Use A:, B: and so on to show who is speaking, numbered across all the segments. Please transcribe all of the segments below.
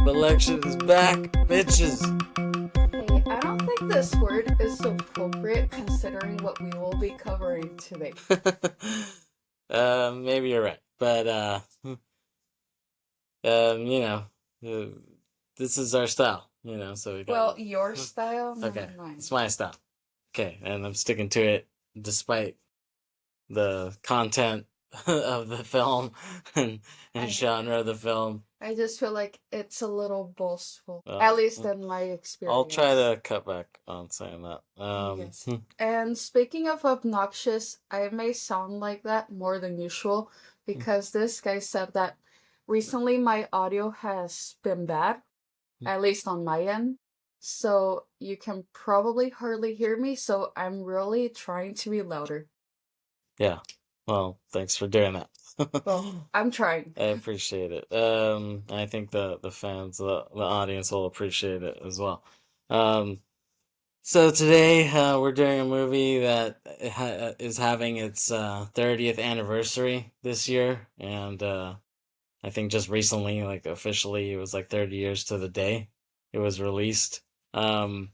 A: Bollection is back, bitches.
B: Hey, I don't think this word is appropriate considering what we will be covering today.
A: Maybe you're right, but you know, uh, this is our style, so we got.
B: Well, your style,
A: Okay,
B: never mind.
A: it's my style. Okay, and I'm sticking to it despite the content of the film and
B: I-
A: genre of the film.
B: I just feel like it's a little boastful,
A: Well,
B: at least in my experience.
A: I'll try to cut back on saying that.
B: Yes. And speaking of obnoxious, I may sound like that more than usual because this guy said that recently my audio has been bad, at least on my end. So you can probably hardly hear me, so I'm really trying to be louder.
A: Yeah. Well, thanks for doing that.
B: Well, I'm trying.
A: I appreciate it. I think the fans, the audience will appreciate it as well. So today we're doing a movie that is having its 30th anniversary this year, and I think just recently, like officially, it was like 30 years to the day it was released. Um,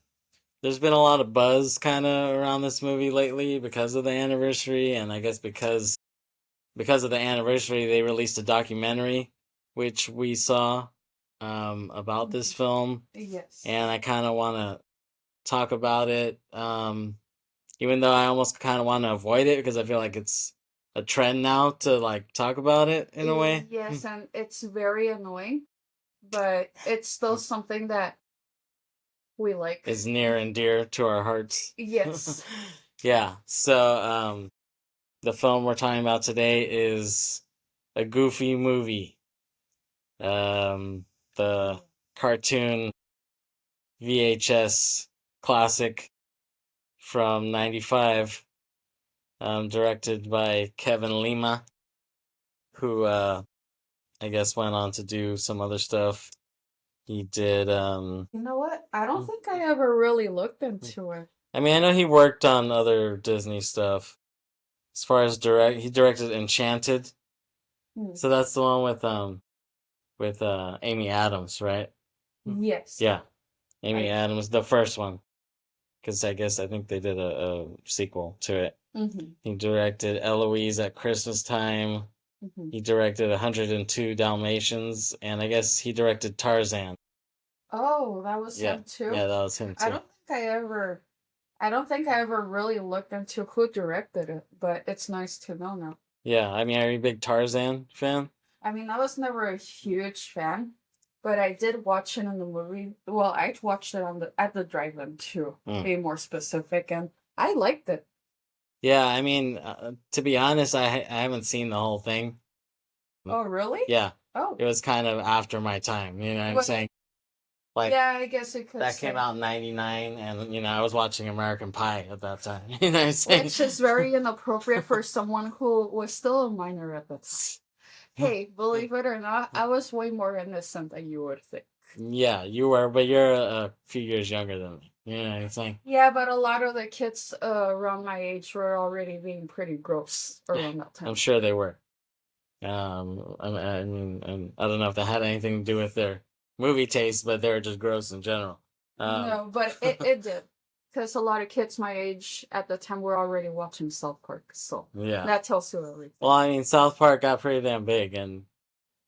A: there's been a lot of buzz kind of around this movie lately because of the anniversary, and I guess because of the anniversary, they released a documentary, which we saw about this film,
B: Yes.
A: and I kind of want to talk about it, even though I almost kind of want to avoid it because I feel like it's a trend now to like talk about it in a way.
B: Yes, and it's very annoying, but it's still something that we like.
A: Is near and dear to our hearts.
B: Yes.
A: Yeah. So the film we're talking about today is a Goofy movie. The cartoon VHS classic from '95, directed by Kevin Lima, who I guess went on to do some other stuff. He did.
B: You know what? I don't think I ever really looked into it.
A: I mean, I know he worked on other Disney stuff. As far as he directed Enchanted. So that's the one with Amy Adams, right?
B: Yes.
A: Yeah, Amy Adams, the first one, because I think they did a sequel to it.
B: Mm-hmm.
A: He directed Eloise at Christmas Time.
B: Mm-hmm.
A: He directed 102 Dalmatians, and I guess he directed Tarzan.
B: Oh, that was him too.
A: Yeah, that was him too.
B: I don't think I ever really looked into who directed it, but it's nice to know now.
A: Yeah, I mean, are you a big Tarzan fan?
B: I mean, I was never a huge fan, but I did watch it in the movie. Well, I watched it at the drive-in too, to be more specific, and I liked it.
A: Yeah, I mean, to be honest, I haven't seen the whole thing.
B: Oh, really?
A: Yeah.
B: Oh.
A: It was kind of after my time, you know what I'm saying? Like,
B: yeah, I guess it could.
A: That came out in '99, and I was watching American Pie at that time. You know what I'm saying?
B: Which is very inappropriate for someone who was still a minor at the time. Hey, believe it or not, I was way more innocent than you would think.
A: Yeah, you were, but you're a few years younger than me. You know what I'm saying?
B: Yeah, but a lot of the kids around my age were already being pretty gross around that time.
A: I'm sure they were. I mean, I don't know if that had anything to do with their movie taste, but they were just gross in general.
B: No, but it did. Because a lot of kids my age at the time were already watching South Park, so
A: Yeah.
B: that tells you everything.
A: Well, I mean, South Park got pretty damn big, and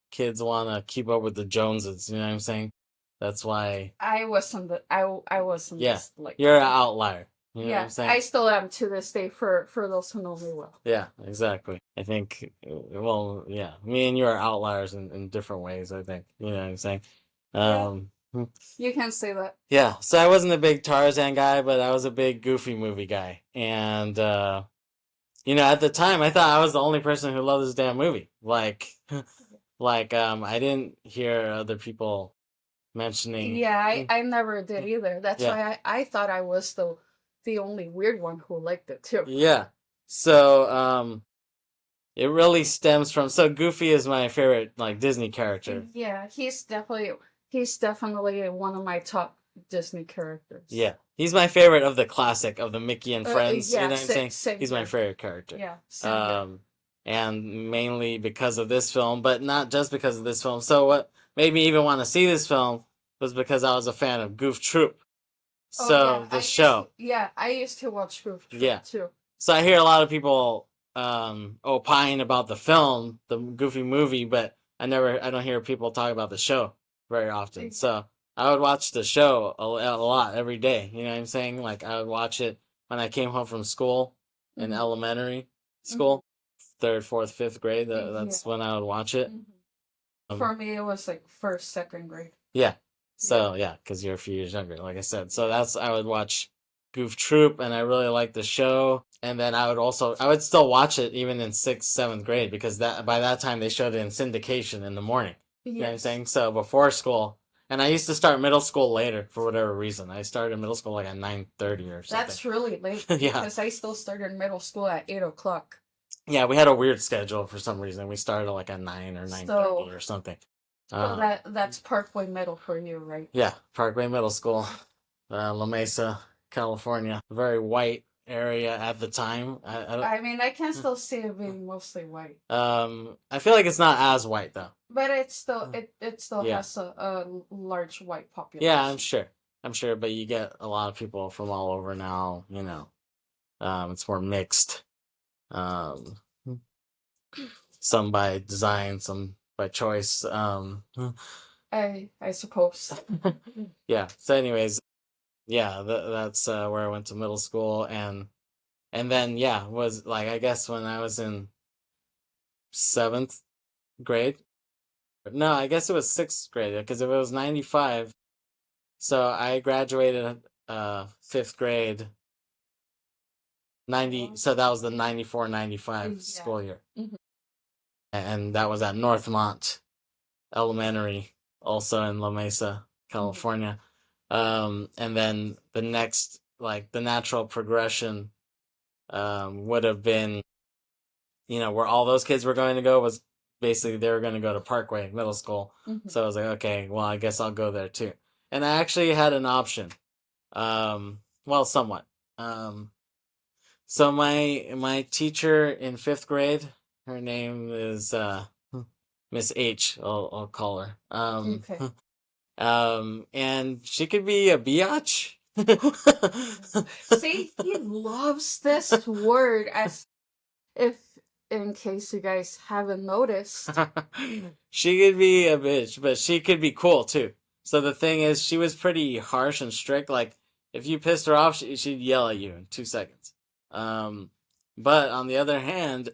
A: kids want to keep up with the Joneses. You know what I'm saying? That's why
B: I wasn't. I wasn't.
A: Yeah,
B: just like
A: you're an outlier. You know what
B: yeah,
A: I'm saying?
B: I still am to this day for those who know me well.
A: Yeah, exactly. I think, well, yeah, me and you are outliers in different ways, I think. You know what I'm saying?
B: You can say that.
A: Yeah, so I wasn't a big Tarzan guy, but I was a big Goofy movie guy. And, at the time, I thought I was the only person who loved this damn movie. Like, I didn't hear other people mentioning.
B: Yeah, I never did either. That's why I thought I was the only weird one who liked it too.
A: Yeah. So, it really stems from, so Goofy is my favorite, like, Disney character.
B: Yeah, he's definitely one of my top Disney characters.
A: Yeah. He's my favorite of the classic, of the Mickey and Friends.
B: Yeah,
A: you know what I'm saying?
B: same
A: He's my favorite character.
B: Yeah, same
A: And mainly because of this film, but not just because of this film. So made me even want to see this film was because I was a fan of Goof Troop.
B: Oh yeah,
A: So the show,
B: I used to watch Goof Troop
A: yeah.
B: too.
A: So I hear a lot of people opine about the film, the Goofy movie, but I don't hear people talk about the show very often.
B: Yeah.
A: So I would watch the show a lot every day. You know what I'm saying? Like I would watch it when I came home from school in
B: Mm-hmm.
A: elementary
B: Mm-hmm.
A: school, third, fourth, fifth grade.
B: Yeah.
A: That's when I would watch it.
B: Mm-hmm.
A: Um,
B: For me, it was like first, second grade.
A: yeah.
B: Yeah.
A: So yeah, because you're a few years younger, like I said. So that's I would watch Goof Troop, and I really liked the show. And then I would still watch it even in sixth, seventh grade because that by that time they showed it in syndication in the morning. You know what I'm
B: Yes.
A: saying? So before school, and I used to start middle school later for whatever reason. I started middle school like at 9:30 or something.
B: That's really late
A: Yeah,
B: because I still started middle school at 8 o'clock.
A: yeah. We had a weird schedule for some reason. We started like at 9 or 9:30
B: So,
A: or something.
B: so that's Parkway Middle for you, right?
A: Yeah, Parkway Middle School, La Mesa, California. Very white area at the time.
B: I mean, I can still see it being mostly white,
A: I feel like it's not as white though.
B: but it still
A: Yeah,
B: has a large white
A: yeah,
B: population.
A: I'm sure, but you get a lot of people from all over now. You know, it's more mixed. Um, some by design, some by choice.
B: I suppose.
A: Yeah. So, anyways, yeah, that's where I went to middle school, and then yeah, was like I guess when I was in seventh grade. No, I guess it was sixth grade because if it was 95, so I graduated fifth grade 90.
B: Oh,
A: So that was the 94-95
B: yeah.
A: school year,
B: Mhm.
A: and that was at Northmont Elementary, also in La Mesa,
B: Mhm.
A: California. And then the next, like the natural progression, would have been, where all those kids were going to go was basically they were going to go to Parkway Middle School.
B: Mhm.
A: So I was like, okay, well, I guess I'll go there too. And I actually had an option. Well, somewhat. Um, so my teacher in fifth grade, her name is Miss H. I'll call her.
B: Okay.
A: And she could be a biatch.
B: See, he loves this word as if, in case you guys haven't noticed.
A: She could be a bitch, but she could be cool too. So the thing is, she was pretty harsh and strict. Like if you pissed her off, she'd yell at you in 2 seconds. Um, but on the other hand,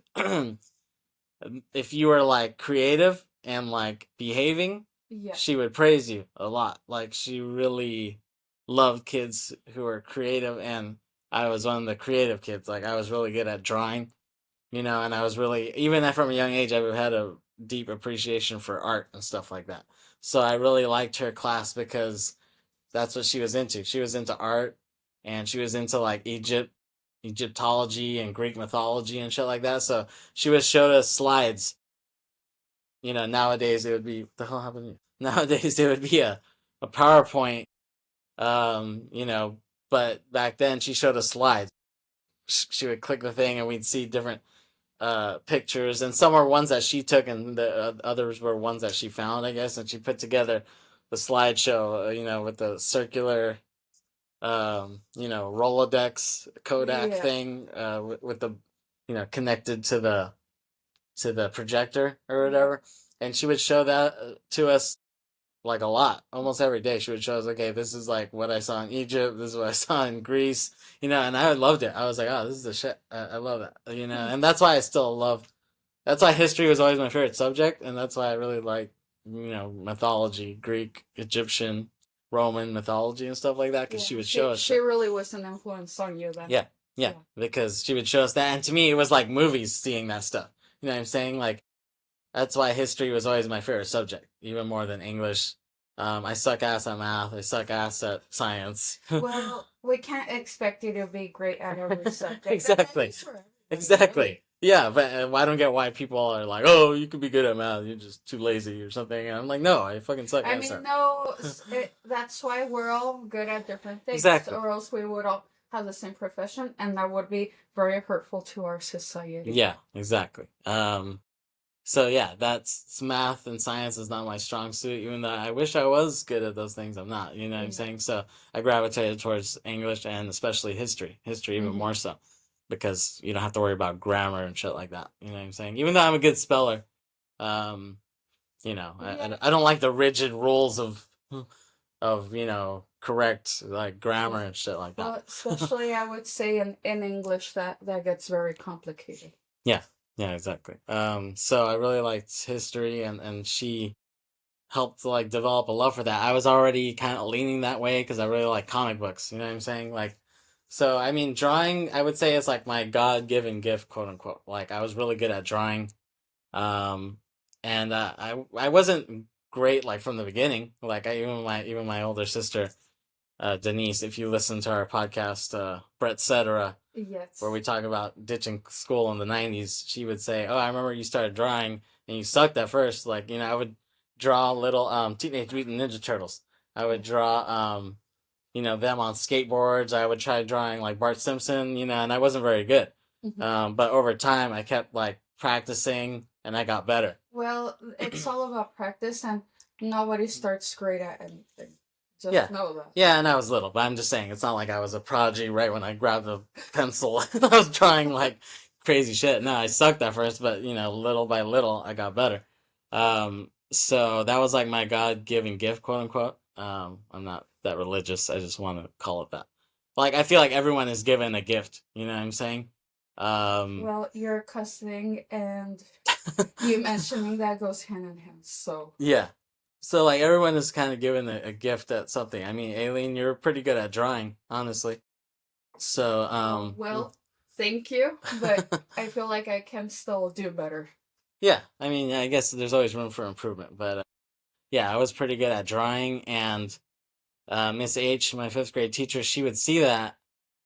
A: if you were like creative and like behaving,
B: Yeah.
A: she would praise you a lot. Like she really loved kids who were creative, and I was one of the creative kids. Like I was really good at drawing, and I was really even from a young age I've had a deep appreciation for art and stuff like that. So I really liked her class because that's what she was into. She was into art, and she was into like Egyptology and Greek mythology and shit like that. So she would show us slides. Nowadays it would be the hell happened to you? Nowadays it would be a PowerPoint, you know, but back then she showed us slides. She would click the thing and we'd see different pictures, and some were ones that she took, and the others were ones that she found, I guess, and she put together the slideshow, with the circular, Rolodex Kodak
B: Yeah.
A: thing, with the, connected to the projector or
B: Yeah.
A: whatever, and she would show that to us like a lot, almost every day. She would show us, okay, this is like what I saw in Egypt, this is what I saw in Greece, and I loved it. I was like, oh, this is the shit. I love that, and that's why I still love. That's why history was always my favorite subject, and that's why I really like, mythology, Greek, Egyptian, Roman mythology and stuff like that, because
B: Yeah.
A: she would show
B: She
A: us
B: she
A: shit.
B: really was an influence on you then.
A: Yeah, yeah,
B: Yeah.
A: because she would show us that, and to me, it was like movies seeing that stuff. You know what I'm saying? Like that's why history was always my favorite subject, even more than English. I suck ass at math. I suck ass at science.
B: Well, we can't expect you to be great at every subject.
A: Exactly.
B: That is for everybody,
A: Exactly.
B: really.
A: Yeah, but I don't get why people are like, "Oh, you could be good at math. You're just too lazy or something." And I'm like, "No, I fucking suck
B: I
A: ass
B: mean,
A: at
B: no, that's why we're all good at different things,
A: Exactly.
B: or else we would all have the same profession, and that would be very hurtful to our society.
A: Yeah, exactly. So yeah, that's math and science is not my strong suit, even though I wish I was good at those things. I'm not, you know what I'm
B: Yeah.
A: saying? So I gravitated towards English and especially history even
B: Hmm.
A: more so, because you don't have to worry about grammar and shit like that. You know what I'm saying? Even though I'm a good speller, um,
B: Yeah.
A: I don't like the rigid rules of correct like
B: Yeah.
A: grammar and shit like that.
B: Well, especially I would say in English that gets very complicated.
A: Yeah, yeah, exactly. So I really liked history, and she helped like develop a love for that. I was already kind of leaning that way because I really like comic books. You know what I'm saying? Like, so I mean, drawing I would say is like my God-given gift, quote unquote. Like I was really good at drawing, um, and I wasn't great like from the beginning. Like even my older sister, Denise, if you listen to our podcast, Brett Cetera, where
B: Yes.
A: we talk about ditching school in the 90s, she would say, "Oh, I remember you started drawing and you sucked at first. Like, I would draw little Teenage Mutant Ninja Turtles. I would draw them on skateboards. I would try drawing like Bart Simpson, and I wasn't very good.
B: Hmm.
A: But over time I kept like practicing and I got better.
B: Well, it's all about practice, and nobody starts great at anything.
A: Yeah.
B: Just know that.
A: Yeah, and I was little, but I'm just saying it's not like I was a prodigy right when I grabbed the pencil and I was drawing like crazy shit. No, I sucked at first, but little by little I got better. So that was like my God-given gift, quote unquote. I'm not that religious. I just want to call it that. Like I feel like everyone is given a gift, you know what I'm saying? Um
B: Well, your cussing and you mentioning that goes hand in hand. So,
A: yeah. So like everyone is kind of given a gift at something. I mean, Aileen, you're pretty good at drawing, honestly. So,
B: well, thank you, but I feel like I can still do better.
A: yeah, I mean, I guess there's always room for improvement, but yeah, I was pretty good at drawing, and Miss H, my fifth grade teacher, she would see that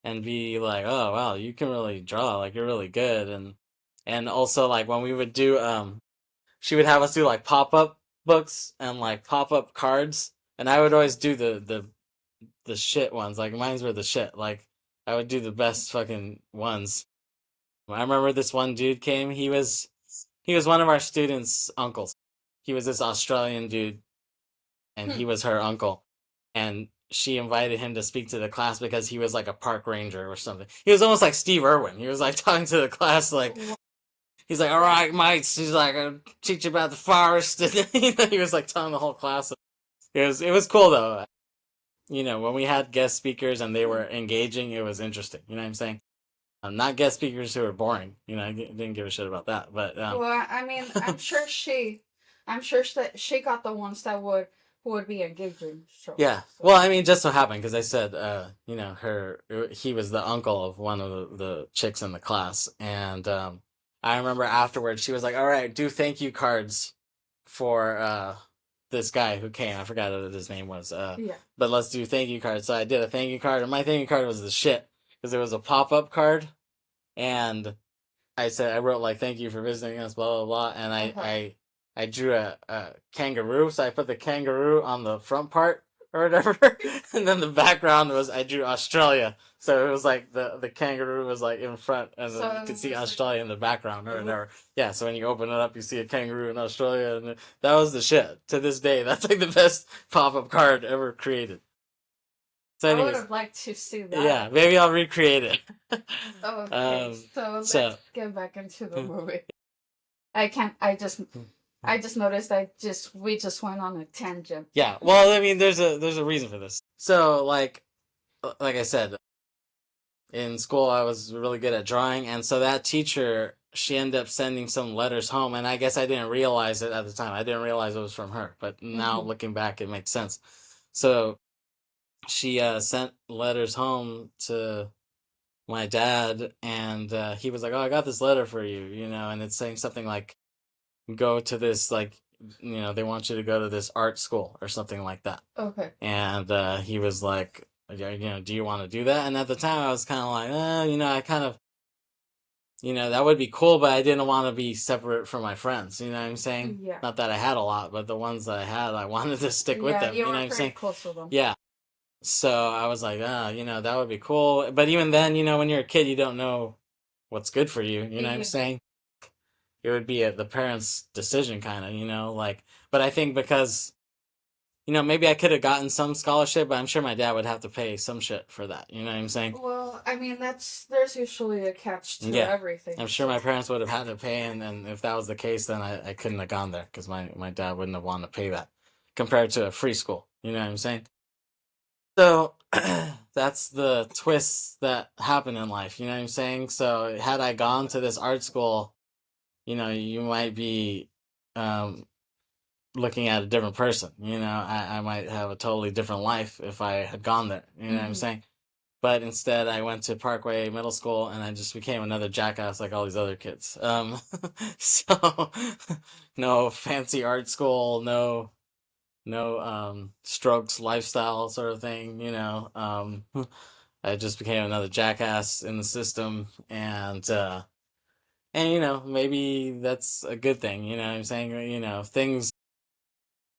A: and be like, "Oh, wow, you can really draw, like you're really good," and also like when we would do, she would have us do like pop-up books and like pop-up cards, and I would always do the shit ones, like mine's were the shit, like I would do the best fucking ones. I remember this one dude came. He was one of our students' uncles. He was this Australian dude, and
B: Hmm.
A: he was her uncle. And she invited him to speak to the class because he was like a park ranger or something. He was almost like Steve Irwin. He was like talking to the class like he's like, "All right, mates." He's like, "I'll teach you about the forest." And he was like telling the whole class. It was cool though. When we had guest speakers and they were engaging, it was interesting. You know what I'm saying? Not guest speakers who were boring. I didn't give a shit about that. But
B: Well, I mean, I'm sure that she got the ones that would be engaging. So,
A: yeah. Well, I mean, just so happened because I said, he was the uncle of one of the chicks in the class, and I remember afterwards she was like, "All right, do thank you cards for this guy who came. I forgot what his name was.
B: yeah.
A: But let's do thank you cards." So I did a thank you card, and my thank you card was the shit because it was a pop up card, and I wrote like thank you for visiting us, blah blah blah, and
B: Uh-huh.
A: I drew a kangaroo, so I put the kangaroo on the front part or whatever, and then the background was I drew Australia, so it was like the kangaroo was like in front, and then
B: So
A: you
B: it
A: could
B: was
A: see
B: just like,
A: Australia in the background or
B: uh-huh.
A: whatever. Yeah, so when you open it up, you see a kangaroo in Australia, and that was the shit. To this day, that's like the best pop up card ever created. So,
B: I would
A: anyways,
B: have liked to see
A: yeah,
B: that.
A: maybe I'll recreate it.
B: Okay, so
A: So.
B: let's get back into the movie. I can't. I just noticed. We just went on a tangent.
A: Yeah, well, I mean, there's a reason for this. So, like I said, in school I was really good at drawing, and so that teacher she ended up sending some letters home, and I guess I didn't realize it at the time. I didn't realize it was from her, but now
B: Hmm.
A: looking back, it makes sense. So she sent letters home to my dad, and he was like, "Oh, I got this letter for you," and it's saying something like, "Go to this like." They want you to go to this art school or something like that.
B: Okay.
A: And he was like, "Yeah, do you want to do that?" And at the time, I was kind of like, I kind of, that would be cool, but I didn't want to be separate from my friends. You know what I'm saying?
B: Yeah.
A: Not that I had a lot, but the ones that I had, I wanted to stick with
B: Yeah,
A: them.
B: you
A: You know
B: were
A: what I'm
B: pretty
A: saying?
B: close with them.
A: Yeah. So I was like, that would be cool. But even then, when you're a kid, you don't know what's good for you. You know what I'm
B: Yeah.
A: saying? it would be the parents' decision, kind of, like. But I think because maybe I could have gotten some scholarship, but I'm sure my dad would have to pay some shit for that. You know what I'm saying?
B: Well, I mean, there's usually a catch to
A: Yeah,
B: everything.
A: I'm sure
B: So
A: my parents would have had to pay, and then if that was the case, then I couldn't have gone there because my dad wouldn't have wanted to pay that compared to a free school. You know what I'm saying? So that's the twists that happen in life. You know what I'm saying? So had I gone to this art school, you might be um, looking at a different person. I might have a totally different life if I had gone there. You know what I'm
B: mhm.
A: saying? But instead, I went to Parkway Middle School, and I just became another jackass like all these other kids. So no fancy art school, no strokes lifestyle sort of thing. I just became another jackass in the system, and maybe that's a good thing. You know what I'm saying? Things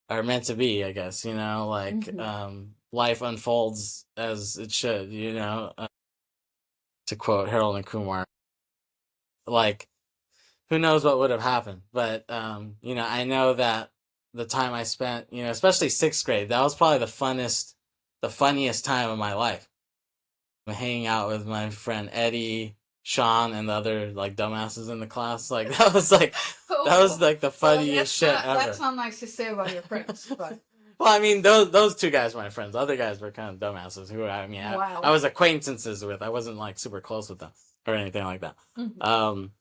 A: are meant to be, I guess. Like
B: Mhm.
A: life unfolds as it should. To quote Harold and Kumar, like who knows what would have happened, but I know that the time I spent, especially sixth grade, that was probably the funniest time of my life. Hanging out with my friend Eddie, Sean, and the other like dumbasses in the class. Like that was
B: Oh,
A: like the
B: well,
A: funniest shit
B: that's
A: ever.
B: not nice to say about your friends, but
A: Well, I mean, those two guys were my friends. The other guys were kind of dumbasses who I
B: wow.
A: was acquaintances with. I wasn't like super close with them or anything like that.
B: Mhm.
A: Um,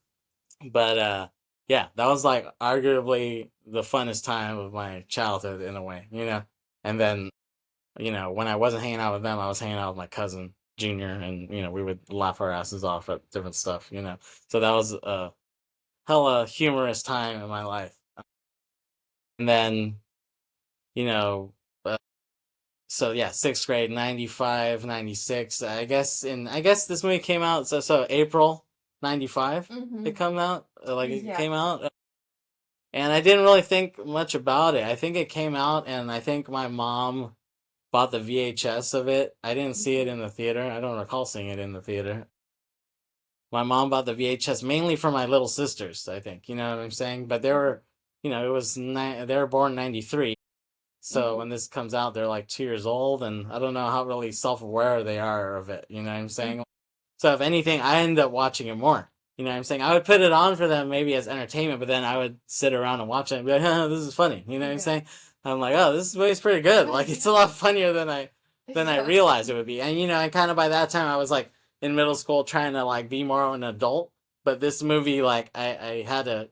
A: but yeah, that was like arguably the funnest time of my childhood in a way. And then when I wasn't hanging out with them, I was hanging out with my cousin Junior, and we would laugh our asses off at different stuff. So that was a hella humorous time in my life. And then you know. Uh, so yeah, sixth grade, 95, 96. I guess this movie came out so April 95 it
B: Mhm.
A: come out. Like it
B: Yeah.
A: came out. And I didn't really think much about it. I think it came out, and I think my mom bought the VHS of it. I didn't see it
B: Mhm.
A: in the theater. I don't recall seeing it in the theater. My mom bought the VHS mainly for my little sisters, I think. You know what I'm saying? But they
B: Mhm.
A: were, it was, they were born 93. So
B: Mhm.
A: when this comes out, they're like 2 years old, and I don't know how really self aware they are of it. You know what I'm
B: Mhm.
A: saying? So if anything, I end up watching it more. You know what I'm saying? I would put it on for them maybe as entertainment, but then I would sit around and watch it and be like, this is funny. You know what I'm
B: Yeah.
A: saying? I'm like, oh, this movie's pretty good. Like it's a lot funnier than I
B: Yeah.
A: realized it would be. And and kind of by that time I was like in middle school trying to like be more of an adult. But this movie, like I had to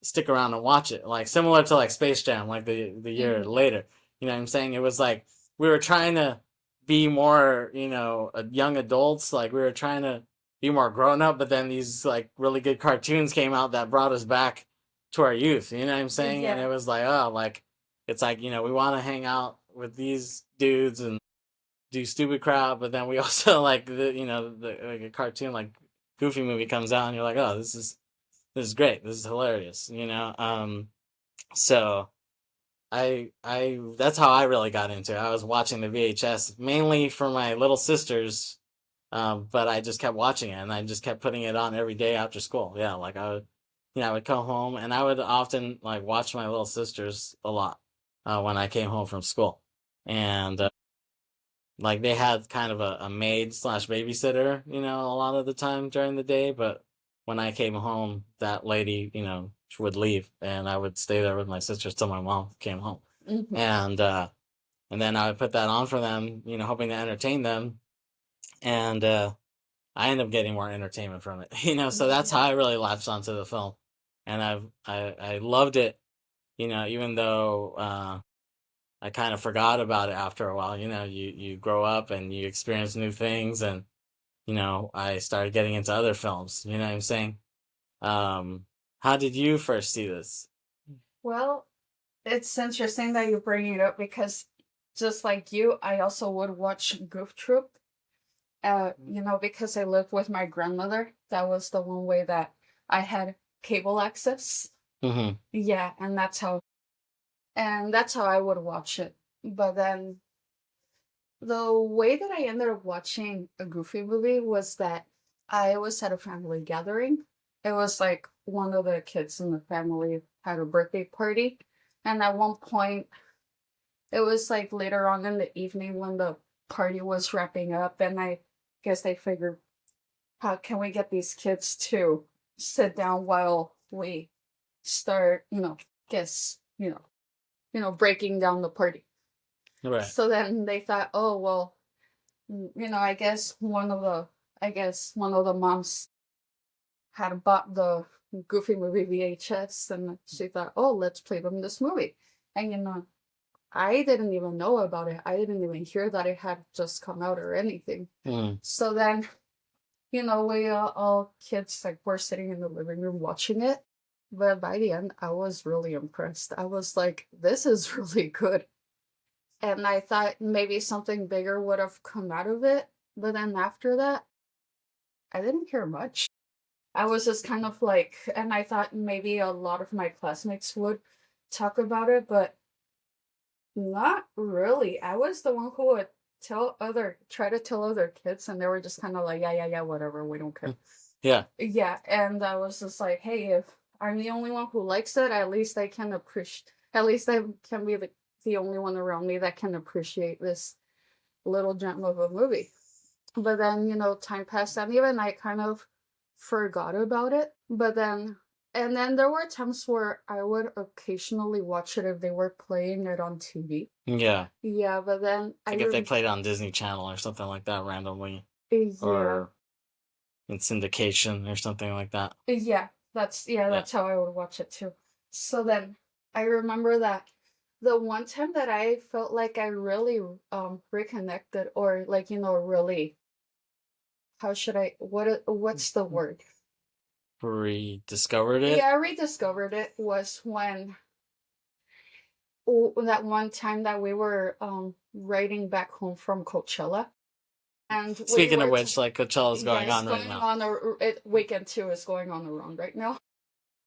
A: stick around and watch it. Like similar to like Space Jam, like the year
B: Mhm.
A: later. You know what I'm saying? It was like we were trying to be more, young adults. Like we were trying to be more grown up, but then these like really good cartoons came out that brought us back to our youth. You know what I'm saying? And
B: Yeah.
A: it was like, oh, like it's like we want to hang out with these dudes and do stupid crap, but then we also like like a cartoon like Goofy movie comes out, and you're like, oh, this is great. This is hilarious. So I that's how I really got into it. I was watching the VHS mainly for my little sisters, but I just kept watching it and I just kept putting it on every day after school. Yeah, like I would come home and I would often like watch my little sisters a lot when I came home from school, and like they had kind of a maid slash babysitter, a lot of the time during the day. But when I came home, that lady, she would leave, and I would stay there with my sisters till my mom came home,
B: Mhm.
A: and and then I would put that on for them, hoping to entertain them, and I end up getting more entertainment from it, So that's how
B: Yeah.
A: I really latched onto the film, and I loved it, even though I kind of forgot about it after a while. You grow up and you experience new things, and I started getting into other films. You know what I'm saying? Um, how did you first see this?
B: Well, it's interesting that you bring it up because just like you, I also would watch Goof Troop. Because I lived with my grandmother. That was the one way that I had cable access.
A: Mm-hmm.
B: Yeah, and that's how I would watch it. But then the way that I ended up watching a Goofy movie was that I was at a family gathering. It was like one of the kids in the family had a birthday party, and at one point it was like later on in the evening when the party was wrapping up, and I guess they figured, how can we get these kids to sit down while we start, guess, breaking down the party.
A: Right.
B: So then they thought, oh well, I guess one of the moms had bought the Goofy movie VHS, and she thought, oh, let's play them this movie. And I didn't even know about it. I didn't even hear that it had just come out or anything. So then, we all kids like were sitting in the living room watching it. But by the end, I was really impressed. I was like, this is really good. And I thought maybe something bigger would have come out of it. But then after that, I didn't hear much. I was just kind of like, and I thought maybe a lot of my classmates would talk about it, but not really. I was the one who would try to tell other kids, and they were just kind of like, yeah, whatever, we don't care.
A: Yeah.
B: Yeah, and I was just like, hey, if I'm the only one who likes it, at least I can appreciate, at least I can be the only one around me that can appreciate this little gem of a movie. But then, time passed, and even I kind of forgot about it. And then there were times where I would occasionally watch it if they were playing it on TV.
A: Yeah.
B: Yeah, but then
A: like if they played it on Disney Channel or something like that randomly.
B: Yeah.
A: Or in syndication or something like that.
B: Yeah, that's how I would watch it too. So then I remember that the one time that I felt like I really reconnected, or like, really, what's the word?
A: Rediscovered it?
B: Yeah, I rediscovered it was when that one time that we were riding back home from Coachella. And
A: speaking of which, like Coachella's going on right now.
B: Weekend 2 is going on around right now.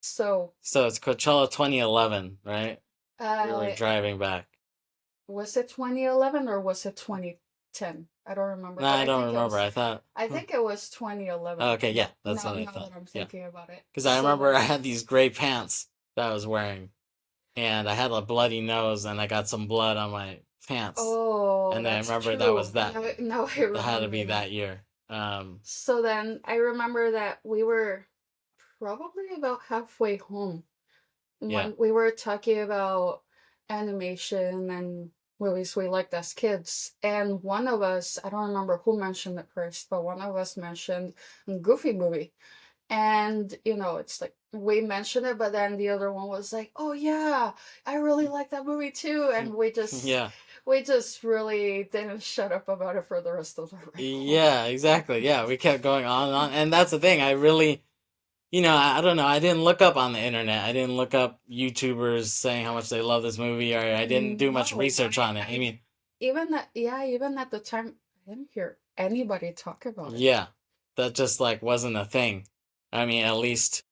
B: So
A: it's Coachella 2011, right? We were driving back.
B: Was it 2011 or was it 2010? I don't remember.
A: No, I don't remember.
B: I think it was 2011.
A: Oh, okay, yeah, that's what I thought.
B: Now that I'm thinking about it.
A: Because I remember I had these gray pants that I was wearing, and I had a bloody nose, and I got some blood on my pants.
B: Oh,
A: and I remember
B: true.
A: that was that.
B: No, I remember.
A: It had to be that year.
B: So then I remember that we were probably about halfway home when we were talking about animation and movies we liked as kids. And one of us, I don't remember who mentioned it first, but one of us mentioned a Goofy movie. And, it's like we mentioned it, but then the other one was like, oh yeah, I really like that movie too. And we just really didn't shut up about it for the rest of the ride.
A: Yeah, exactly. Yeah, we kept going on and on. And that's the thing. I really, I don't know. I didn't look up on the internet. I didn't look up YouTubers saying how much they love this movie, or I didn't do much research on it. I mean,
B: even at the time, I didn't hear anybody talk about it.
A: Yeah, that just like wasn't a thing. I mean, at least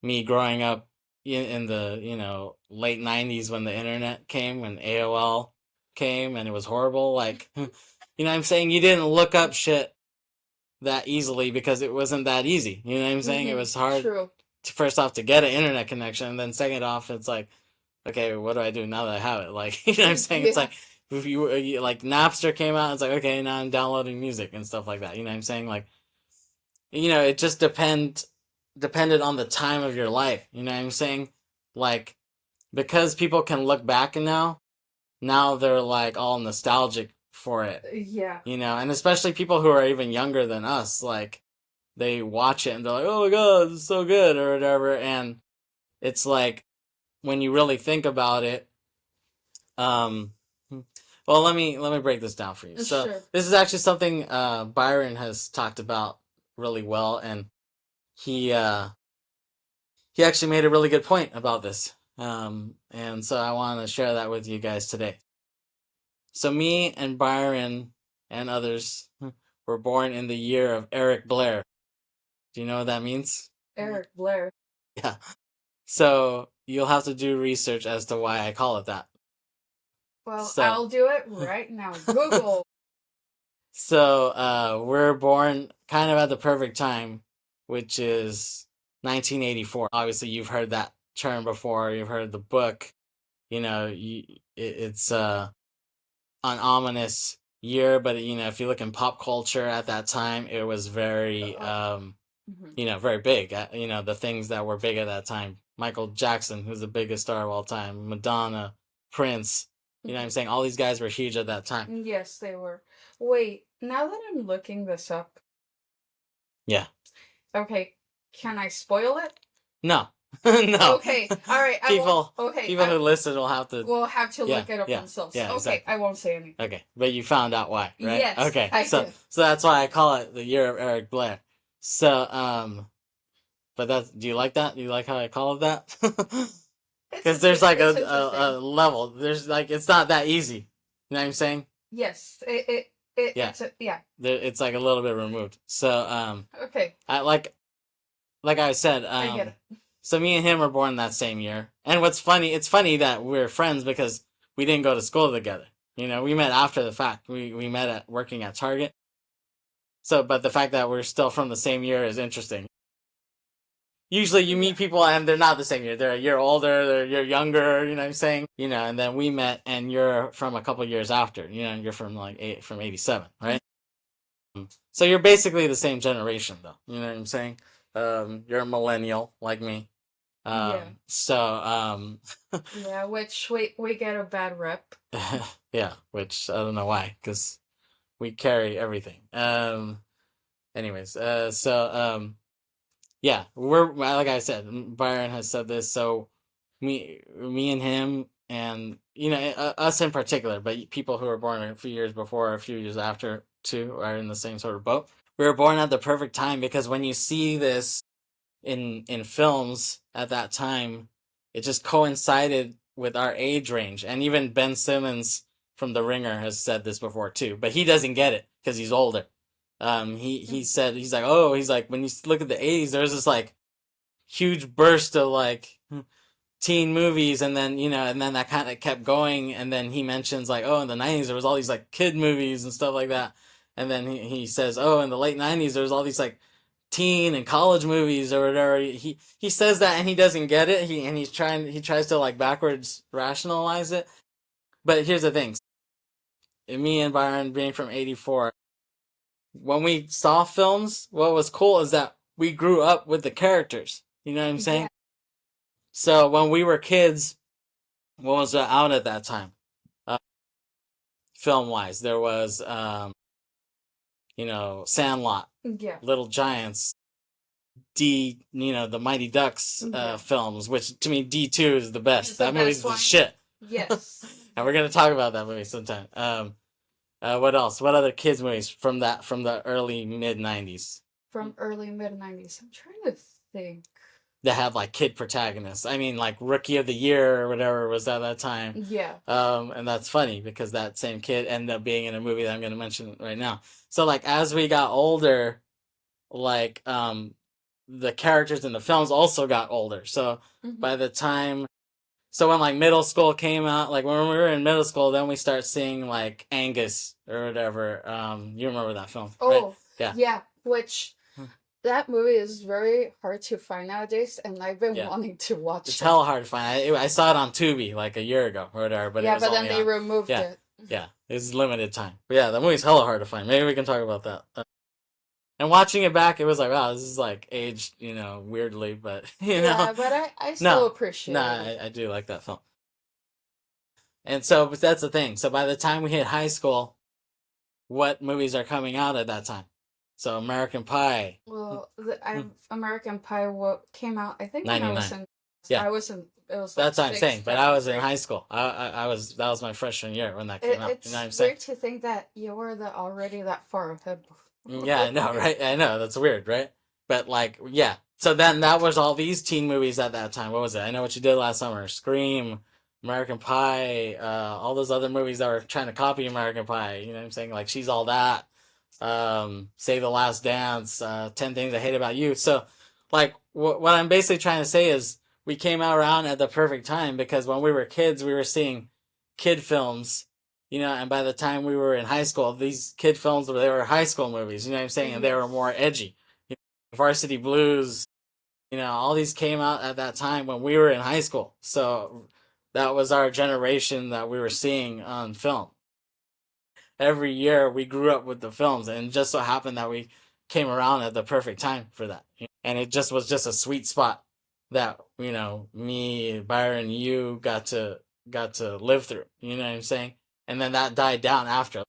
A: me growing up in the, late 90s when the internet came, when AOL came and it was horrible, like, I'm saying, you didn't look up shit that easily because it wasn't that easy. You know what I'm saying? It was hard first off to get an internet connection, and then second off, it's like, okay, what do I do now that I have it? Like, you know what I'm saying? It's like, if you like Napster came out, it's like, okay, now I'm downloading music and stuff like that. You know what I'm saying? Like, it just depended on the time of your life. You know what I'm saying? Like, because people can look back now they're like all nostalgic for it.
B: Yeah.
A: And especially people who are even younger than us, like, they watch it and they're like, oh my god, this is so good, or whatever. And it's like, when you really think about it, well, let me break this down for you. So this is actually something Byron has talked about really well, and he actually made a really good point about this. And so I want to share that with you guys today. So me and Byron and others were born in the year of Eric Blair. Do you know what that means?
B: Eric Blair.
A: Yeah. So you'll have to do research as to why I call it that.
B: Well, I'll do it right now. Google.
A: So we're born kind of at the perfect time, which is 1984. Obviously, you've heard that term before. You've heard the book. It's an ominous year, but if you look in pop culture at that time, it was very
B: Mhm.
A: very big. The things that were big at that time. Michael Jackson, who's the biggest star of all time, Madonna, Prince. You know what I'm
B: Mhm.
A: saying? All these guys were huge at that time.
B: Yes, they were. Wait, now that I'm looking this up,
A: Yeah.
B: okay, can I spoil it?
A: No. No.
B: Okay, all right, I won't.
A: people
B: Okay,
A: people
B: I
A: who listen will have to.
B: will have to
A: Yeah,
B: look it up
A: yeah,
B: themselves.
A: yeah,
B: Okay,
A: exactly.
B: I won't say anything.
A: Okay, but you found out why, right?
B: Yes,
A: Okay,
B: I
A: so
B: did.
A: so that's why I call it the year of Eric Blair. So but do you like that? Do you like how I call it that? Because there's like
B: It's
A: a
B: interesting.
A: level. There's like it's not that easy. You know what I'm saying?
B: Yes,
A: Yeah,
B: it's a, yeah.
A: it's like a little bit removed. So
B: Okay,
A: I like I said,
B: I get it.
A: so me and him were born that same year. And what's funny, it's funny that we're friends because we didn't go to school together. We met after the fact. We met at working at Target. So, but the fact that we're still from the same year is interesting. Usually you
B: Yeah.
A: meet people and they're not the same year. They're a year older, they're a year younger, you know what I'm saying? And then we met and you're from a couple years after. You're from from 87, right? So you're basically the same generation though. You know what I'm saying? You're a millennial like me.
B: Yeah.
A: So
B: Yeah, which we get a bad rep.
A: yeah, which I don't know why, because we carry everything. Anyways, yeah, we're like I said, Byron has said this, so me and him, and us in particular, but people who were born a few years before or a few years after too are in the same sort of boat. We were born at the perfect time because when you see this in films at that time, it just coincided with our age range. And even Ben Simmons from The Ringer has said this before too, but he doesn't get it because he's older. He
B: Mm.
A: said he's like when you look at the 80s, there's this like huge burst of like teen movies, and then that kind of kept going, and then he mentions like, oh, in the 90s there was all these like kid movies and stuff like that, and then he says, oh, in the late 90s there was all these like teen and college movies or whatever. He says that and he doesn't get it. He tries to like backwards rationalize it. But here's the thing: me and Byron being from '84, when we saw films, what was cool is that we grew up with the characters. You know what I'm
B: Yeah.
A: saying? So when we were kids, what was out at that time? Uh, Film wise, there was Sandlot,
B: Yeah.
A: Little Giants, the Mighty Ducks
B: Yeah.
A: films, which to me D2 is the best.
B: It's the
A: That movie's
B: best
A: the
B: one.
A: shit.
B: Yes.
A: And we're gonna talk about that movie sometime. What else? What other kids movies from the early mid 90s
B: From early mid 90s. I'm trying to think.
A: that have like kid protagonists? I mean, like Rookie of the Year or whatever was at that time.
B: Yeah.
A: And that's funny because that same kid ended up being in a movie that I'm gonna mention right now. So like as we got older, like the characters in the films also got older. So
B: Hmm.
A: by the time so when like middle school came out, like when we were in middle school, then we start seeing like Angus or whatever. You remember that film, right?
B: Oh,
A: Yeah.
B: yeah. Which that movie is very hard to find nowadays, and I've been
A: Yeah.
B: wanting to watch
A: It's
B: it.
A: hella hard to find. I saw it on Tubi like a year ago or whatever, but it
B: Yeah,
A: was
B: but then
A: only
B: they
A: on.
B: removed
A: Yeah,
B: it.
A: yeah. It's limited time. But yeah, the movie's hella hard to find. Maybe we can talk about that. And watching it back, it was like, wow, this is like aged, weirdly, but
B: Yeah, but I still
A: no, no,
B: appreciate it.
A: I do like that film. And so, but that's the thing. So by the time we hit high school, what movies are coming out at that time? So American Pie,
B: Well, American Pie what came out. I think when I was
A: 99.
B: in,
A: Yeah,
B: I was in. It was like
A: that's what I'm saying.
B: sixth,
A: But I
B: seventh
A: was in
B: grade.
A: high school. I was that was my freshman year when that came out. You know what
B: It's
A: I'm saying?
B: weird to think that you were already that far ahead.
A: Yeah, I know, right? I know that's weird, right? But like, yeah. So then that was all these teen movies at that time. What was it? I Know What You Did Last Summer, Scream, American Pie, all those other movies that were trying to copy American Pie. You know what I'm saying? Like She's All That, Save the Last Dance, 10 Things I Hate About You. So, like, what I'm basically trying to say is we came out around at the perfect time because when we were kids, we were seeing kid films, and by the time we were in high school, these kid films, they were high school movies, you know what I'm saying? And they
B: Yes.
A: were more edgy. Varsity Blues, All these came out at that time when we were in high school. So that was our generation that we were seeing on film. Every year we grew up with the films, and it just so happened that we came around at the perfect time for that. And it just was just a sweet spot that, me, Byron, you got to live through. You know what I'm saying? And then that died down after.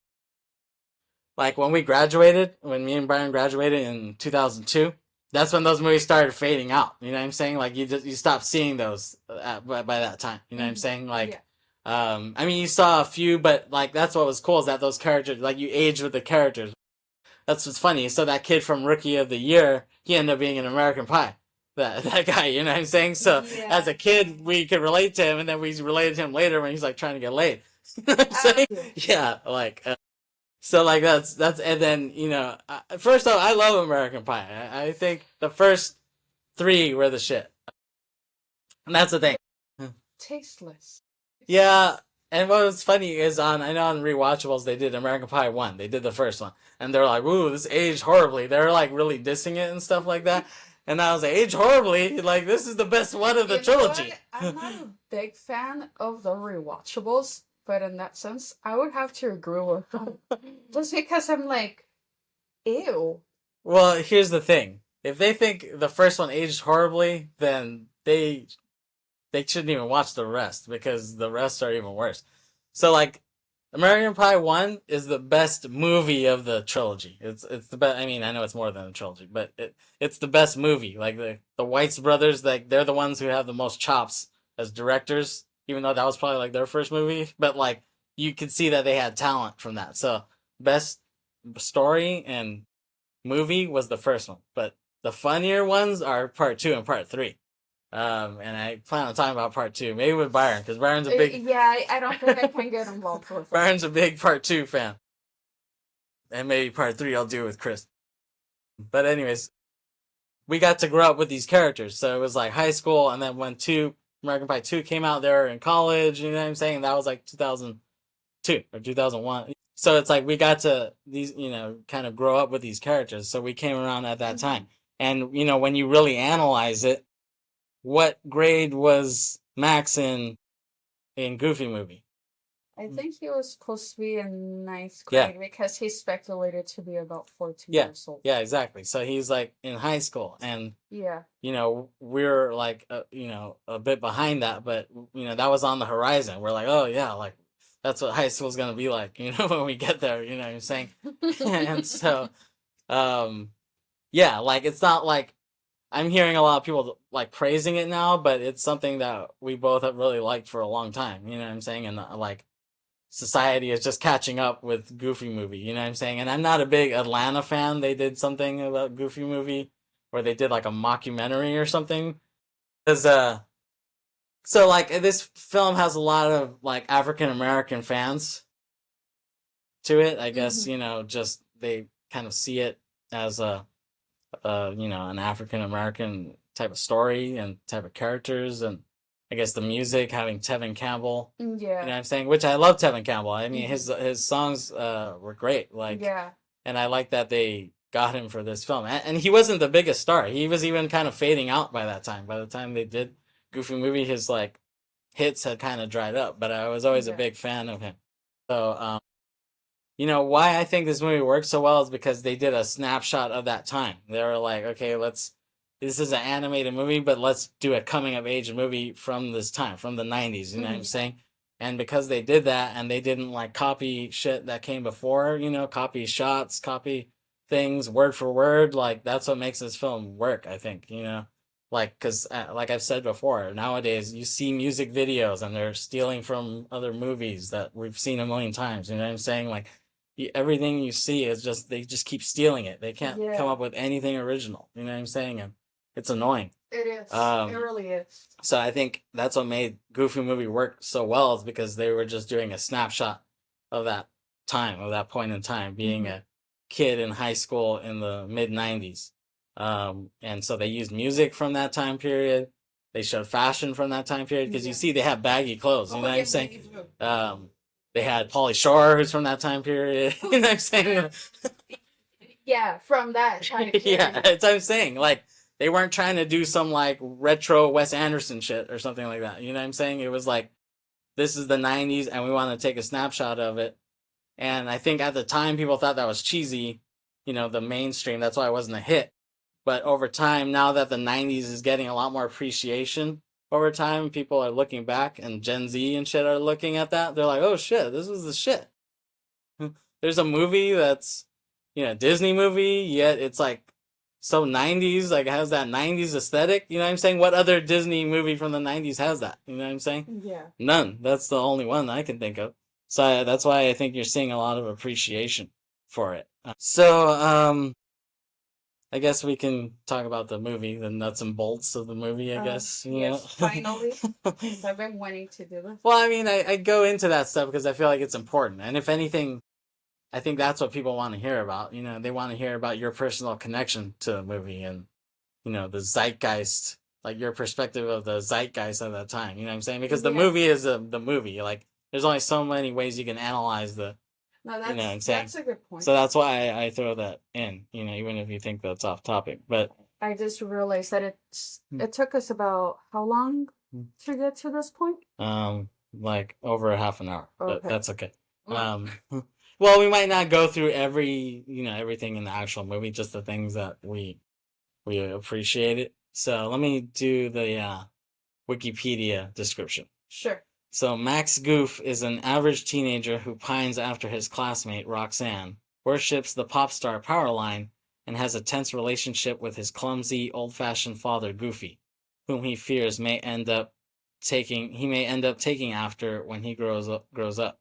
A: Like when we graduated, when me and Brian graduated in 2002, that's when those movies started fading out. You know what I'm saying? Like you stopped seeing those by that time. You know what I'm saying? Like, I mean, you saw a few, but like that's what was cool is that those characters, like you age with the characters. That's what's funny. So that kid from Rookie of the Year, he ended up being an American Pie. That guy, you know what I'm saying? So as a kid, we could relate to him, and then we related to him later when he's like trying to get laid. You know what I'm saying? Yeah, like so like that's and then first off, I love American Pie. I think the first three were the shit, and that's the thing.
B: Tasteless.
A: Yeah, and what was funny is I know on rewatchables they did American Pie 1. They did the first one, and they're like, "Ooh, this aged horribly." They're like really dissing it and stuff like that. And I was like, "Aged horribly? Like this is the best one of the trilogy."
B: I'm not a big fan of the rewatchables, but in that sense, I would have to agree with them. Just because I'm like, ew.
A: Well, here's the thing: if they think the first one aged horribly, then they shouldn't even watch the rest because the rest are even worse. So like American Pie 1 is the best movie of the trilogy. It's the best. I mean, I know it's more than a trilogy, but it's the best movie. Like the Weitz brothers, like they're the ones who have the most chops as directors, even though that was probably like their first movie, but like you could see that they had talent from that. So best story and movie was the first one, but the funnier ones are part 2 and part 3. And I plan on talking about part 2, maybe with Byron, because Byron's a big
B: Yeah, I don't think I can get involved with it.
A: Byron's a big part 2 fan, and maybe part 3 I'll do with Chris. But anyways, we got to grow up with these characters, so it was like high school, and then when American Pie 2 came out, they were in college. You know what I'm saying? That was like 2002 or 2001. So it's like we got to these, kind of grow up with these characters. So we came around at that time, and when you really analyze it, what grade was Max in Goofy movie?
B: I think he was supposed to be in ninth grade because he's speculated to be about 14 years old.
A: Yeah, exactly. So he's like in high school, and
B: yeah,
A: we're like a bit behind that, but that was on the horizon. We're like, oh yeah, like that's what high school's gonna be like, when we get there. You know what I'm saying? And so, yeah, like it's not like I'm hearing a lot of people like praising it now, but it's something that we both have really liked for a long time. You know what I'm saying? And like society is just catching up with Goofy movie. You know what I'm saying? And I'm not a big Atlanta fan. They did something about Goofy movie where they did like a mockumentary or something. Cause so like this film has a lot of like African American fans to it. I guess just they kind of see it as an African American type of story and type of characters, and I guess the music having Tevin Campbell.
B: Yeah.
A: You know what I'm saying? Which I love Tevin Campbell. I mean, his songs were great. Like,
B: yeah.
A: And I like that they got him for this film. And he wasn't the biggest star. He was even kind of fading out by that time. By the time they did Goofy movie, his like hits had kind of dried up. But I was always a big fan of him. So why I think this movie works so well is because they did a snapshot of that time. They were like, okay, this is an animated movie, but let's do a coming of age movie from this time, from the 90s, you know what I'm saying? And because they did that and they didn't like copy shit that came before, copy shots, copy things word for word, like that's what makes this film work, I think, like, because like I've said before, nowadays you see music videos and they're stealing from other movies that we've seen a million times, you know what I'm saying? Like, everything you see is just they just keep stealing it. They can't come up with anything original. You know what I'm saying? And it's annoying.
B: It is. It really is.
A: So I think that's what made Goofy movie work so well is because they were just doing a snapshot of that time, of that point in time, being a kid in high school in the mid '90s. And so they used music from that time period. They showed fashion from that time period because you see they have baggy clothes. You know what I'm saying? They had Pauly Shore, who's from that time period. You know what I'm saying?
B: Yeah, from that time period.
A: Yeah, that's what I'm saying. Like, they weren't trying to do some like retro Wes Anderson shit or something like that. You know what I'm saying? It was like, this is the 90s and we want to take a snapshot of it. And I think at the time people thought that was cheesy, the mainstream. That's why it wasn't a hit. But over time, now that the 90s is getting a lot more appreciation over time, people are looking back, and Gen Z and shit are looking at that. They're like, oh shit, this was the shit. There's a movie that's, Disney movie, yet it's like so 90s, like it has that 90s aesthetic. You know what I'm saying? What other Disney movie from the 90s has that? You know what I'm saying?
B: Yeah.
A: None. That's the only one I can think of. So that's why I think you're seeing a lot of appreciation for it. So, I guess we can talk about the movie, the nuts and bolts of the movie, I guess.
B: Yes, finally. Because I've been wanting to do this.
A: Well, I mean, I go into that stuff because I feel like it's important. And if anything, I think that's what people want to hear about. They want to hear about your personal connection to the movie and, the zeitgeist, like your perspective of the zeitgeist at that time. You know what I'm saying? Because the movie is the movie. Like, there's only so many ways you can analyze the.
B: No,
A: You know what I'm saying?
B: that's a good point.
A: So that's why I throw that in, even if you think that's off topic. But
B: I just realized that it took us about how long to get to this point?
A: like over a half an hour, but
B: Okay.
A: that's okay. Well, we might not go through everything in the actual movie, just the things that we appreciate it. So let me do the Wikipedia description.
B: Sure.
A: So Max Goof is an average teenager who pines after his classmate Roxanne, worships the pop star Powerline, and has a tense relationship with his clumsy, old-fashioned father Goofy, whom he fears may end up taking after when he grows up.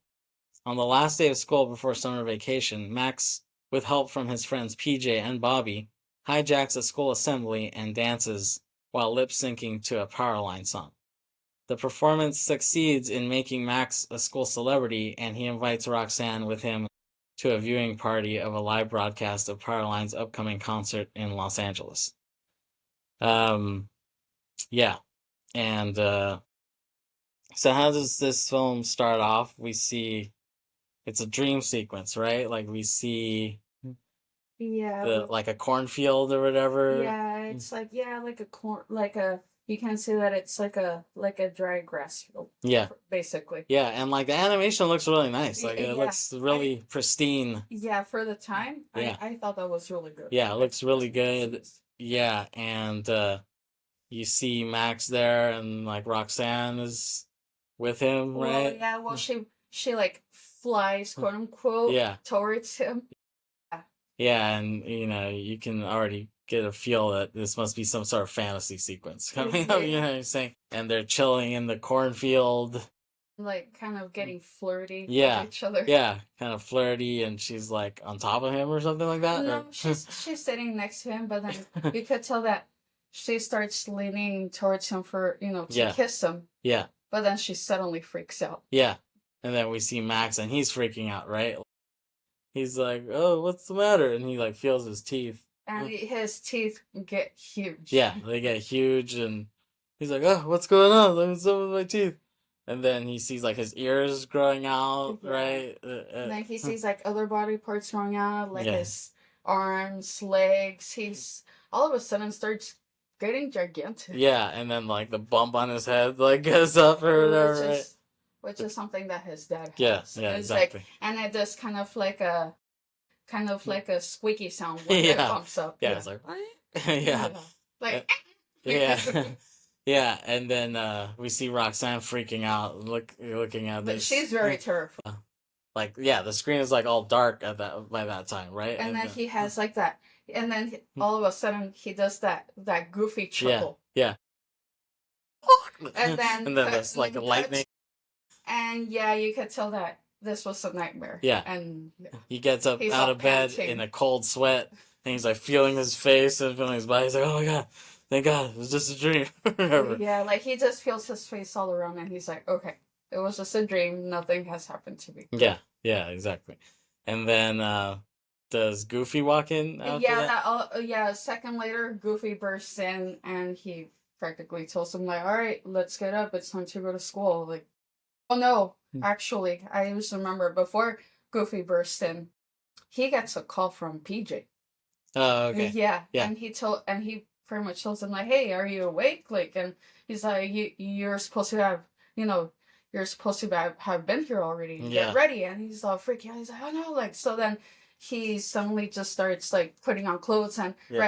A: On the last day of school before summer vacation, Max, with help from his friends PJ and Bobby, hijacks a school assembly and dances while lip-syncing to a Powerline song. The performance succeeds in making Max a school celebrity, and he invites Roxanne with him to a viewing party of a live broadcast of Powerline's upcoming concert in Los Angeles. Yeah. And so how does this film start off? We see it's a dream sequence, right? Like we see like a cornfield or whatever.
B: Yeah, it's like like a corn, you can say that it's like a dry grass field.
A: Yeah,
B: basically.
A: Yeah, and like the animation looks really nice. Like it looks really pristine.
B: Yeah, for the time,
A: Yeah.
B: I thought that was really good.
A: Yeah, it looks really good. Yeah, and you see Max there, and like Roxanne is with him,
B: Well,
A: right?
B: yeah, well, she like flies, quote unquote, towards him.
A: Yeah, and you can already get a feel that this must be some sort of fantasy sequence coming up. You know what I'm saying? And they're chilling in the cornfield,
B: like kind of getting flirty with each other.
A: Yeah, kind of flirty, and she's like on top of him or something like that.
B: No, she's sitting next to him, but then you could tell that she starts leaning towards him for to kiss him.
A: Yeah.
B: But then she suddenly freaks out.
A: Yeah, and then we see Max, and he's freaking out, right? He's like, "Oh, what's the matter?" And he like feels his teeth.
B: And his teeth get huge.
A: Yeah, they get huge, and he's like, "Oh, what's going on? What's up with my teeth?" And then he sees like his ears growing out, right?
B: And then he sees like other body parts growing out, like his arms, legs. He's all of a sudden starts getting gigantic.
A: Yeah, and then like the bump on his head like goes up or whatever,
B: which is something that his dad has.
A: Yeah,
B: it's
A: exactly.
B: Like, and it does kind of like a squeaky sound when it bumps up.
A: Yeah, it's like yeah.
B: Like
A: yeah, and then we see Roxanne freaking out, looking at this.
B: But she's very terrified.
A: Like the screen is like all dark by that time, right?
B: And then he has like that, and then all of a sudden he does that goofy chuckle.
A: Yeah.
B: And then
A: there's like a lightning.
B: And you could tell that this was a nightmare.
A: Yeah.
B: And
A: he gets up out of bed in a cold sweat, and he's like feeling his face and feeling his body. He's like, "Oh my god, thank God, it was just a dream."
B: Yeah, like he just feels his face all around, and he's like, "Okay, it was just a dream. Nothing has happened to me."
A: Yeah, exactly. And then does Goofy walk in?
B: A second later, Goofy bursts in, and he practically tells him like, "All right, let's get up. It's time to go to school." Like, oh no, actually, I just remember before Goofy bursts in, he gets a call from PJ.
A: Oh, okay.
B: Yeah. And he pretty much tells him like, "Hey, are you awake?" Like, and he's like, "You're supposed to have, you know, you're supposed to have been here already. Get
A: Yeah.
B: ready." And he's all freaking out. He's like, "Oh no!" Like, so then he suddenly just starts like putting on clothes, and
A: Yeah.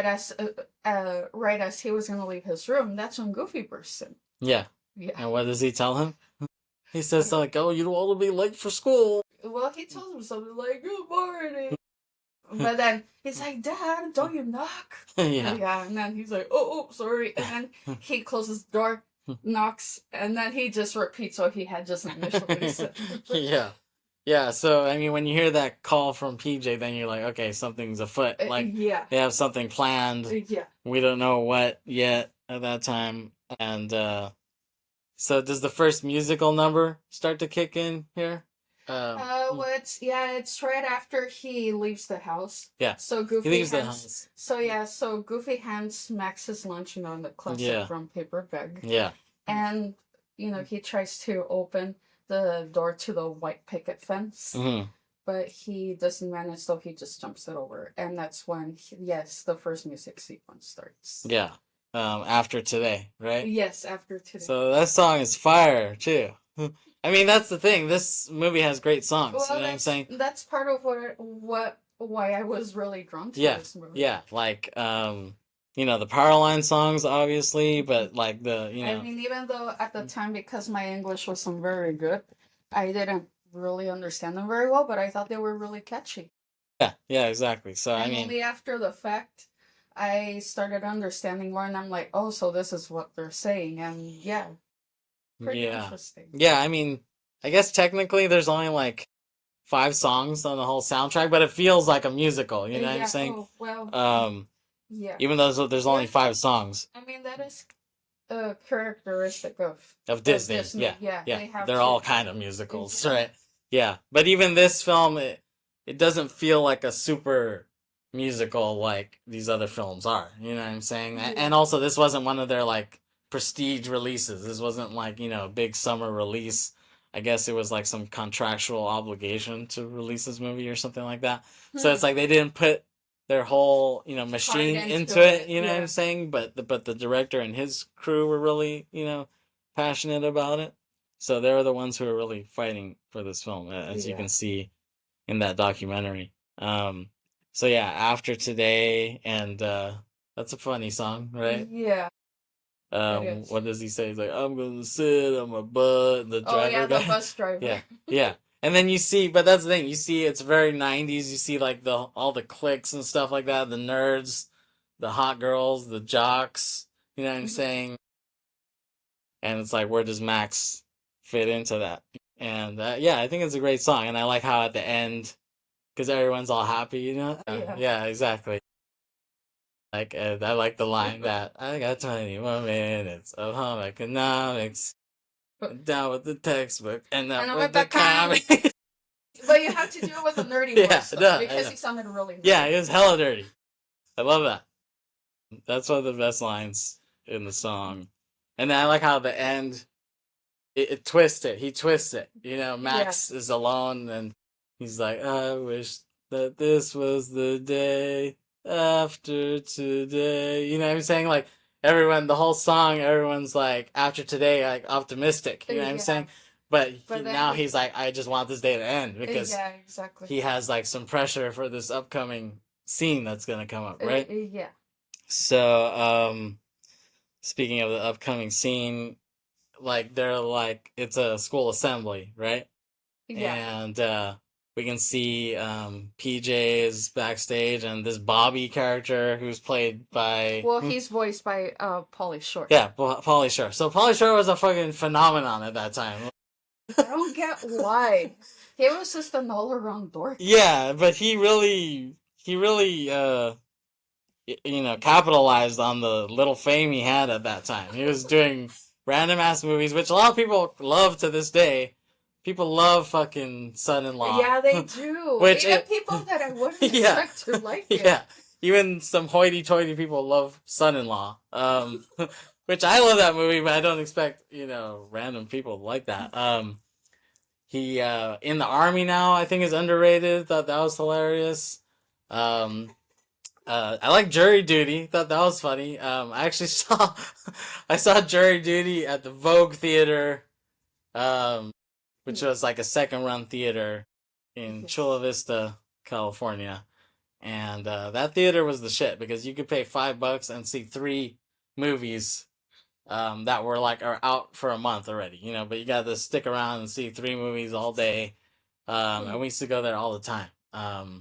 B: right as he was gonna leave his room, that's when Goofy bursts in.
A: Yeah.
B: Yeah.
A: And what does he tell him? He says like, "Oh, you don't want to be late for school."
B: Well, he tells him something like, "Good morning." But then he's like, "Dad, don't you knock?"
A: Yeah.
B: Yeah, and then he's like, "Oh, sorry." And then he closes the door, knocks, and then he just repeats what he had just initially said.
A: Yeah. Yeah, so I mean, when you hear that call from PJ, then you're like, okay, something's afoot. Like
B: Yeah,
A: they have something planned.
B: yeah.
A: We don't know what yet at that time. And so does the first musical number start to kick in here?
B: It's right after he leaves the house.
A: Yeah.
B: So
A: He
B: Goofy
A: leaves the
B: hands.
A: house.
B: So Goofy hands Max his lunch, in the classic
A: Yeah.
B: brown paper bag.
A: Yeah.
B: And he tries to open the door to the white picket fence,
A: Mm-hmm.
B: but he doesn't manage, so he just jumps it over, and that's when the first music sequence starts.
A: Yeah. After today, right?
B: Yes, after today.
A: So that song is fire too. I mean, that's the thing. This movie has great songs.
B: Well,
A: you know what I'm saying?
B: That's part of why I was really drawn to this movie.
A: Yeah, like the Powerline songs, obviously, but like
B: I mean, even though at the time, because my English wasn't very good, I didn't really understand them very well, but I thought they were really catchy.
A: Yeah, exactly. So
B: And
A: I mean,
B: only after the fact, I started understanding more, and I'm like, oh, so this is what they're saying, and yeah, pretty interesting.
A: Yeah, I mean, I guess technically there's only like 5 songs on the whole soundtrack, but it feels like a musical. You know what I'm saying?
B: Oh, well, yeah.
A: Even though there's only 5 songs
B: I mean, that is a characteristic
A: of Disney.
B: Disney.
A: Yeah.
B: They have
A: They're all kind of musicals, right? Yeah, but even this film, it doesn't feel like a super musical like these other films are. You know what I'm saying?
B: Yeah.
A: And also, this wasn't one of their like prestige releases. This wasn't like a big summer release. I guess it was like some contractual obligation to release this movie or something like that. So it's like they didn't put their whole machine into it. You know what I'm saying? But the director and his crew were really passionate about it. So they're the ones who are really fighting for this film, as you can see in that documentary. So yeah, after today, and that's a funny song, right?
B: Yeah.
A: What does he say? He's like, "I'm gonna sit on my butt." The driver
B: the
A: guy.
B: bus driver.
A: Yeah. And then you see, but that's the thing. You see, it's very '90s. You see like all the cliques and stuff like that. The nerds, the hot girls, the jocks. You know what I'm saying? And it's like, where does Max fit into that? And yeah, I think it's a great song, and I like how at the end, because everyone's all happy, Yeah, exactly. Like I like the line that I got 21 minutes of home economics, down with the textbook, and up with the comic.
B: But you have to do it with a nerdy voice, because he sounded really nerdy.
A: Yeah, he was hella dirty. I love that. That's one of the best lines in the song. And then I like how the end, it twists it. He twists it. Max is alone and he's like, I wish that this was the day after today. You know what I'm saying? Like the whole song, everyone's like, after today, like optimistic. You know what I'm saying? But now he's like, I just want this day to end because
B: exactly.
A: he has like some pressure for this upcoming scene that's gonna come up, right?
B: Yeah.
A: So, speaking of the upcoming scene, like they're like it's a school assembly, right?
B: Yeah.
A: And we can see PJ is backstage, and this Bobby character who's played by
B: he's voiced by Pauly Shore.
A: Yeah, Pauly Shore. So Pauly Shore was a fucking phenomenon at that time.
B: I don't get why. He was just an all-around dork.
A: Yeah, but he really capitalized on the little fame he had at that time. He was doing random ass movies, which a lot of people love to this day. People love fucking Son-in-Law.
B: Yeah, they do. Even people that I wouldn't expect to like it.
A: Yeah, even some hoity-toity people love Son-in-Law. Which I love that movie, but I don't expect random people to like that. He in the army now, I think, is underrated. Thought that was hilarious. I like Jury Duty. Thought that was funny. I actually saw I saw Jury Duty at the Vogue Theater, um, which was like a second run theater in Chula
B: Yes.
A: Vista, California. And that theater was the shit because you could pay $5 and see three movies that were like are out for a month already, but you got to stick around and see three movies all day. And we used to go there all the time.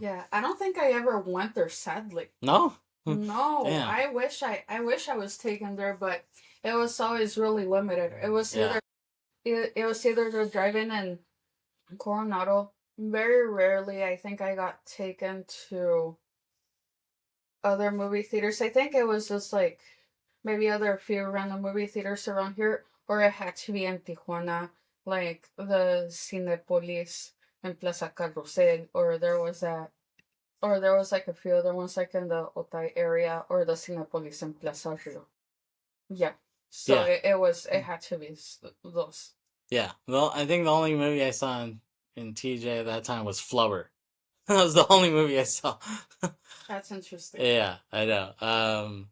B: Yeah, I don't think I ever went there, sadly.
A: No?
B: No,
A: Damn.
B: I wish I was taken there, but it was always really limited.
A: Yeah.
B: It was either the drive-in in Coronado. Very rarely, I think I got taken to other movie theaters. I think it was just like maybe other few random movie theaters around here, or it had to be in Tijuana, like the Cinepolis in Plaza Carrusel, or there was like a few other ones like in the Otay area, or the Cinepolis in Plaza Rio. Yeah. So
A: Yeah.
B: it had to be those.
A: Yeah. Well, I think the only movie I saw in TJ at that time was Flubber. That was the only movie I saw.
B: That's interesting.
A: Yeah, I know.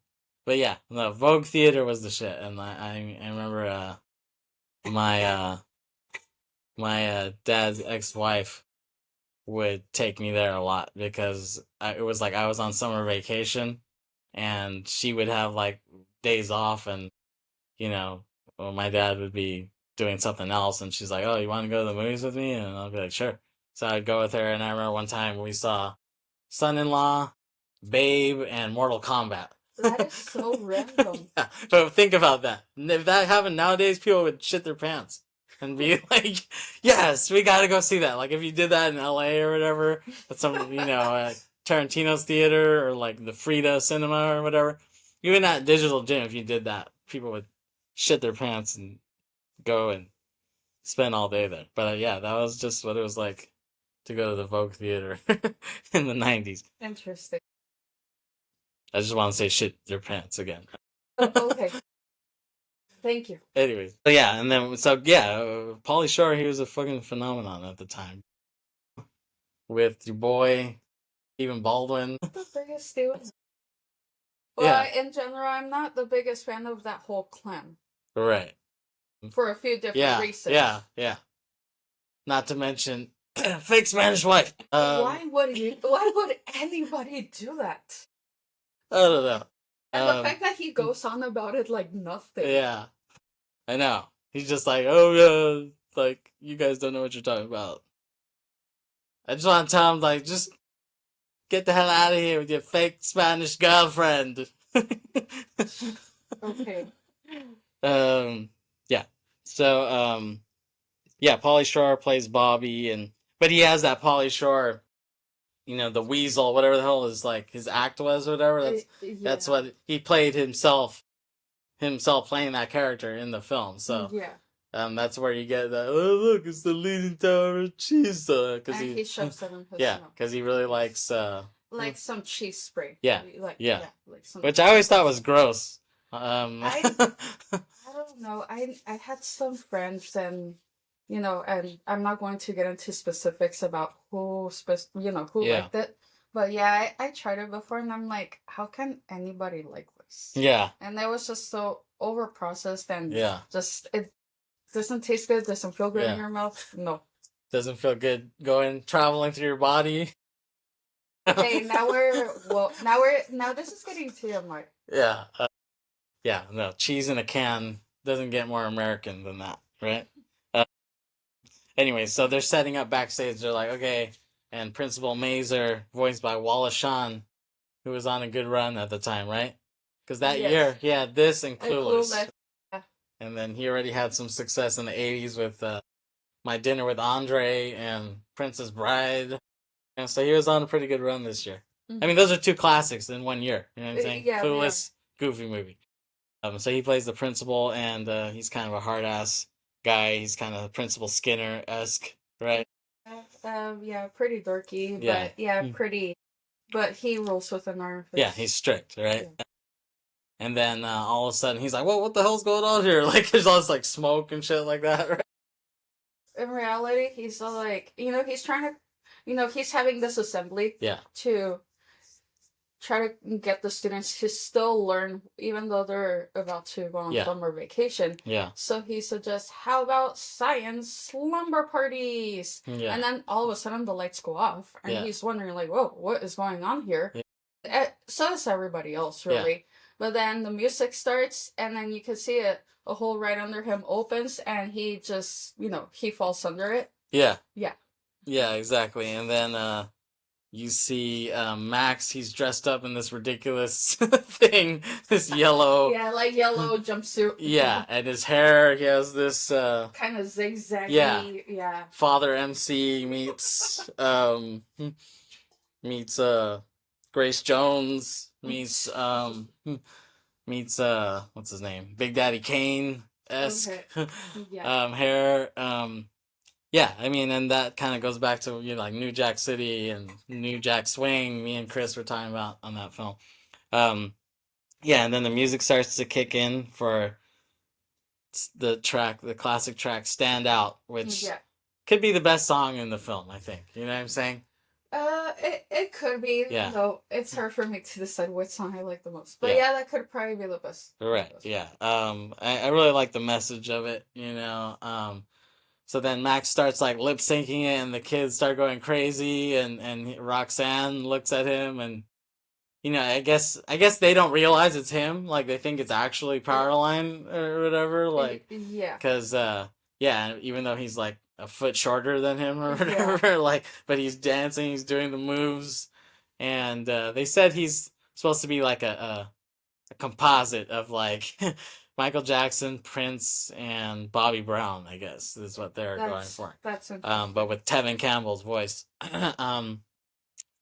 A: But yeah, no, Vogue Theater was the shit, and I remember my dad's ex-wife would take me there a lot because it was like I was on summer vacation, and she would have like days off, and well, my dad would be doing something else, and she's like, "Oh, you want to go to the movies with me?" And I'll be like, "Sure." So I'd go with her, and I remember one time we saw Son-in-Law, Babe, and Mortal Kombat.
B: That is so random.
A: Yeah, but think about that. If that happened nowadays, people would shit their pants and be like, "Yes, we got to go see that." Like if you did that in LA or whatever, at some Tarantino's theater or like the Frida Cinema or whatever. Even at Digital Gym, if you did that, people would shit their pants and go and spend all day there. But yeah, that was just what it was like to go to the Vogue Theater in the 90s.
B: Interesting.
A: I just want to say shit their pants again.
B: Okay. Thank you.
A: Anyways, so yeah, and then so yeah, Pauly Shore, he was a fucking phenomenon at the time with your boy Stephen Baldwin.
B: The biggest Steven.
A: Yeah,
B: Well, in general, I'm not the biggest fan of that whole clan
A: right.
B: for a few different
A: Yeah,
B: reasons.
A: yeah. Not to mention fake Spanish wife.
B: Why would anybody do that?
A: I don't know.
B: And the fact that he goes on about it like nothing.
A: Yeah, I know. He's just like, oh yeah, like you guys don't know what you're talking about. I just want to tell him like, just get the hell out of here with your fake Spanish girlfriend.
B: Okay.
A: Yeah. So, yeah, Pauly Shore plays Bobby, but he has that Pauly Shore, the weasel, whatever the hell is like his act was, or whatever. That's what he played himself playing that character in the film. So,
B: yeah.
A: That's where you get that. Oh, look, it's the Leaning Tower of Cheese. Because
B: he shoves it in his
A: yeah,
B: mouth.
A: because he really likes
B: like some cheese spray.
A: Yeah,
B: like some.
A: Which I always thought was gross.
B: I don't know. I had some friends, and and I'm not going to get into specifics about who liked it. But yeah, I tried it before, and I'm like, how can anybody like this?
A: Yeah.
B: And it was just so over processed, and just it doesn't taste good, doesn't feel good in your mouth. No.
A: Doesn't feel good traveling through your body.
B: Okay, now this is getting TMI.
A: Yeah. Yeah, no, cheese in a can doesn't get more American than that, right? Anyway, so they're setting up backstage. They're like, okay, and Principal Mazer, voiced by Wallace Shawn, who was on a good run at the time, right? Because that year he had this and Clueless.
B: Yeah.
A: And then he already had some success in the 80s with My Dinner with Andre and Princess Bride. And so he was on a pretty good run this year. I mean, those are two classics in 1 year. You know what I'm saying?
B: Yeah,
A: Clueless, Goofy movie. So he plays the principal, and he's kind of a hard ass guy. He's kind of Principal Skinner-esque, right?
B: Yeah, pretty dorky, but pretty. But he rules with an iron fist.
A: Yeah, he's strict, right? Yeah. And then all of a sudden he's like, "Well, what the hell's going on here?" Like there's all this like smoke and shit like that, right?
B: In reality, he's all like, he's trying to, he's having this assembly.
A: Yeah.
B: To try to get the students to still learn even though they're about to go on summer vacation.
A: Yeah.
B: So he suggests, how about science slumber parties?
A: Yeah.
B: And then all of a sudden the lights go off and he's wondering like, whoa, what is going on here? So is everybody else, really. But then the music starts and then you can see a hole right under him opens and he just, he falls under it.
A: Yeah.
B: Yeah.
A: Yeah, exactly. And then you see Max, he's dressed up in this ridiculous thing, this yellow.
B: Yeah, like yellow jumpsuit.
A: Yeah, and his hair, he has this
B: kind of zigzaggy. Yeah.
A: Father MC meets Grace Jones, meets what's his name? Big Daddy Kane-esque hair. Yeah, I mean, and that kind of goes back to like New Jack City and New Jack Swing. Me and Chris were talking about on that film. Yeah, and then the music starts to kick in for the classic track "Stand Out," which could be the best song in the film. I think. You know what I'm saying?
B: It could be.
A: Yeah.
B: Though it's hard for me to decide which song I like the most. But yeah, that could probably be the best.
A: Right. Yeah. I really like the message of it. So then Max starts like lip syncing it, and the kids start going crazy, and Roxanne looks at him, and I guess they don't realize it's him. Like they think it's actually Powerline or whatever. Like because even though he's like a foot shorter than him or whatever, like but he's dancing, he's doing the moves, and they said he's supposed to be like a composite of like. Michael Jackson, Prince, and Bobby Brown, I guess, is what they're going for.
B: That's
A: but with Tevin Campbell's voice. And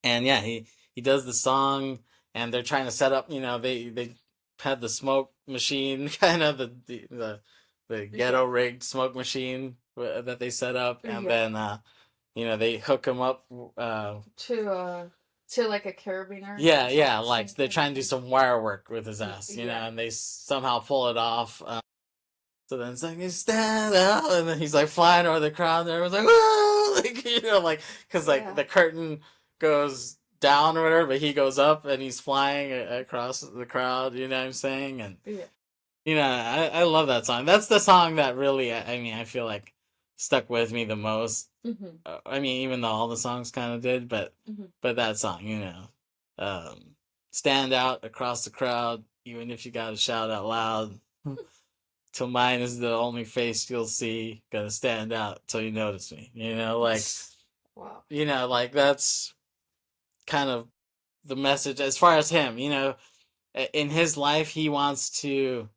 A: yeah, he does the song, and they're trying to set up. They had the smoke machine, kind of the ghetto rigged smoke machine that they set up, and then they hook him up
B: to like a carabiner.
A: Yeah, like they're trying to do some wire work with his ass, and they somehow pull it off. So then it's like, stand out, and then he's like flying over the crowd, and everyone's like, whoa! Because the curtain goes down or whatever, but he goes up and he's flying across the crowd, you know what I'm saying? And, I love that song. That's the song that really, I feel like stuck with me the most. I mean, even though all the songs kind of did, but that song, stand out across the crowd, even if you gotta shout out loud. Till mine is the only face you'll see. Gotta stand out till you notice me.
B: Wow.
A: Like that's kind of the message as far as him. In his life, he wants to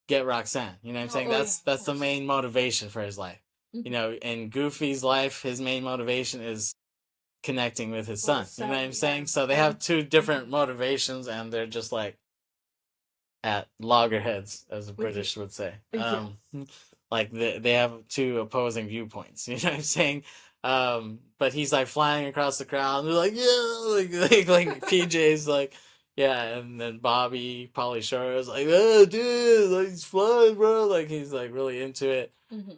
A: get Roxanne. You know what I'm saying? That's the main motivation for his life. In Goofy's life, his main motivation is connecting with his son. You know what I'm saying? So they have two different motivations, and they're just like at loggerheads, as the British would say. Like they have two opposing viewpoints. You know what I'm saying? But he's like flying across the crowd, and they're like, yeah, like PJ's like. Yeah, and then Pauly Shore is like, oh, dude, like, he's flying, bro. Like, he's, like, really into it.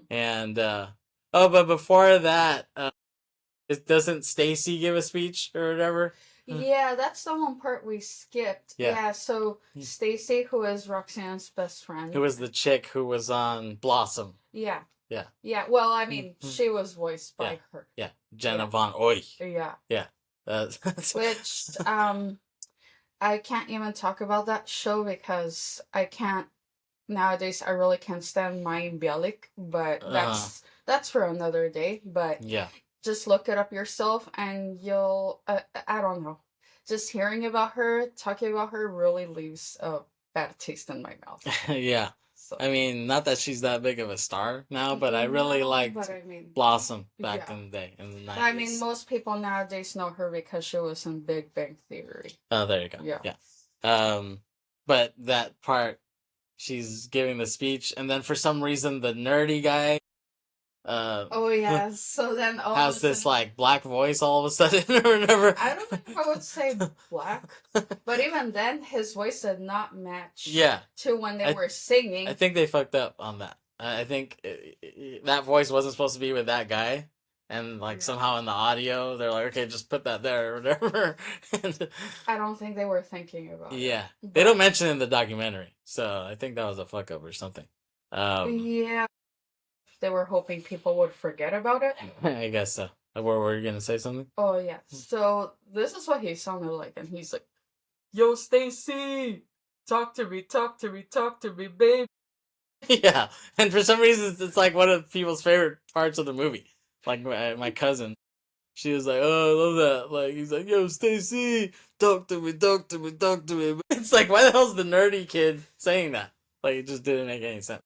A: And, but before that, doesn't Stacy give a speech or whatever?
B: Yeah, that's the one part we skipped. Yeah, so Stacy, who is Roxanne's best friend.
A: Who was the chick who was on Blossom.
B: Yeah.
A: Yeah.
B: Yeah, well, I mean, she was voiced by her.
A: Yeah, Jenna Von Oy.
B: Yeah.
A: Yeah.
B: Which, I can't even talk about that show because nowadays I really can't stand Mayim Bialik, but that's for another day. But just look it up yourself and you'll, I don't know, just hearing about her, talking about her really leaves a bad taste in my mouth.
A: Yeah. So. I mean, not that she's that big of a star now, but I really liked Blossom back in the day, in the 90s.
B: I mean, most people nowadays know her because she was in Big Bang Theory.
A: Oh, there you go. Yeah. But that part, she's giving the speech, and then for some reason, the nerdy guy
B: so then
A: has this like black voice all of a sudden or whatever.
B: I don't know if I would say black, but even then his voice did not match to when they were singing.
A: I think they fucked up on that. I think that voice wasn't supposed to be with that guy. and like
B: Yeah.
A: somehow in the audio they're like, okay, just put that there or whatever. And,
B: I don't think they were thinking about it.
A: yeah, they don't
B: But
A: mention it in the documentary, so I think that was a fuck up or something. Um,
B: yeah, they were hoping people would forget about it.
A: I guess so. Where were you gonna say something?
B: Oh yeah. So this is what he sounded like, and he's like, "Yo, Stacy, talk to me, talk to me, talk to me, baby."
A: Yeah, and for some reason it's like one of people's favorite parts of the movie. Like my cousin, she was like, "Oh, I love that." Like he's like, "Yo, Stacy, talk to me, talk to me, talk to me." It's like, why the hell's the nerdy kid saying that? Like it just didn't make any sense.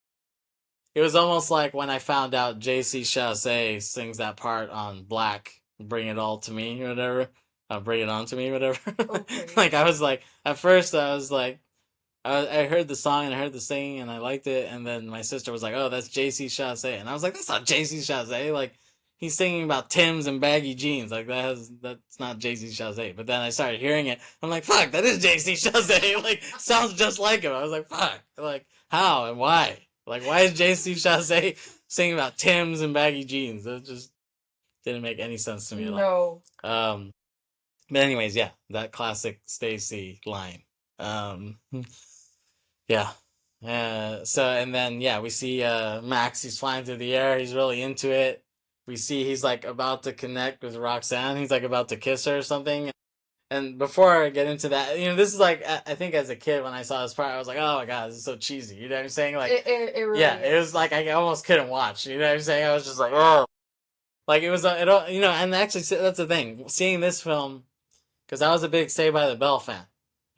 A: It was almost like when I found out JC Chasez sings that part on Black, "Bring It All to Me" or whatever. Bring it on to me, whatever.
B: Okay.
A: Like I was like, at first I was like, I heard the song and I heard the singing and I liked it, and then my sister was like, "Oh, that's JC Chasez," and I was like, "That's not JC Chasez." Like he's singing about Tim's and baggy jeans. Like that's not JC Chasez. But then I started hearing it. I'm like, "Fuck, that is JC Chasez." Like sounds just like him. I was like, "Fuck, like how and why? Like why is JC Chasez singing about Tim's and baggy jeans?" That just didn't make any sense to me at all.
B: No.
A: Um, but anyways, yeah, that classic Stacy line. Um, yeah. So and then yeah, we see Max. He's flying through the air. He's really into it. We see he's like about to connect with Roxanne. He's like about to kiss her or something. And before I get into that, this is like I think as a kid when I saw this part, I was like, oh my god, this is so cheesy. You know what I'm saying? Like,
B: It
A: yeah,
B: really
A: it was
B: is.
A: like I almost couldn't watch. You know what I'm saying? I was just like, oh, like it was. And actually that's the thing. Seeing this film because I was a big Saved by the Bell fan,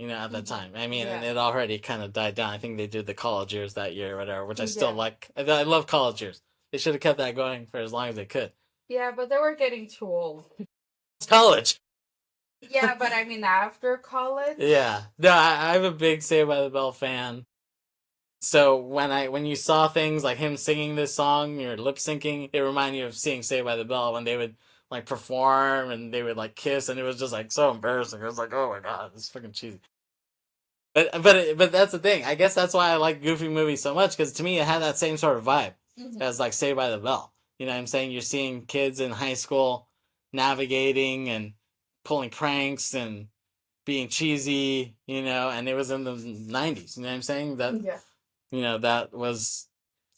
A: at that
B: Mhm.
A: time. I mean, and
B: Yeah.
A: it already kind of died down. I think they did the college years that year or whatever, which I still
B: Yeah.
A: like. I love college years. They should have kept that going for as long as they could.
B: Yeah, but they were getting too old.
A: It's college.
B: Yeah, but I mean after
A: Yeah.
B: college.
A: No, I'm a big Saved by the Bell fan. So when you saw things like him singing this song or lip syncing, it reminded you of seeing Saved by the Bell when they would like perform and they would like kiss, and it was just like so embarrassing. It was like, oh my god, this is fucking cheesy. But that's the thing. I guess that's why I like Goofy movies so much because to me it had that same sort of vibe
B: Mhm.
A: as like Saved by the Bell. You know what I'm saying? You're seeing kids in high school navigating and pulling pranks and being cheesy, and it was in the 90s. You know what I'm saying?
B: Yeah.
A: That was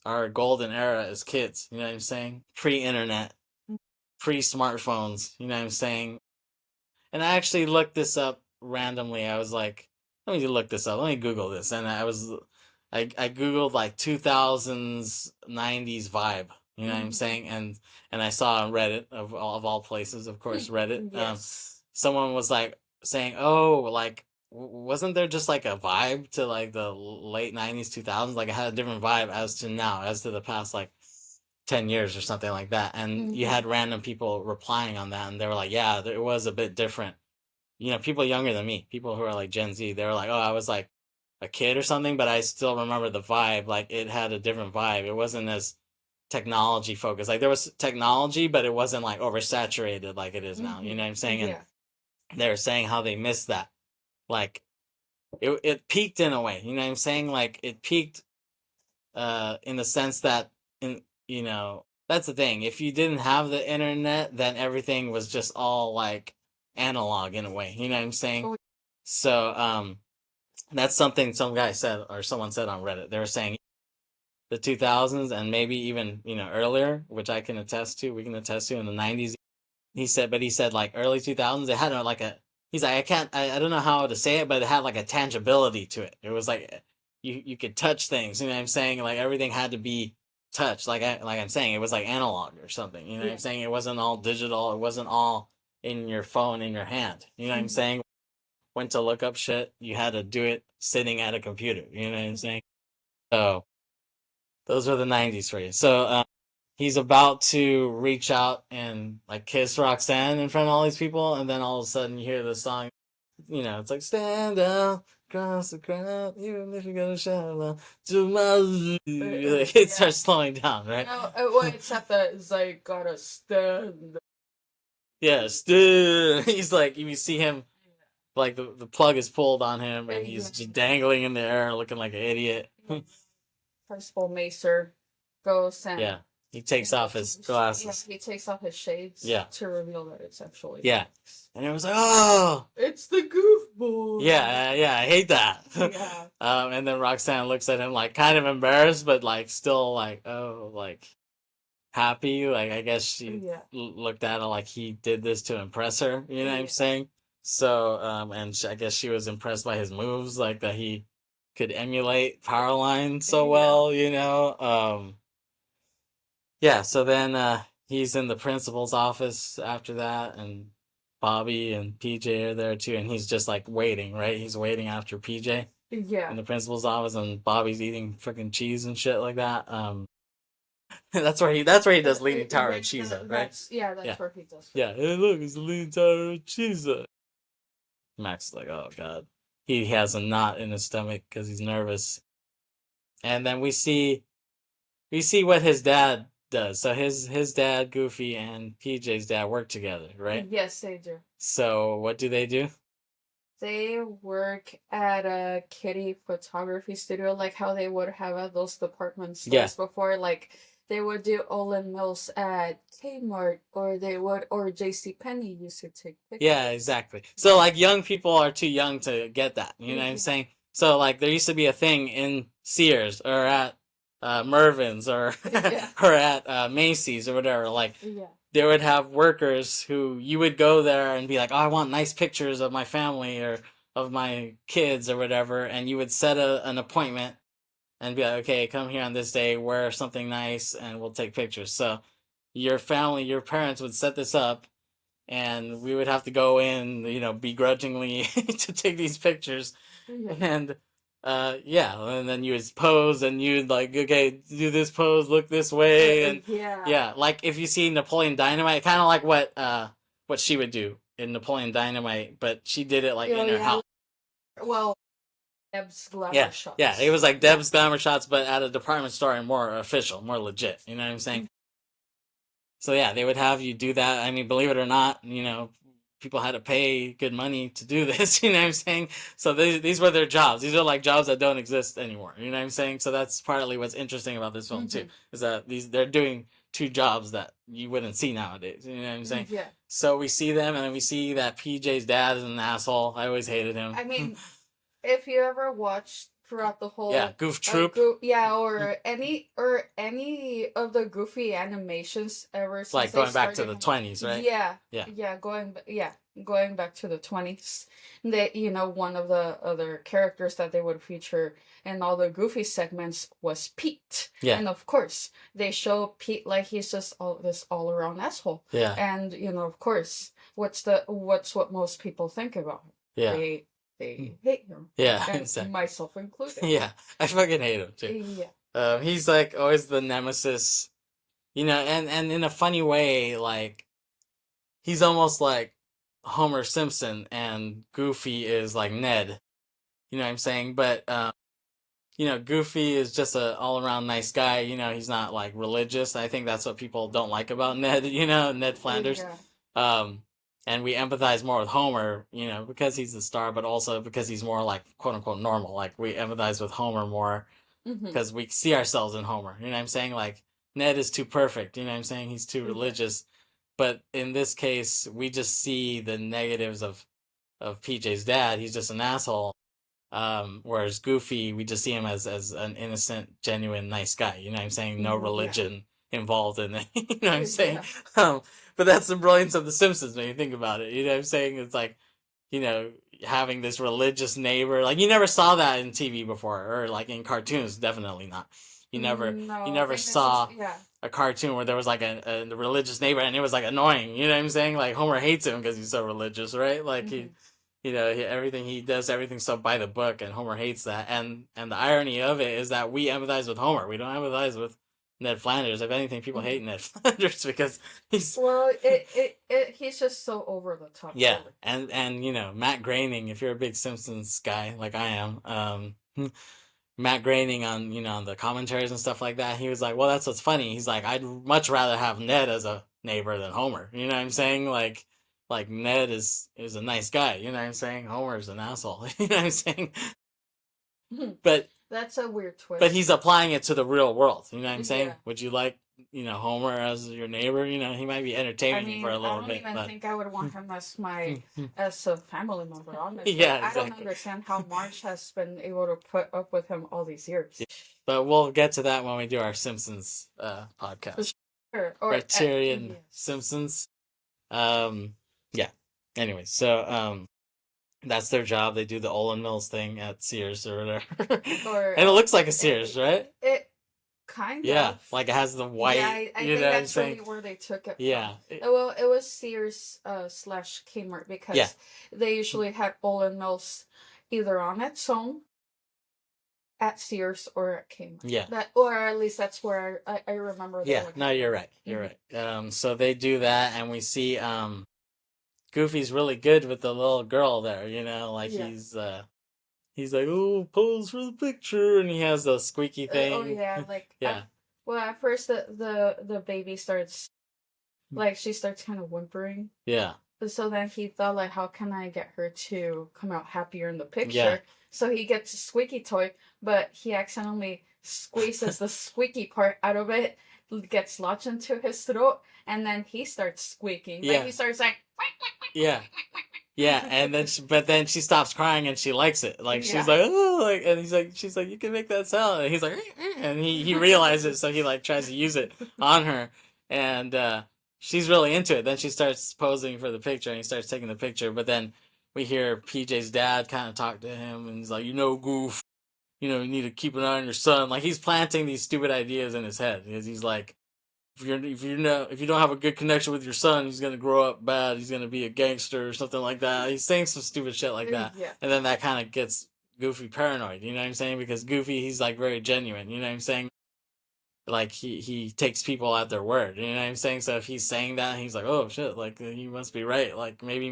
A: our golden era as kids. You know what I'm saying? Pre-internet, pre-smartphones. You know what I'm saying? And I actually looked this up randomly. I was like, let me look this up. Let me Google this. And I Googled like 2000s, 90s vibe. You know what I'm
B: Mhm.
A: saying? And I saw on Reddit, of all places, of course, Reddit.
B: Yes.
A: Someone was like saying, oh, like, wasn't there just like a vibe to like the late 90s, 2000s? Like it had a different vibe as to now, as to the past like 10 years or something like that. And you
B: Mhm.
A: had random people replying on that, and they were like, yeah, it was a bit different. People younger than me, people who are like Gen Z, they were like, oh, I was like a kid or something, but I still remember the vibe. Like it had a different vibe. It wasn't as technology focused. Like there was technology, but it wasn't like oversaturated like it is now. You
B: Mhm.
A: know what I'm saying? And
B: Yeah.
A: they were saying how they missed that. Like it peaked in a way. You know what I'm saying? Like it peaked in the sense that that's the thing. If you didn't have the internet, then everything was just all like analog in a way. You know what I'm saying?
B: Oh,
A: So that's something some guy said or someone said on Reddit. They were saying the 2000s and maybe even earlier, which I can attest to. We can attest to in the 90s. But he said like early 2000s. It had like a. He's like I don't know how to say it, but it had like a tangibility to it. It was like you could touch things. You know what I'm saying? Like everything had to be touched. Like I'm saying, it was like analog or something. You know what I'm
B: yeah.
A: saying? It wasn't all digital. It wasn't all in your phone in your hand. You know what I'm
B: Mhm.
A: saying? Went to look up shit, you had to do it sitting at a computer. You know what I'm
B: Yeah.
A: saying? So those were the 90s for you. So he's about to reach out and like kiss Roxanne in front of all these people, and then all of a sudden you hear the song. It's like stand up across the crowd, even if you gotta shout out to my. Like, it
B: Yeah.
A: starts slowing down, right?
B: No, well, except that it's like gotta stand.
A: Yeah, still. He's like you see him like the plug is pulled on him, and he's
B: Yeah.
A: just dangling in the air, looking like an idiot.
B: Principal Macer goes and
A: Yeah. he takes
B: And
A: off
B: that's
A: his
B: yeah,
A: glasses.
B: he takes off his shades
A: Yeah,
B: to reveal that it's actually
A: yeah,
B: Max.
A: and it was like, oh,
B: It's the Goof Boy.
A: yeah, yeah, I hate that.
B: Yeah,
A: And then Roxanne looks at him like kind of embarrassed, but like still like, oh, like happy. Like I guess she
B: yeah,
A: looked at it like he did this to impress her. You know what I'm
B: yeah,
A: saying? So, and I guess she was impressed by his moves, like that he could emulate Powerline so
B: yeah,
A: well. Yeah. So then he's in the principal's office after that, and Bobby and PJ are there too, and he's just like waiting, right? He's waiting after PJ
B: yeah.
A: in the principal's office, and Bobby's eating freaking cheese and shit like that. That's where he does Leaning Tower of Cheesa, right?
B: That's
A: Yeah.
B: where he does it.
A: Yeah. Hey, look, it's the Leaning Tower of Cheesa. Max is like, oh god, he has a knot in his stomach because he's nervous. And then we see what his dad does. So his dad, Goofy, and PJ's dad work together, right?
B: Yes, they do.
A: So what do they do?
B: They work at a kitty photography studio, like how they would have at those department
A: Yeah.
B: stores before. Like they would do Olin Mills at Kmart, or JC Penney used to take pictures.
A: Yeah, exactly. So like young people are too young to get that. You know what I'm saying? So like there used to be a thing in Sears or at Mervin's or
B: Yeah.
A: or at Macy's or whatever. Like
B: Yeah.
A: they would have workers who you would go there and be like, oh, I want nice pictures of my family or of my kids or whatever, and you would set an appointment and be like, okay, come here on this day, wear something nice, and we'll take pictures. So your family, your parents would set this up, and we would have to go in, begrudgingly to take these pictures,
B: Yeah.
A: and yeah, and then you would pose, and you'd like, okay, do this pose, look this way, and
B: Yeah.
A: yeah, like if you see Napoleon Dynamite, kind of like what she would do in Napoleon Dynamite, but she did it like in her house.
B: Well, Deb's glamour
A: Yeah,
B: shots.
A: yeah, it was like Deb's glamour shots, but at a department store and more official, more legit. You know what I'm saying? So yeah, they would have you do that. I mean, believe it or not, people had to pay good money to do this. You know what I'm saying? So these were their jobs. These are like jobs that don't exist anymore. You know what I'm saying? So that's partly what's interesting about this film too, is that they're doing two jobs that you wouldn't see nowadays. You know what I'm saying?
B: Yeah.
A: So we see them, and then we see that PJ's dad is an asshole. I always hated him.
B: I mean, if you ever watched throughout the whole
A: yeah, Goof Troop.
B: or any of the Goofy animations ever since
A: like
B: they
A: going back to
B: started
A: the 20s, right?
B: yeah, going back to the 20s. They, one of the other characters that they would feature in all the Goofy segments was Pete.
A: Yeah.
B: And of course, they show Pete like he's just this all around asshole.
A: Yeah.
B: And of course, what's what most people think about him?
A: Yeah.
B: They hate him.
A: Yeah,
B: and
A: exactly.
B: myself included.
A: Yeah, I fucking hate him too.
B: Yeah.
A: He's like always the nemesis, and in a funny way, like he's almost like Homer Simpson, and Goofy is like Ned. You know what I'm saying? But Goofy is just a all around nice guy. He's not like religious. I think that's what people don't like about Ned. Ned Flanders.
B: Yeah.
A: And we empathize more with Homer, because he's the star, but also because he's more like quote unquote normal. Like we empathize with Homer more because we see ourselves in Homer. You know what I'm saying? Like Ned is too perfect. You know what I'm saying? He's too religious. But in this case, we just see the negatives of PJ's dad. He's just an asshole. Whereas Goofy, we just see him as an innocent, genuine, nice guy. You know what I'm saying? No religion involved in it. You know what I'm saying? But that's the brilliance of The Simpsons when you think about it. You know what I'm saying? It's like, having this religious neighbor. Like you never saw that in TV before, or like in cartoons, definitely not. You never saw a cartoon where there was like a religious neighbor and it was like annoying. You know what I'm saying? Like Homer hates him because he's so religious, right? Like everything he does, everything's so by the book, and Homer hates that. And the irony of it is that we empathize with Homer. We don't empathize with Ned Flanders. If anything, people hate Ned Flanders because he's
B: he's just so over the top.
A: Yeah, and Matt Groening, if you're a big Simpsons guy like I am, Matt Groening on the commentaries and stuff like that, he was like, well, that's what's funny. He's like, I'd much rather have Ned as a neighbor than Homer. You know what I'm saying? Like Ned is a nice guy. You know what I'm saying? Homer's an asshole. You know what I'm saying? But
B: that's a weird twist.
A: But he's applying it to the real world. You know what I'm saying?
B: Yeah.
A: Would you like Homer as your neighbor. He might be
B: I
A: entertaining you for
B: mean,
A: a
B: I
A: little
B: don't
A: bit,
B: even
A: but
B: think I would want him as a family member. Honestly,
A: yeah,
B: I don't
A: exactly.
B: understand how Marge has been able to put up with him all these years.
A: Yeah. But we'll get to that when we do our Simpsons
B: For
A: podcast.
B: sure. Or
A: Briterion
B: yes.
A: Simpsons. Yeah. Anyway, so that's their job. They do the Olin Mills thing at Sears or whatever,
B: Or
A: and it looks like a Sears, right?
B: it kind
A: Yeah,
B: of.
A: like it has the
B: Yeah,
A: white.
B: I
A: You
B: think
A: know what I'm
B: that's
A: saying?
B: really where they took it from.
A: Yeah,
B: Well, it was Sears slash Kmart
A: yeah,
B: because they usually had Olin Mills either on its own at Sears or at Kmart.
A: yeah.
B: That, or at least that's where I remember they
A: Yeah,
B: would
A: no,
B: have
A: you're
B: them.
A: right. You're right. So they do that, and we see Goofy's really good with the little girl there. Like
B: Yeah.
A: he's like, oh, pose for the picture, and he has the squeaky
B: Oh
A: thing.
B: yeah, like
A: Yeah,
B: well at first the baby starts like she starts kind of whimpering.
A: yeah,
B: So then he thought like, how can I get her to come out happier in the
A: yeah,
B: picture? So he gets a squeaky toy, but he accidentally squeezes the squeaky part out of it, gets lodged into his throat, and then he starts squeaking. Like
A: yeah,
B: he starts like,
A: yeah. Yeah, and then but then she stops crying and she likes it. Like she's
B: yeah.
A: like, oh, like, and she's like, you can make that sound, and he's like, and he realizes, so he like tries to use it on her, and she's really into it. Then she starts posing for the picture, and he starts taking the picture. But then we hear PJ's dad kind of talk to him, and he's like, Goof, you need to keep an eye on your son. Like he's planting these stupid ideas in his head because he's like, if you don't have a good connection with your son, he's gonna grow up bad. He's gonna be a gangster or something like that. He's saying some stupid shit like that,
B: Yeah.
A: and then that kind of gets Goofy paranoid. You know what I'm saying? Because Goofy, he's like very genuine. You know what I'm saying? Like he takes people at their word. You know what I'm saying? So if he's saying that, he's like, oh shit, like he must be right. Like maybe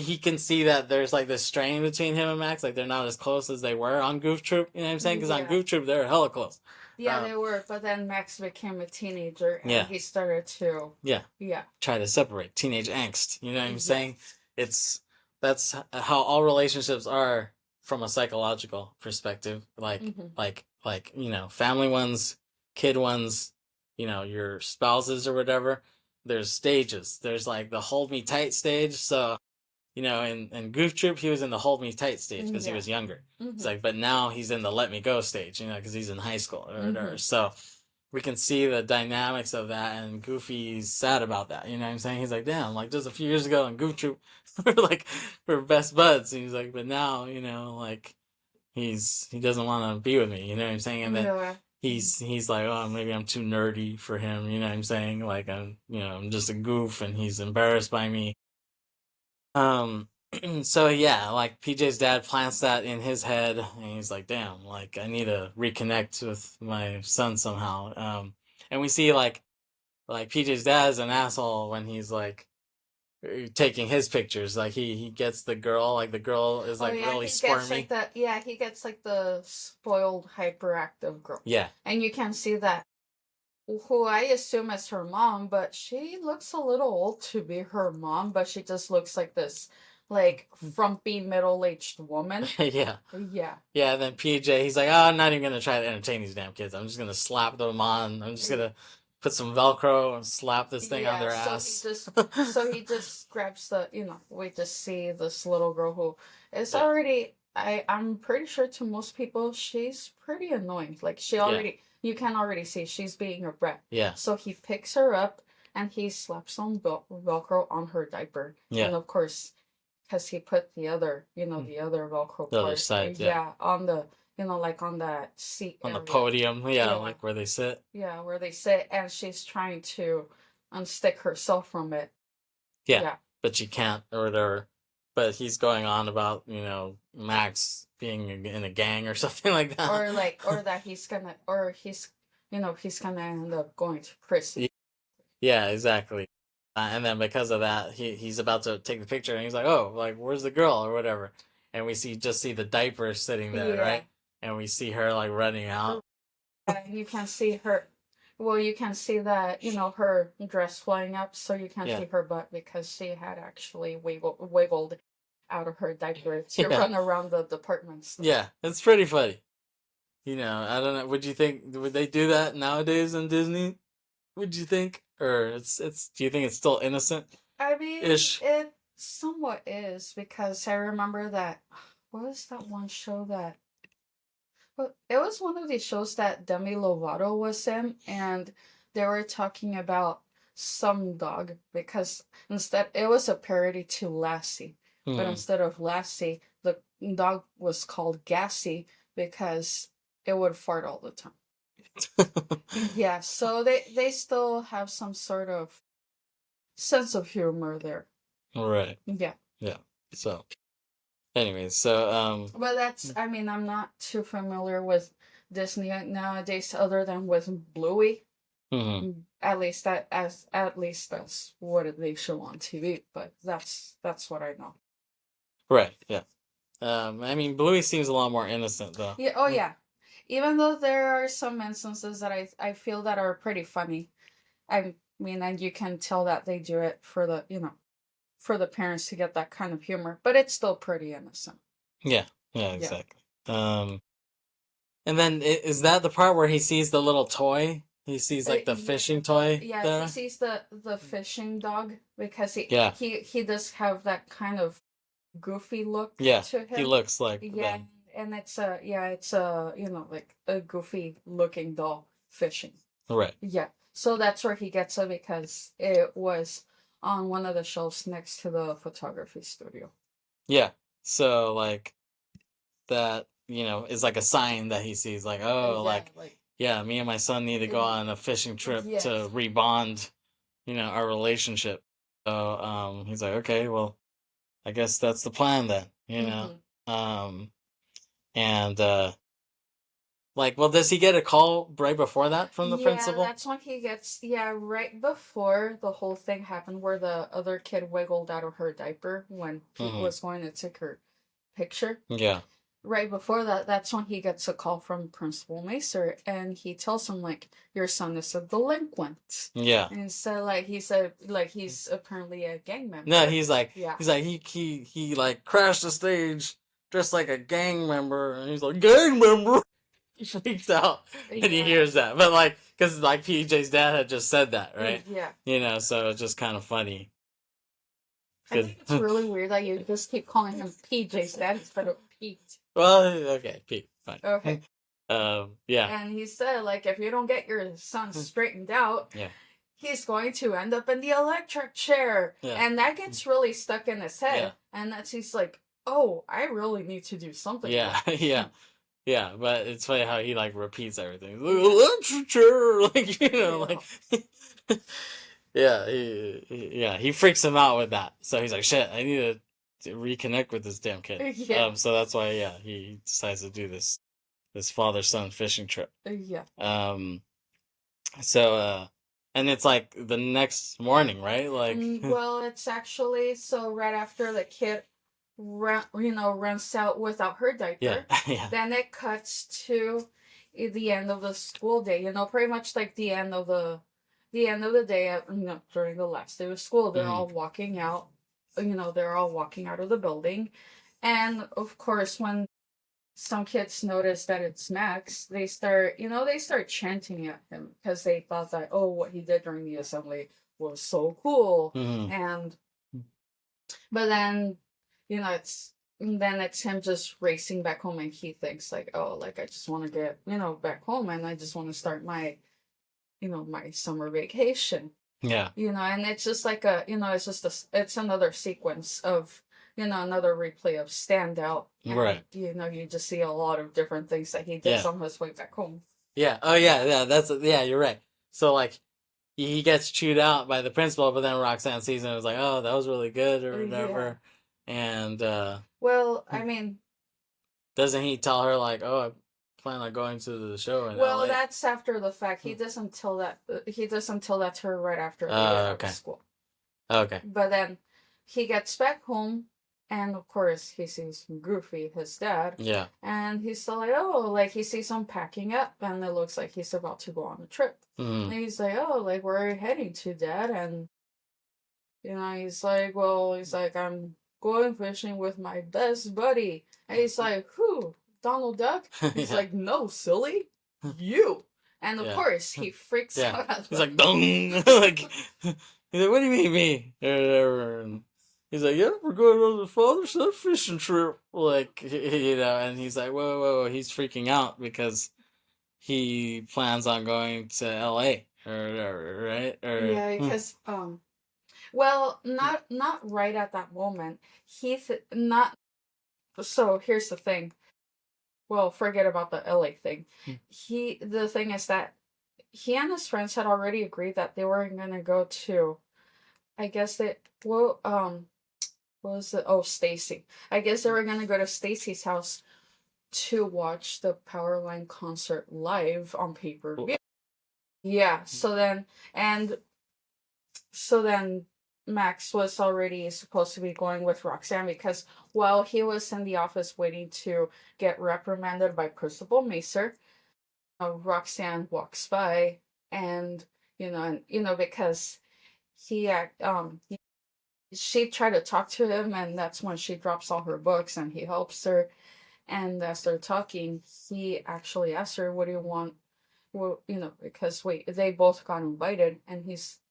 A: he can see that there's like this strain between him and Max. Like they're not as close as they were on Goof Troop. You know what I'm saying? Because on
B: Yeah.
A: Goof Troop, they were hella close.
B: Yeah, they were, but then Max became a teenager and
A: Yeah.
B: he started to
A: Yeah.
B: yeah.
A: Try to separate teenage angst. You know what I'm
B: Yeah.
A: saying? It's That's how all relationships are from a psychological perspective. Like family ones, kid ones, your spouses or whatever. There's stages. There's like the hold me tight stage. So in Goof Troop, he was in the hold me tight stage because he was younger. It's like, but now he's in the let me go stage, because he's in high school or whatever. So we can see the dynamics of that, and Goofy's sad about that. You know what I'm saying? He's like, damn, like just a few years ago in Goof Troop, we're best buds. And he's like, but now, like he doesn't want to be with me. You know what I'm saying? And then
B: Yeah.
A: he's like, oh, maybe I'm too nerdy for him. You know what I'm saying? Like I'm just a goof, and he's embarrassed by me. Um, so yeah, like PJ's dad plants that in his head, and he's like, "Damn, like I need to reconnect with my son somehow." And we see like PJ's dad is an asshole when he's like taking his pictures. Like he gets the girl, like the girl is
B: Oh
A: like
B: yeah,
A: really
B: he gets like
A: squirmy.
B: the yeah, he gets like the spoiled hyperactive girl.
A: Yeah,
B: And you can see that who I assume is her mom, but she looks a little old to be her mom, but she just looks like this like frumpy middle-aged woman.
A: yeah,
B: Yeah.
A: yeah. And then PJ, he's like, "Oh, I'm not even gonna try to entertain these damn kids. I'm just gonna slap them on. I'm just gonna put some Velcro and slap this thing on
B: Yeah,
A: their
B: so
A: ass."
B: he just grabs the we just see this little girl who is
A: Yeah.
B: already I'm pretty sure to most people she's pretty annoying. Like she already you can already see she's being a brat.
A: Yeah.
B: So he picks her up and he slaps some Velcro on her diaper.
A: Yeah.
B: And of course, because he put the other, the other Velcro
A: The other
B: part,
A: side, yeah.
B: on the, like on that seat
A: On the
B: area.
A: podium, yeah, like where they sit.
B: Yeah, where they sit, and she's trying to unstick herself from it.
A: Yeah,
B: Yeah.
A: but she can't or whatever. But he's going on about, Max being in a gang or something like that.
B: Or that he's gonna end up going to prison.
A: Yeah, exactly. And then because of that, he's about to take the picture, and he's like, "Oh, like where's the girl or whatever?" And we just see the diaper sitting there, right? And we see her like running out.
B: You can see her. Well, you can see that her dress flying up, so you can see her butt because she had actually wiggled out of her diaper to run around the department store.
A: Yeah, it's pretty funny. I don't know. Would they do that nowadays in Disney? Would you think? Or do you think it's still innocent
B: I mean,
A: ish?
B: it somewhat is because I remember that. What was that one show that? Well, it was one of these shows that Demi Lovato was in, and they were talking about some dog because instead it was a parody to Lassie, but
A: Hmm.
B: instead of Lassie, the dog was called Gassy because it would fart all the time. Yeah, so they still have some sort of sense of humor there.
A: Right.
B: Yeah.
A: Yeah. So, anyways, so
B: But that's, I mean, I'm not too familiar with Disney nowadays other than with Bluey.
A: mhm.
B: At least that's what they show on TV, but that's what I know.
A: Right. Yeah. I mean, Bluey seems a lot more innocent though.
B: Yeah, oh yeah. Even though there are some instances that I feel that are pretty funny. I mean, and you can tell that they do it for the, for the parents to get that kind of humor, but it's still pretty innocent.
A: Yeah. Yeah.
B: Yeah.
A: Exactly. And then is that the part where he sees the little toy? He sees like the
B: Yeah,
A: fishing toy
B: yeah. He
A: there.
B: sees the fishing dog because
A: Yeah.
B: he does have that kind of goofy look
A: Yeah.
B: to
A: He
B: him.
A: looks like
B: Yeah,
A: them.
B: and it's a like a goofy looking doll fishing.
A: Right.
B: Yeah, so that's where he gets it because it was on one of the shelves next to the photography studio.
A: Yeah. So like that, is like a sign that he sees like, oh,
B: Yeah,
A: like
B: like
A: yeah, me and my son need to go
B: uh,
A: on a fishing trip to
B: yes.
A: rebond, our relationship. So he's like, okay, well, I guess that's the plan then.
B: Hmm.
A: Um and like, well, does he get a call right before that from the
B: Yeah,
A: principal?
B: that's when he gets, yeah, right before the whole thing happened where the other kid wiggled out of her diaper when he
A: Mm-hmm.
B: was going to take her picture.
A: Yeah.
B: Right before that, that's when he gets a call from Principal Macer, and he tells him like, "Your son is a delinquent,"
A: Yeah.
B: and so like he said, like he's apparently a gang
A: No,
B: member.
A: he's like
B: Yeah.
A: he like crashed the stage dressed like a gang member, and he's like, gang member. He freaks out and he
B: Yeah.
A: hears that, but like, because like PJ's dad had just said that, right?
B: Yeah.
A: So it's just kind of funny.
B: I
A: Cause
B: think it's really weird that you just keep calling him PJ's dad instead of Pete.
A: well, okay, Pete, fine.
B: Okay.
A: Yeah,
B: And he said, like, if you don't get your son straightened out,
A: yeah,
B: he's going to end up in the electric chair.
A: yeah,
B: And that gets really stuck in his head.
A: yeah,
B: And that's he's like, oh, I really need to do something
A: yeah,
B: about
A: yeah,
B: it.
A: yeah. But it's funny how he like repeats everything.
B: Yeah.
A: Literature, like
B: Yeah.
A: like. Yeah, he freaks him out with that. So he's like, shit, I need to reconnect with this damn kid.
B: Yeah.
A: So that's why, yeah, he decides to do this father son fishing trip.
B: Yeah.
A: Um, so and it's like the next morning, right? Like,
B: Well, it's actually so right after the kid runs out without her
A: yeah,
B: diaper,
A: yeah,
B: then it cuts to the end of the school day. Pretty much like the end of the day during the last day of school. They're
A: hmm
B: all walking out. They're all walking out of the building, and of course, when some kids notice that it's Max, they start chanting at him because they thought that, oh, what he did during the assembly was so cool.
A: hmm
B: And but then it's him just racing back home, and he thinks like, oh, like I just want to get back home, and I just want to start my summer vacation.
A: yeah,
B: And it's just like it's another sequence of, another replay of Standout. And,
A: right,
B: you just see a lot of different things that he does
A: yeah,
B: on his way back home.
A: yeah. Oh yeah, yeah. Yeah, you're right. So like he gets chewed out by the principal, but then Roxanne sees him and was like, "Oh, that was really good" or
B: Yeah.
A: whatever. And
B: Well, I mean,
A: doesn't he tell her like, "Oh, I plan on going to the show in
B: well,
A: L.A."
B: that's after the fact. He doesn't tell that to her right after they get
A: Oh,
B: out of
A: okay,
B: school.
A: okay,
B: But then he gets back home, and of course he sees Goofy, his dad,
A: yeah,
B: and he's still like, oh, like he sees him packing up, and it looks like he's about to go on a trip.
A: mm-hmm.
B: And he's like, oh, like where are you heading to, Dad? And he's like, well, I'm going fishing with my best buddy, and he's like, who? Donald Duck? He's
A: Yeah.
B: like, no, silly, you. And of
A: Yeah.
B: course, he freaks
A: Yeah.
B: out at
A: He's
B: them.
A: like, dong. Like, he's like, what do you mean me? And he's like, yeah, we're going on the father-son fishing trip. Like, and he's like, whoa, whoa, whoa. He's freaking out because he plans on going to LA or whatever, right? Or,
B: Yeah, because well, not right at that moment. Not. So here's the thing. Well, forget about the LA thing. The thing is that he and his friends had already agreed that they were gonna go to, I guess they, well, what was it? Oh, Stacy. I guess they were gonna go to Stacy's house to watch the Powerline concert live on pay-per-view. Yeah, and so then Max was already supposed to be going with Roxanne because while he was in the office waiting to get reprimanded by Principal Macer, Roxanne walks by and because he she tried to talk to him, and that's when she drops all her books and he helps her. And as they're talking, he actually asks her, "What do you want?" Well, because wait, they both got invited, and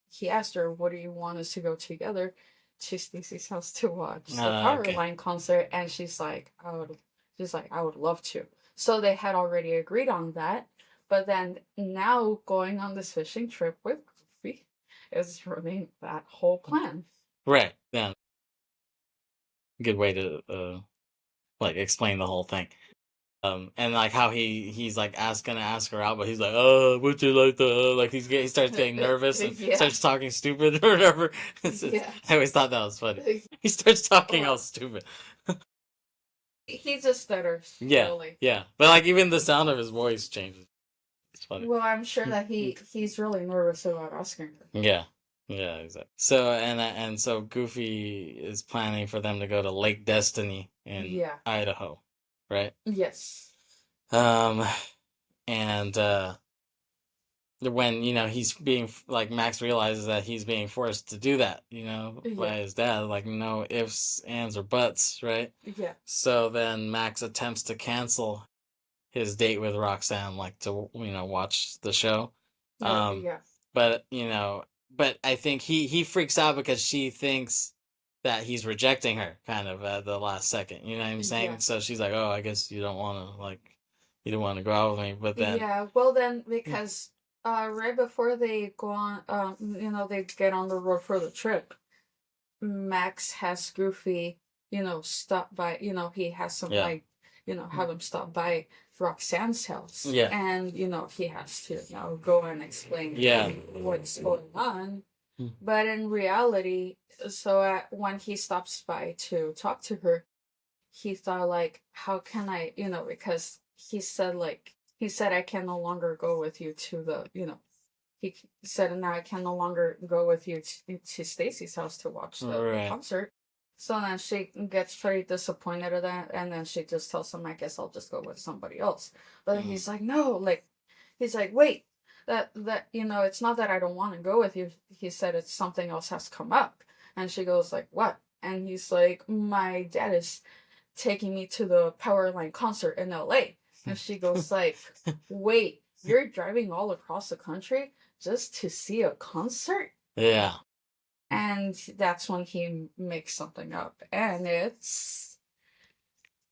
B: he asked her, "What do you want us to go together to Stacy's house to watch the
A: okay.
B: Powerline concert?" And she's like, "I would love to." So they had already agreed on that, but then now going on this fishing trip with Goofy is ruining that whole plan.
A: Right. Yeah. Good way to, like, explain the whole thing. And like how he's like gonna ask her out, but he's like, oh, would you like the like he starts getting nervous and
B: Yeah,
A: starts talking stupid or whatever.
B: yeah.
A: I always thought that was funny. He starts talking all
B: Well,
A: stupid.
B: he just stutters,
A: Yeah,
B: really.
A: yeah. But like even the sound of his voice changes. It's funny.
B: Well, I'm sure that he's really nervous about asking her.
A: Yeah. Yeah, exactly. So and so Goofy is planning for them to go to Lake Destiny in
B: Yeah.
A: Idaho, right?
B: Yes.
A: Um and when he's being like Max realizes that he's being forced to do that,
B: Yeah.
A: by his dad, like no ifs, ands, or buts, right?
B: Yeah.
A: So then Max attempts to cancel his date with Roxanne, like to watch the show. Um,
B: Yeah.
A: but but I think he freaks out because she thinks that he's rejecting her, kind of at the last second. You know what I'm
B: Yeah.
A: saying? So she's like, "Oh, I guess you don't want to go out with me." But then,
B: Yeah. Well, then because right before they go on, they get on the road for the trip. Max has Goofy, stop by. He has some
A: yeah,
B: have him stop by Roxanne's house,
A: yeah,
B: and he has to go and explain
A: yeah.
B: what's going on.
A: Hmm.
B: But in reality, so when he stops by to talk to her, he thought like, how can I, because he said I can no longer go with you to the, he said now I can no longer go with you to Stacy's house to watch the
A: Right.
B: concert. So then she gets pretty disappointed at that, and then she just tells him, I guess I'll just go with somebody else. But
A: Mm.
B: he's like, no, like, he's like, wait, that it's not that I don't want to go with you. He said it's something else has come up, and she goes like, what? And he's like, my dad is taking me to the Powerline concert in LA. And she goes like, wait, you're driving all across the country just to see a concert?
A: Yeah.
B: And that's when he makes something up. And it's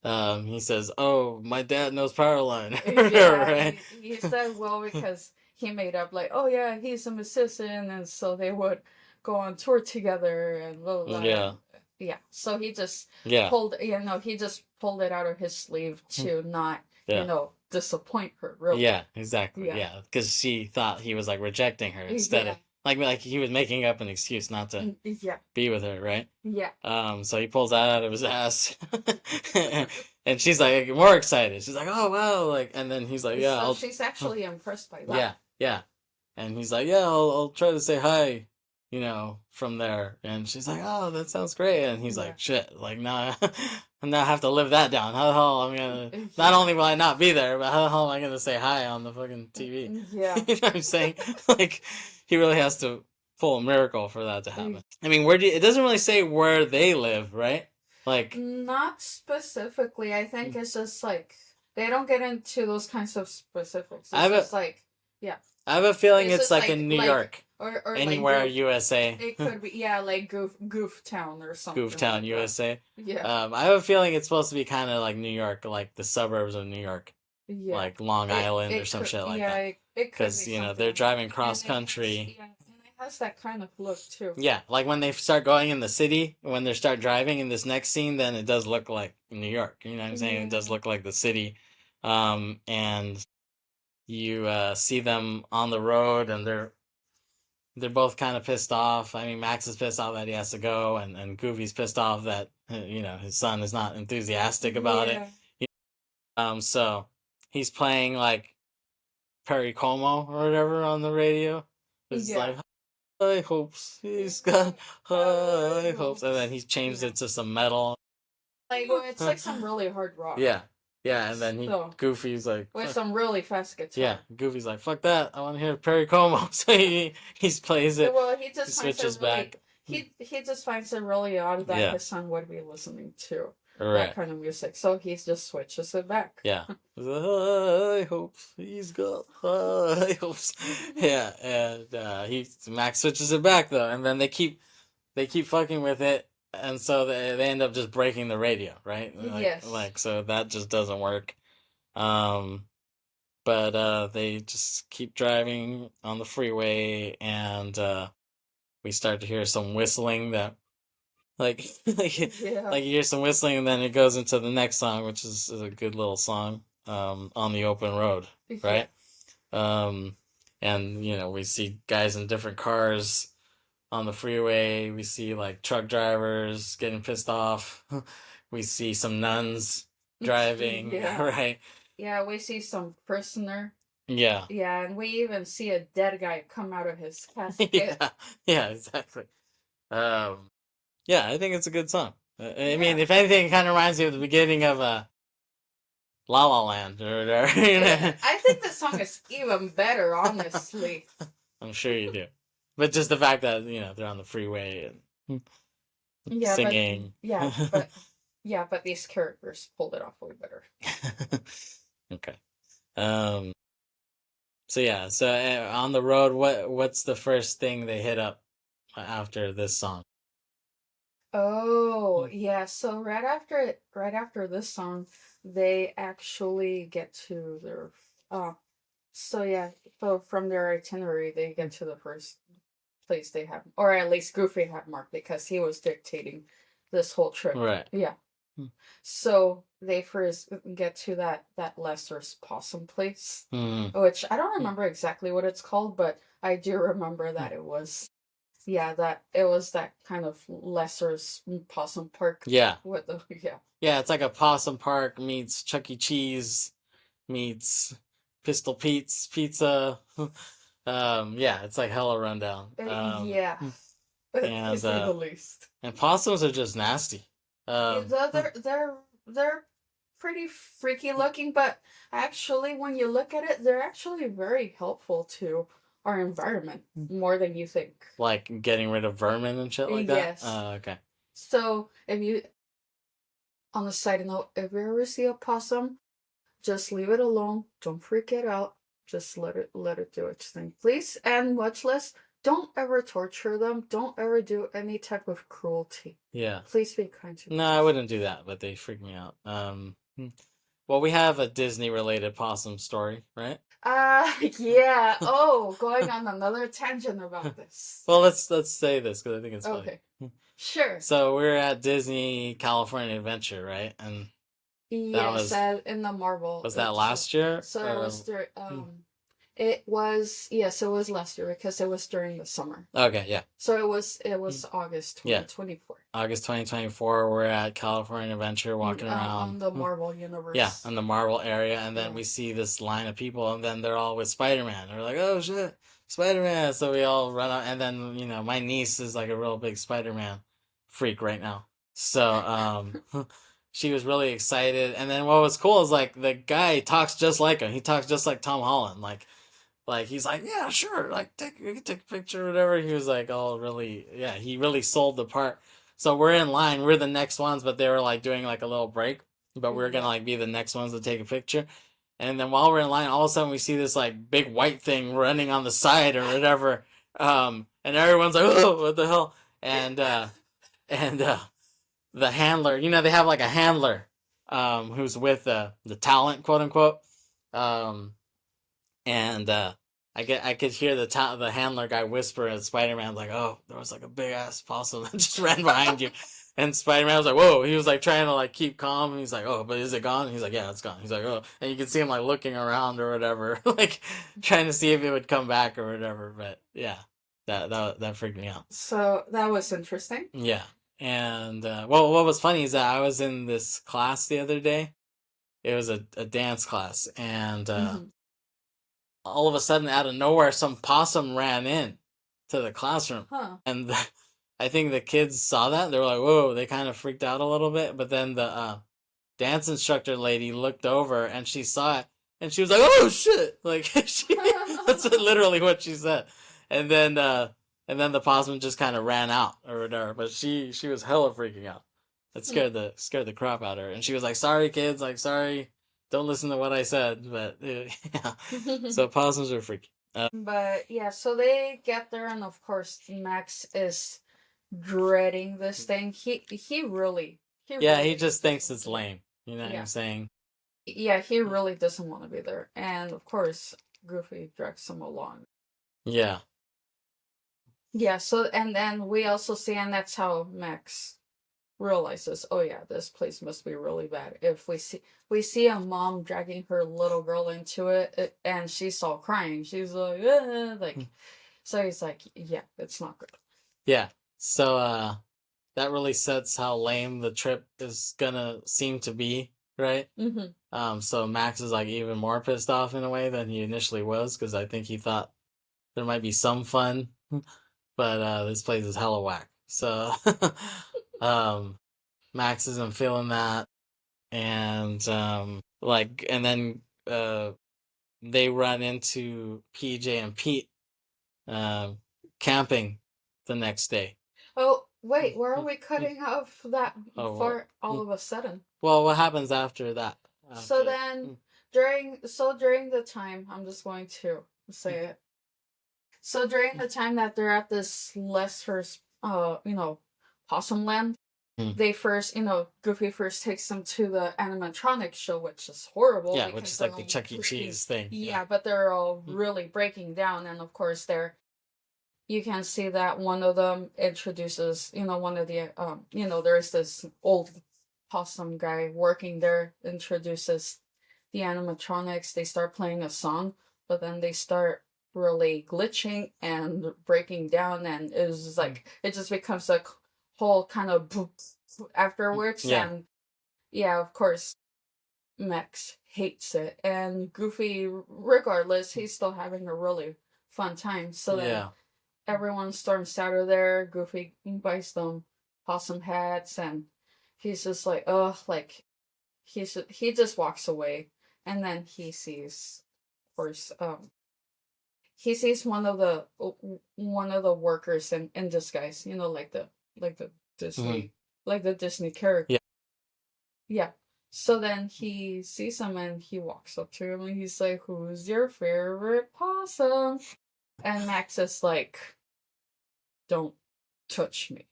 A: He says, "Oh, my dad knows Powerline."
B: yeah,
A: Right?
B: he said well because he made up like, oh yeah, he's a musician, and so they would go on tour together and blah blah blah.
A: Yeah.
B: Yeah. So he just
A: Yeah.
B: pulled it out of his sleeve to not,
A: Yeah.
B: disappoint her really.
A: Yeah, exactly.
B: Yeah.
A: Yeah, because she thought he was like rejecting her instead of
B: Yeah.
A: like he was making up an excuse not to
B: Yeah.
A: be with her, right?
B: Yeah.
A: So he pulls that out of his ass, and she's like more excited. She's like, "Oh wow!" Like, and then he's like, "Yeah,
B: So
A: I'll."
B: she's actually impressed by that.
A: Yeah, yeah, and he's like, "Yeah, I'll try to say hi." From there, and she's like, "Oh, that sounds great," and he's
B: Yeah.
A: like, "Shit, like now, now I have to live that down. How the hell am I gonna?
B: Yeah.
A: Not only will I not be there, but how the hell am I gonna say hi on the fucking TV?"
B: Yeah.
A: You know what I'm saying? Like, he really has to pull a miracle for that to happen. I mean, where do it doesn't really say where they live, right? Like,
B: Not specifically. I think it's just like they don't get into those kinds of specifics.
A: I
B: It's
A: have a
B: just like, yeah,
A: I have a feeling
B: it's
A: it's
B: just
A: like in New
B: like
A: York,
B: or like
A: anywhere
B: goof.
A: USA,
B: It could be, yeah, like Goof Town or
A: Goof
B: something
A: Town,
B: like that.
A: USA.
B: Yeah,
A: I have a feeling it's supposed to be kind of like New York, like the suburbs of New York,
B: yeah.
A: like Long Island or
B: It
A: some
B: could,
A: shit like
B: yeah,
A: that.
B: it could be
A: Because
B: something
A: they're
B: like that,
A: driving cross country.
B: and it has that kind of look too.
A: Yeah, like when they start going in the city, when they start driving in this next scene, then it does look like New York. You know what I'm saying? It does
B: Yeah,
A: look like the city. And you see them on the road, and they're both kind of pissed off. I mean, Max is pissed off that he has to go, and Goofy's pissed off that his son is not enthusiastic about it.
B: yeah,
A: So he's playing like Perry Como or whatever on the radio. It's
B: yeah.
A: like high hopes, he's got high hopes, and then he's changed
B: Yeah.
A: it to some metal.
B: Like, well, it's like some really hard rock.
A: Yeah, yeah, and then
B: So,
A: Goofy's like,
B: with
A: fuck.
B: some really fast
A: Yeah,
B: guitar.
A: Goofy's like, fuck that, I want to hear Perry Como. So he plays it,
B: Well,
A: he switches back.
B: he just finds it really odd that
A: Yeah,
B: his son would be listening to that
A: right.
B: kind of music, so he just switches it back.
A: Yeah. High hopes. He's got high hopes. Yeah, and he Max switches it back though, and then they keep fucking with it, and so they end up just breaking the radio, right?
B: Yes.
A: So that just doesn't work. Um, but they just keep driving on the freeway, and we start to hear some whistling that like like
B: Yeah.
A: like you hear some whistling, and then it goes into the next song, which is a good little song, on the open road,
B: Yeah.
A: right? Um, and we see guys in different cars on the freeway. We see like truck drivers getting pissed off. We see some nuns driving,
B: Yeah.
A: right?
B: Yeah, we see some prisoner.
A: Yeah.
B: Yeah, and we even see a dead guy come out of his casket.
A: Yeah, yeah, exactly. Um, yeah, I think it's a good song. I mean,
B: Yeah.
A: if anything, it kind of reminds me of the beginning of La La Land or whatever.
B: I think the song is even better, honestly.
A: I'm sure you do, but just the fact that they're on the freeway and
B: Yeah, but
A: singing.
B: yeah, but yeah, but these characters pulled it off way better.
A: Okay. Um. So yeah. So on the road, what's the first thing they hit up after this song?
B: Oh, yeah. So right after this song, they actually get to their uh so yeah, so from their itinerary they get to the first place they have, or at least Goofy had marked because he was dictating this whole trip.
A: Right.
B: Yeah. So they first get to that Lester's Possum place,
A: Mm.
B: which I don't remember exactly what it's called, but I do remember that it was, yeah, that it was that kind of Lester's Possum Park.
A: Yeah.
B: With the yeah.
A: Yeah, it's like a Possum Park meets Chuck E. Cheese meets Pistol Pete's Pizza. Yeah, it's like hella rundown.
B: Yeah, to
A: And
B: say the least.
A: and possums are just nasty.
B: Yeah,
A: Um,
B: they're pretty freaky looking, but actually, when you look at it, they're actually very helpful to our environment more than you think.
A: like getting rid of vermin and shit like that.
B: Yes.
A: Okay.
B: So, if you, on a side note, if you ever see a possum, just leave it alone. Don't freak it out. Just let it do its thing, please. And much less, don't ever torture them. Don't ever do any type of cruelty.
A: Yeah.
B: Please be kind to them.
A: No, I wouldn't do that, but they freak me out. Well, we have a Disney related possum story, right?
B: Yeah. Oh, going on another tangent about this.
A: Well, let's say this because I think it's funny.
B: Okay. Sure.
A: So we're at Disney California Adventure, right? And
B: Yes, in the Marvel.
A: was that last year?
B: So it was it was, yes, it was last year because it was during the summer.
A: Okay, yeah.
B: So it was August
A: Yeah.
B: 2024.
A: August 2024, we're at California Adventure walking around.
B: On the Marvel universe.
A: Yeah, in the Marvel area, and then
B: Yeah.
A: we see this line of people, and then they're all with Spider-Man. We're like, oh shit, Spider-Man! So we all run out, and then my niece is like a real big Spider-Man freak right now. So she was really excited, and then what was cool is like the guy talks just like him. He talks just like Tom Holland, like he's like, yeah, sure, like you can take a picture or whatever. He was like all really, yeah, he really sold the part. So we're in line, we're the next ones, but they were like doing like a little break. but we were gonna
B: Yeah.
A: like be the next ones to take a picture. And then while we're in line, all of a sudden we see this like big white thing running on the side or whatever. And everyone's like, "Oh, what the hell?" And the handler, they have like a handler, who's with the talent, quote unquote. Um, and I could hear the handler guy whisper at Spider Man like, "Oh, there was like a big ass possum that just ran behind you." And Spider Man was like, "Whoa!" He was like trying to like keep calm. And he's like, "Oh, but is it gone?" He's like, "Yeah, it's gone." He's like, "Oh," and you can see him like looking around or whatever, like trying to see if it would come back or whatever. But yeah, that freaked me out.
B: So that was interesting.
A: Yeah, and well, what was funny is that I was in this class the other day. It was a dance class, and
B: Hmm.
A: all of a sudden, out of nowhere, some possum ran in to the classroom,
B: Huh.
A: and I think the kids saw that. They were like, "Whoa!" They kind of freaked out a little bit. But then the dance instructor lady looked over and she saw it, and she was like, "Oh shit!" Like that's literally what she said. And then the possum just kind of ran out or whatever. But she was hella freaking out. It scared the crap out of her, and she was like, "Sorry, kids. Like, sorry." Don't listen to what I said, but yeah. So possums are freaky.
B: But yeah, so they get there, and of course, Max is dreading this thing. He
A: Yeah, he
B: really
A: just
B: just doesn't
A: thinks
B: want
A: it's
B: to be there.
A: lame. You know what I'm
B: Yeah,
A: saying?
B: yeah, he really doesn't want to be there, and of course, Goofy drags him along.
A: Yeah.
B: Yeah, so and then we also see, and that's how Max realizes, oh yeah, this place must be really bad. If we see a mom dragging her little girl into and she's all crying. She's like, like, so he's like, yeah, it's not good.
A: Yeah. So that really sets how lame the trip is gonna seem to be, right?
B: Hmm.
A: So Max is like even more pissed off in a way than he initially was because I think he thought there might be some fun, but this place is hella whack. So um, Max isn't feeling that, and and then they run into PJ and Pete uh, camping the next day.
B: Oh wait, where are we cutting off that
A: Oh,
B: for all of a sudden?
A: well, what happens after that?
B: So
A: After,
B: then during the time, I'm just going to say it. So during the time that they're at this lesser possum land, they first, Goofy first takes them to the animatronic show, which is horrible
A: yeah, which
B: because
A: is
B: they're
A: like the
B: all
A: Chuck E.
B: breaking.
A: Cheese thing. Yeah.
B: Yeah, but they're all really breaking down, and of course you can see that one of them introduces, one of the, there's this old possum guy working there, introduces the animatronics. They start playing a song, but then they start really glitching and breaking down, and it's like it just becomes a whole kind of afterwards.
A: Yeah.
B: And yeah, of course, Max hates it, and Goofy, regardless, he's still having a really fun time. So then
A: Yeah.
B: everyone storms out of there. Goofy buys them possum hats, and he's just like, oh, like he just walks away, and then of course, he sees one of the workers in disguise, like the
A: Hmm.
B: Disney like the Disney character.
A: Yeah.
B: Yeah. So then he sees him and he walks up to him and he's like, "Who's your favorite possum?" And Max is like, "Don't touch me."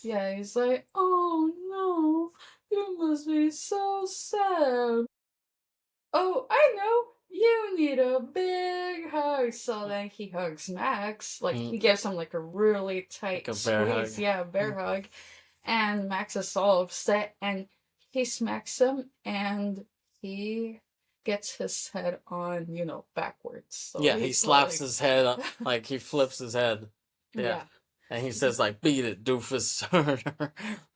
B: Yeah, he's like, "Oh no, you must be so sad. Oh, I know. You need a big hug." So then he hugs Max. Like, he gives him like a really
A: Like
B: tight
A: a bear hug.
B: squeeze. Yeah, bear hug. And Max is all upset and he smacks him and he gets his head on, backwards. So
A: Yeah, he
B: he's
A: slaps
B: like,
A: his head up, like he flips his head. Yeah.
B: yeah.
A: And he says like, "Beat it, doofus."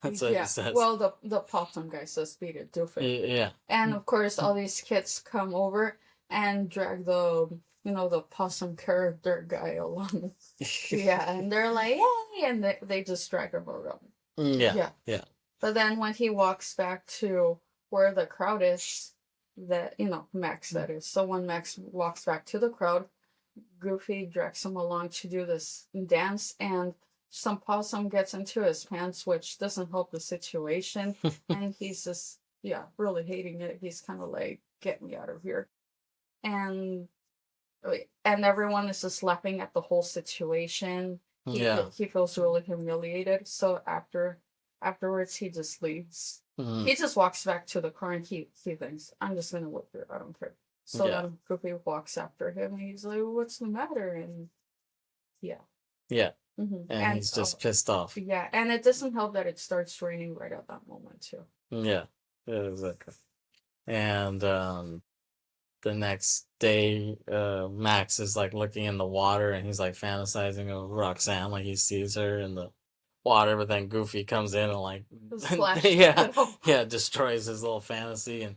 A: That's what he
B: Yeah.
A: says.
B: Well, the possum guy says beat it, doofus.
A: Yeah.
B: And of course, all these kids come over and drag the possum character guy along. Yeah, and they're like, "Yay!" And they just drag him around.
A: Yeah.
B: Yeah.
A: Yeah.
B: But then when he walks back to where the crowd is, Max, that is. So when Max walks back to the crowd, Goofy drags him along to do this dance, and some possum gets into his pants, which doesn't help the situation. And he's just yeah, really hating it. He's kind of like, get me out of here. And everyone is just laughing at the whole situation.
A: Yeah.
B: He feels really humiliated. So afterwards, he just leaves.
A: Mhm.
B: He just walks back to the car and he thinks, I'm just gonna whip her. I don't care. So
A: Yeah.
B: then Goofy walks after him and he's like, what's the matter? And yeah.
A: Yeah. And
B: And
A: he's just pissed off.
B: yeah, and it doesn't help that it starts raining right at that moment too.
A: Yeah. Yeah, exactly. And the next day, Max is like looking in the water and he's like fantasizing of Roxanne, like he sees her in the water, but then Goofy comes in and like yeah, yeah, destroys his little fantasy. And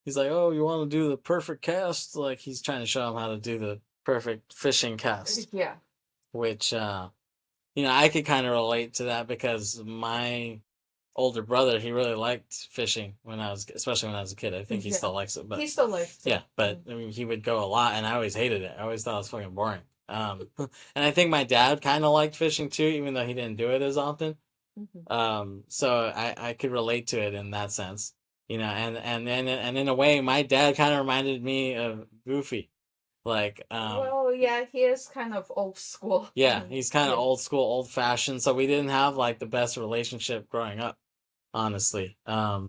A: he's like, oh, you want to do the perfect cast? Like he's trying to show him how to do the perfect fishing cast.
B: Yeah.
A: Which I could kind of relate to that because my older brother, he really liked fishing especially when I was a kid. I think he still likes it, but
B: he still likes it.
A: yeah, but I mean, he would go a lot, and I always hated it. I always thought it was fucking boring. And I think my dad kind of liked fishing too, even though he didn't do it as often. So I could relate to it in that sense, and in a way, my dad kind of reminded me of Goofy. Like,
B: well, yeah, he is kind of old school.
A: yeah, he's kind of
B: Yeah.
A: old school, old fashioned. So we didn't have like the best relationship growing up, honestly. And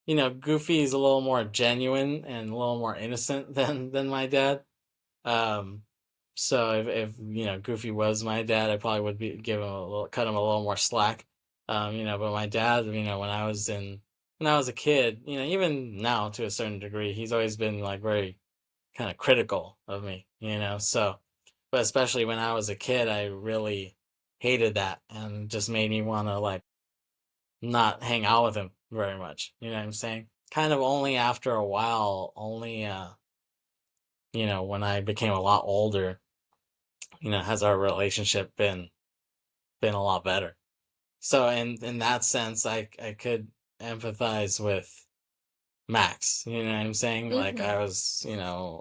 A: Goofy is a little more genuine and a little more innocent than my dad. Um, so if Goofy was my dad, I probably would cut him a little more slack. But my dad, when I was a kid, even now to a certain degree, he's always been like very kind of critical of me, so, but especially when I was a kid, I really hated that and just made me want to like not hang out with him very much. You know what I'm saying? Kind of only after a while, only when I became a lot older, has our relationship been a lot better. So in that sense, I could empathize with Max. You know what I'm saying? Like I was, I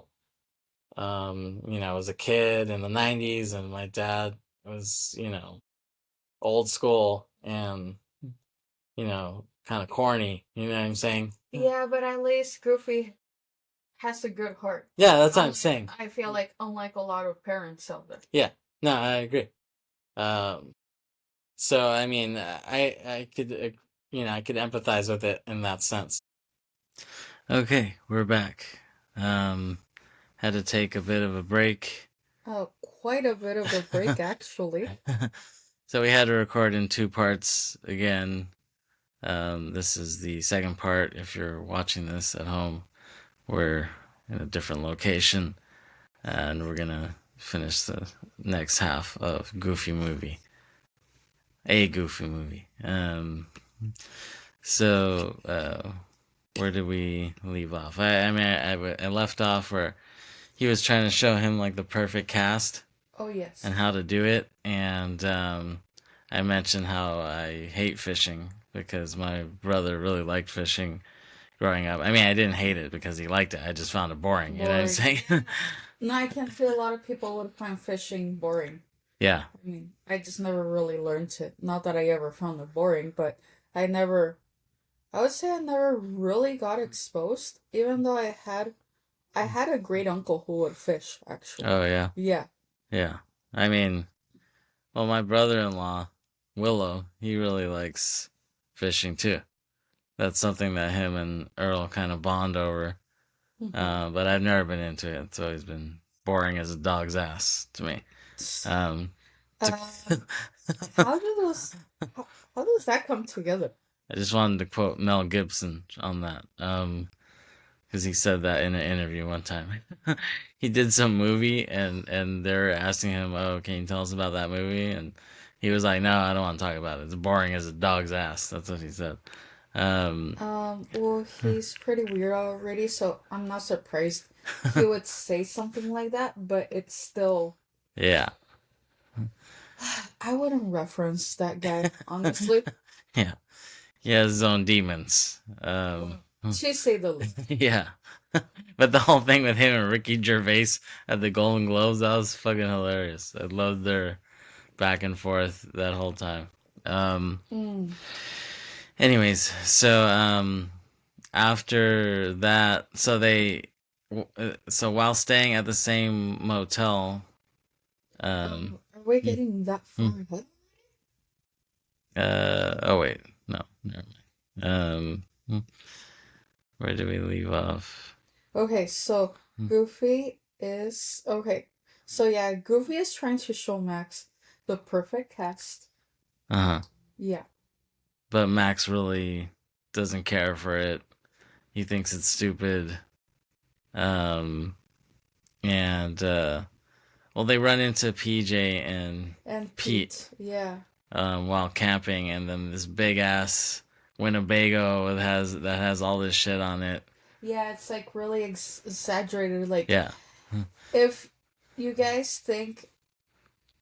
A: was a kid in the '90s, and my dad was, old school and kind of corny. You know what I'm saying?
B: Yeah, but at least Goofy has a good heart.
A: Yeah, that's what I'm saying.
B: I feel like unlike a lot of parents out there.
A: Yeah, no, I agree. Um, so I mean, I could I could empathize with it in that sense. Okay, we're back. Had to take a bit of a break.
B: Quite a bit of a break actually.
A: So we had to record in two parts again. This is the second part. If you're watching this at home, we're in a different location, and we're gonna finish the next half of Goofy Movie. A Goofy Movie. Where did we leave off? I left off where he was trying to show him like the perfect cast.
B: Oh yes.
A: And how to do it, and I mentioned how I hate fishing because my brother really liked fishing growing up. I mean, I didn't hate it because he liked it. I just found it boring. You know what I'm saying?
B: No, I can feel a lot of people would find fishing boring.
A: Yeah.
B: I mean, I just never really learned it. Not that I ever found it boring, but I would say I never really got exposed, even though I had a great uncle who would fish, actually.
A: Oh, yeah.
B: Yeah.
A: Yeah. I mean, well, my brother-in-law, Willow, he really likes fishing too. That's something that him and Earl kind of bond over. But I've never been into it. It's always been boring as a dog's ass to me.
B: How does how does that come together?
A: I just wanted to quote Mel Gibson on that, because he said that in an interview one time. He did some movie, and they're asking him, "Oh, can you tell us about that movie?" And he was like, "No, I don't want to talk about it. It's boring as a dog's ass." That's what he said.
B: Well, he's pretty weird already, so I'm not surprised he would say something like that, but it's still.
A: Yeah.
B: I wouldn't reference that guy, honestly.
A: Yeah. He has his own demons.
B: To say the least.
A: Yeah. But the whole thing with him and Ricky Gervais at the Golden Globes, that was fucking hilarious. I loved their back and forth that whole time. Anyways, so after that, so while staying at the same motel, um,
B: Are we
A: he,
B: getting that far ahead?
A: oh wait, no, never mind. Where did we leave off?
B: Okay, so Goofy is okay. So yeah, Goofy is trying to show Max the perfect cast.
A: Uh-huh.
B: Yeah.
A: But Max really doesn't care for it. He thinks it's stupid. Um, and well, they run into PJ and
B: And
A: Pete
B: Pete, yeah.
A: while camping, and then this big ass Winnebago that has all this shit on it.
B: Yeah, it's like really exaggerated. Like,
A: Yeah,
B: if you guys think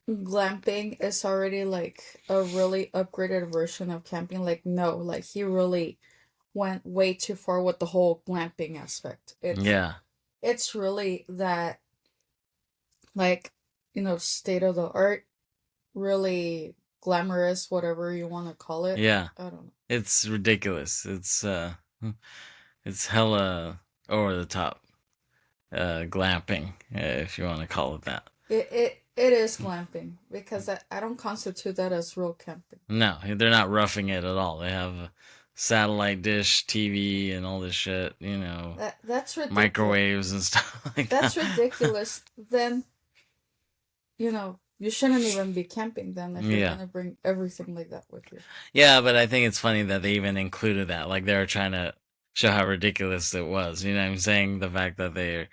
B: glamping is already like a really upgraded version of camping, like, no, like, he really went way too far with the whole glamping aspect.
A: yeah,
B: It's really that, like, state of the art, really glamorous, whatever you want to call it.
A: yeah.
B: I don't know.
A: It's ridiculous. It's hella over the top glamping, if you want to call it that.
B: It is glamping because I don't constitute that as real camping.
A: No, they're not roughing it at all. They have a satellite dish, TV, and all this shit.
B: That's ridiculous.
A: Microwaves and stuff like
B: That's
A: that.
B: ridiculous. Then, you shouldn't even be camping then if you're
A: Yeah,
B: gonna bring everything like that with you.
A: yeah, but I think it's funny that they even included that. Like they were trying to show how ridiculous it was. You know what I'm saying? The fact that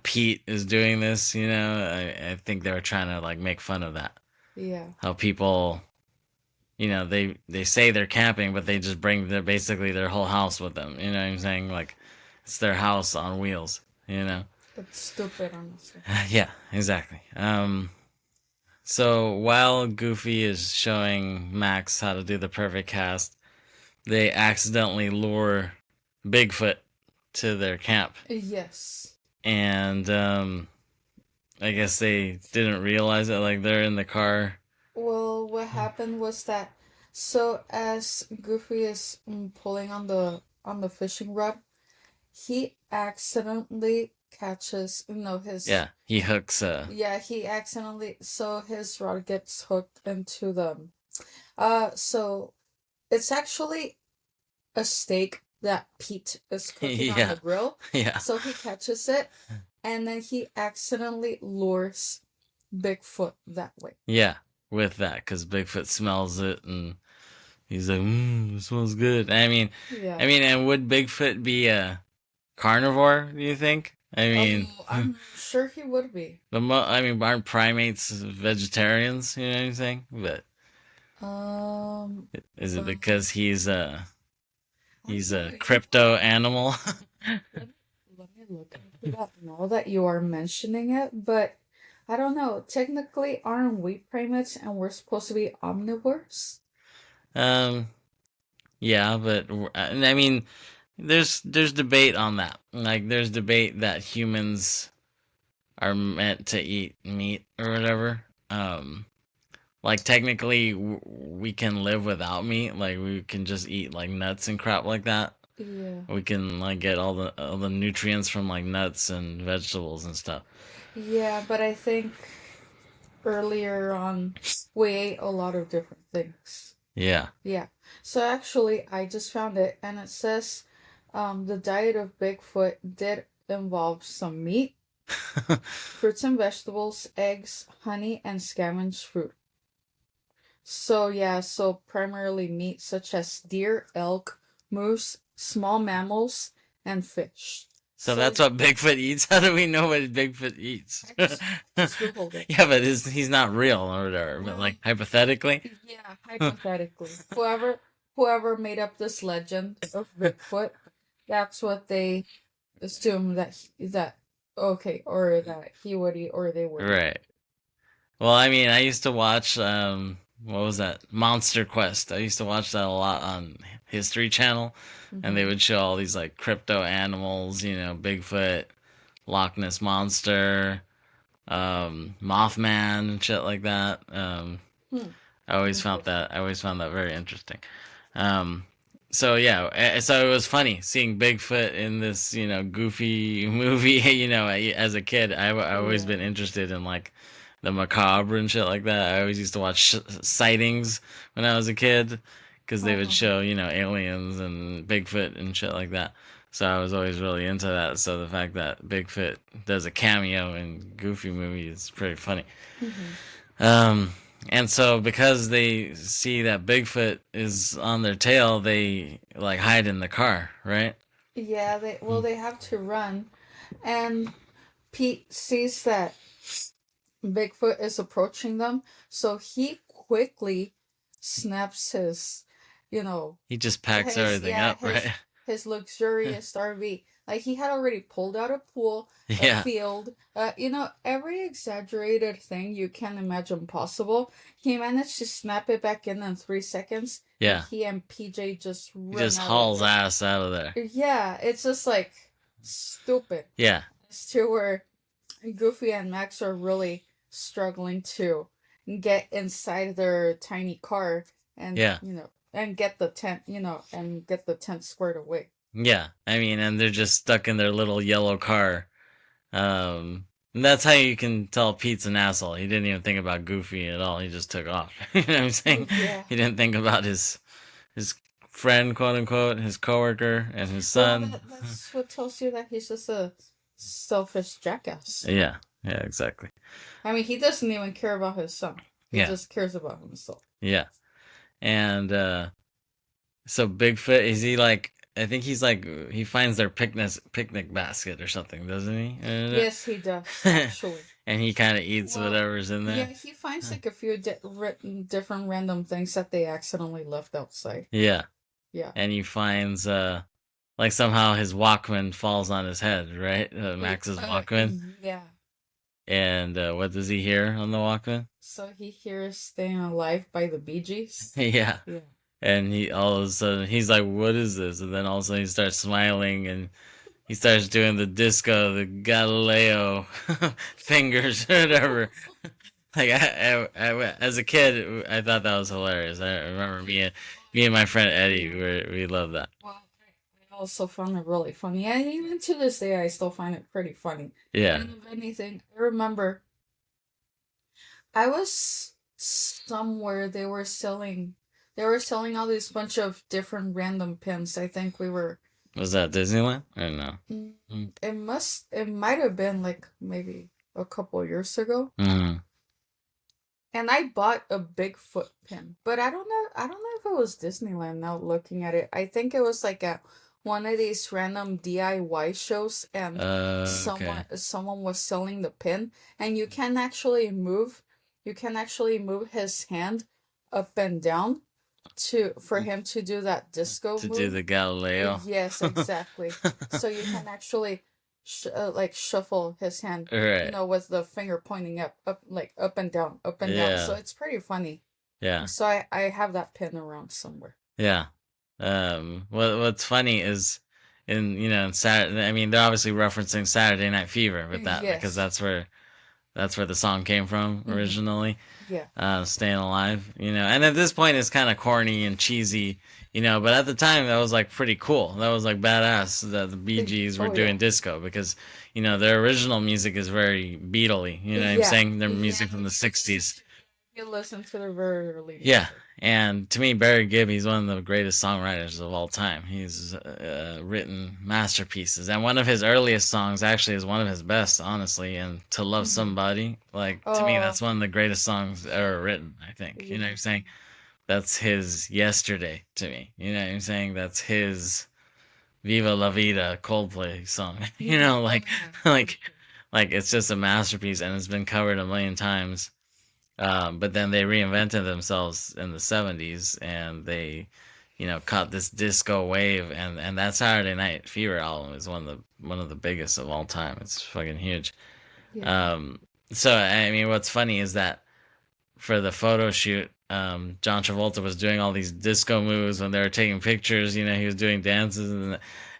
A: Pete is doing this. I think they were trying to like make fun of that.
B: Yeah.
A: How people, they say they're camping, but they just bring basically their whole house with them. You know what I'm saying? Like it's their house on wheels. You know?
B: It's stupid, honestly.
A: Yeah, exactly. So while Goofy is showing Max how to do the perfect cast, they accidentally lure Bigfoot to their camp,
B: Yes.
A: and I guess they didn't realize it. Like they're in the car.
B: Well, what happened was that, so as Goofy is pulling on the fishing rod, he accidentally catches, his,
A: Yeah, he hooks.
B: yeah, he accidentally, so his rod gets hooked into the, so it's actually a steak that Pete is cooking on the
A: Yeah,
B: grill.
A: yeah,
B: So he catches it, and then he accidentally lures Bigfoot that way.
A: yeah. With that, because Bigfoot smells it and he's like, it smells good.
B: Yeah.
A: And would Bigfoot be a carnivore? Do you think?
B: Oh, I'm sure he would be.
A: Aren't primates vegetarians? You know what I'm saying? But
B: Um,
A: is it
B: um,
A: because
B: I don't
A: he's
B: know.
A: a crypto animal?
B: Let me look into that now that you are mentioning it, but I don't know. Technically, aren't we primates and we're supposed to be omnivores?
A: um, yeah, but there's debate on that. Like, there's debate that humans are meant to eat meat or whatever. Like technically, we can live without meat. Like, we can just eat like nuts and crap like that.
B: Yeah.
A: We can like get all the nutrients from like nuts and vegetables and stuff.
B: Yeah, but I think earlier on we ate a lot of different things.
A: Yeah.
B: Yeah. So actually, I just found it, and it says the diet of Bigfoot did involve some meat, fruits and vegetables, eggs, honey, and scavenged fruit. So yeah, so primarily meat such as deer, elk, moose, small mammals, and fish.
A: So
B: So
A: that's what Bigfoot eats. How do we know what Bigfoot eats?
B: I just googled it.
A: Yeah, but he's not real or whatever. But
B: Well,
A: like hypothetically,
B: yeah, hypothetically, whoever made up this legend of Bigfoot, that's what they assume that okay, or that he would eat or they would eat.
A: right? Well, I used to watch what was that? Monster Quest. I used to watch that a lot on History Channel, and they
B: Hmm.
A: would show all these like crypto animals. Bigfoot, Loch Ness monster, Mothman, and shit like that.
B: Hmm.
A: I always found
B: Interesting.
A: that very interesting. Um, so yeah, so it was funny seeing Bigfoot in this, goofy movie. As a kid, I always
B: Yeah.
A: been interested in like the macabre and shit like that. I always used to watch sightings when I was a kid because they would
B: Uh-huh.
A: show, aliens and Bigfoot and shit like that. So I was always really into that. So the fact that Bigfoot does a cameo in Goofy movie is pretty funny.
B: Hmm.
A: Um, and so because they see that Bigfoot is on their tail, they like hide in the car, right?
B: Yeah, they have to run, and Pete sees that Bigfoot is approaching them, so he quickly snaps his, you know,
A: He just packs
B: his
A: everything
B: yeah
A: up, right?
B: his luxurious RV. Like he had already pulled out a pool, a
A: Yeah,
B: field, every exaggerated thing you can imagine possible. He managed to snap it back in 3 seconds, and
A: yeah.
B: he and PJ just
A: He
B: run
A: just
B: out of
A: hauls
B: there.
A: ass out of there.
B: Yeah, it's just like stupid.
A: Yeah,
B: As to where Goofy and Max are really struggling to get inside their tiny car and,
A: yeah,
B: and get the tent, and get the tent squared away.
A: yeah. I mean, and they're just stuck in their little yellow car. And that's how you can tell Pete's an asshole. He didn't even think about Goofy at all. He just took off. You know what I'm saying?
B: Yeah.
A: He didn't think about his friend, quote unquote, his coworker, and his
B: Well,
A: son.
B: that's what tells you that he's just a selfish jackass.
A: Yeah, yeah, exactly.
B: I mean, he doesn't even care about his son. He
A: Yeah,
B: just cares about himself.
A: yeah. And so Bigfoot, is he like? I think he's like he finds their picnic basket or something, doesn't he?
B: Yes, he does, actually.
A: And he kind of eats
B: Well,
A: whatever's in
B: yeah,
A: there.
B: he finds like a few different random things that they accidentally left outside.
A: Yeah,
B: Yeah.
A: and he finds like somehow his Walkman falls on his head, right? Max's Walkman.
B: Yeah.
A: And what does he hear on the Walkman?
B: So he hears "Staying Alive" by the Bee Gees.
A: Yeah.
B: Yeah.
A: And he all of a sudden he's like, "What is this?" And then all of a sudden he starts smiling and he starts doing the disco, the Galileo fingers, or whatever. Like as a kid, I thought that was hilarious. I remember me and my friend Eddie, we loved that.
B: Well, I also found it really funny, and even to this day, I still find it pretty funny.
A: Yeah.
B: And if anything, I remember I was somewhere they were selling all these bunch of different random pins. I think we were.
A: Was that Disneyland or no?
B: It might have been like maybe a couple years ago.
A: Mm.
B: And I bought a Bigfoot pin, but I don't know if it was Disneyland now looking at it. I think it was like a one of these random DIY shows, and
A: Okay.
B: someone was selling the pin, and you can actually move his hand up and down to for him to do that disco
A: To do
B: move.
A: the Galileo.
B: Yes, exactly. So you can actually like shuffle his hand,
A: Right.
B: with the finger pointing up, like up and down, up and down. So
A: Yeah.
B: it's pretty funny.
A: Yeah.
B: So I have that pin around somewhere.
A: Yeah. What's funny is in Saturday. I mean, they're obviously referencing Saturday Night Fever with that because
B: Yes.
A: that's where the song came from
B: Hmm.
A: originally.
B: Yeah.
A: Staying Alive. And at this point it's kind of corny and cheesy. But at the time that was like pretty cool. That was like badass that the Bee Gees were
B: Oh
A: doing
B: yeah.
A: disco because their original music is very Beatley. You know what I'm
B: Yeah.
A: saying? Their
B: Yeah.
A: music from the '60s.
B: You listen to the very early
A: Yeah,
B: music.
A: and to me, Barry Gibb, he's one of the greatest songwriters of all time. He's written masterpieces, and one of his earliest songs actually is one of his best, honestly. And "To Love
B: Hmm.
A: Somebody," like to me,
B: Oh
A: that's one of the greatest songs ever written. I think. You know what I'm
B: yeah.
A: saying? That's his "Yesterday" to me. You know what I'm saying? That's his "Viva La Vida" Coldplay song.
B: Oh
A: Like,
B: yeah. For
A: like,
B: sure.
A: like it's just a masterpiece, and it's been covered a million times. But then they reinvented themselves in the '70s, and they, caught this disco wave, and that Saturday Night Fever album is one of the biggest of all time. It's fucking huge.
B: Yeah.
A: Um, so I mean, what's funny is that for the photo shoot, John Travolta was doing all these disco moves when they were taking pictures. He was doing dances,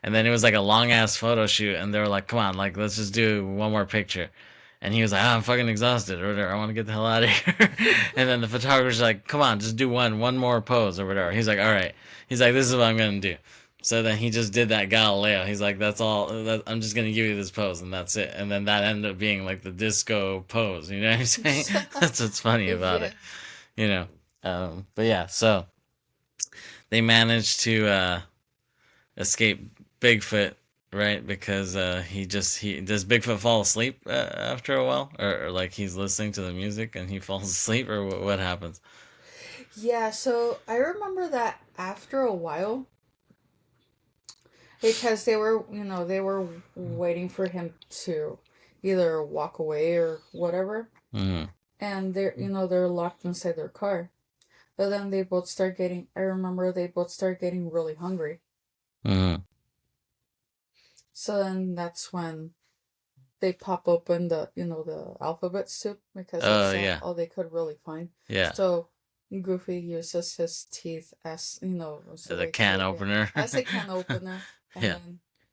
A: and then it was like a long ass photo shoot, and they were like, "Come on, like let's just do one more picture." And he was like, oh, I'm fucking exhausted or whatever. I want to get the hell out of here. And then the photographer's like, come on, just do one more pose or whatever. He's like, all right. He's like, this is what I'm going to do. So then he just did that Galileo. He's like, that's all. I'm just going to give you this pose and that's it. And then that ended up being like the disco pose. You know what I'm saying? That's what's funny about
B: Yeah.
A: it. You know? But yeah, so they managed to escape Bigfoot, right? Because he does Bigfoot fall asleep after a while, or like he's listening to the music and he falls asleep, or what happens?
B: Yeah, so I remember that after a while, because they were waiting for him to either walk away or whatever,
A: Mm-hmm.
B: and they're locked inside their car. But then I remember they both start getting really hungry.
A: Mm-hmm.
B: So then that's when they pop open the alphabet soup because
A: Oh
B: that's
A: yeah,
B: all they could really find.
A: yeah.
B: So Goofy uses his teeth as as a
A: The
B: way
A: can
B: to
A: opener.
B: as a can opener, and
A: Yeah,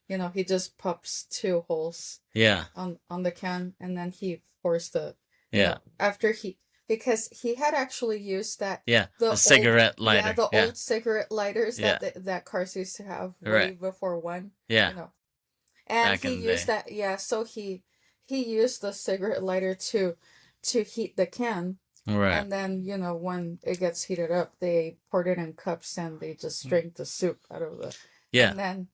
B: then he just pops two holes
A: yeah,
B: on the can, and then he pours the
A: yeah,
B: after he because he had actually used
A: yeah. The
B: the old
A: cigarette
B: yeah
A: lighter.
B: the
A: Yeah,
B: old cigarette lighters
A: yeah.
B: that cars used to have way
A: Right.
B: before one,
A: Yeah.
B: you know and
A: Back
B: he
A: in the
B: used
A: day.
B: that, yeah, so he used the cigarette lighter to heat the can,
A: Right.
B: and then when it gets heated up, they poured it in cups and they just drank the soup out of the
A: Yeah.
B: and then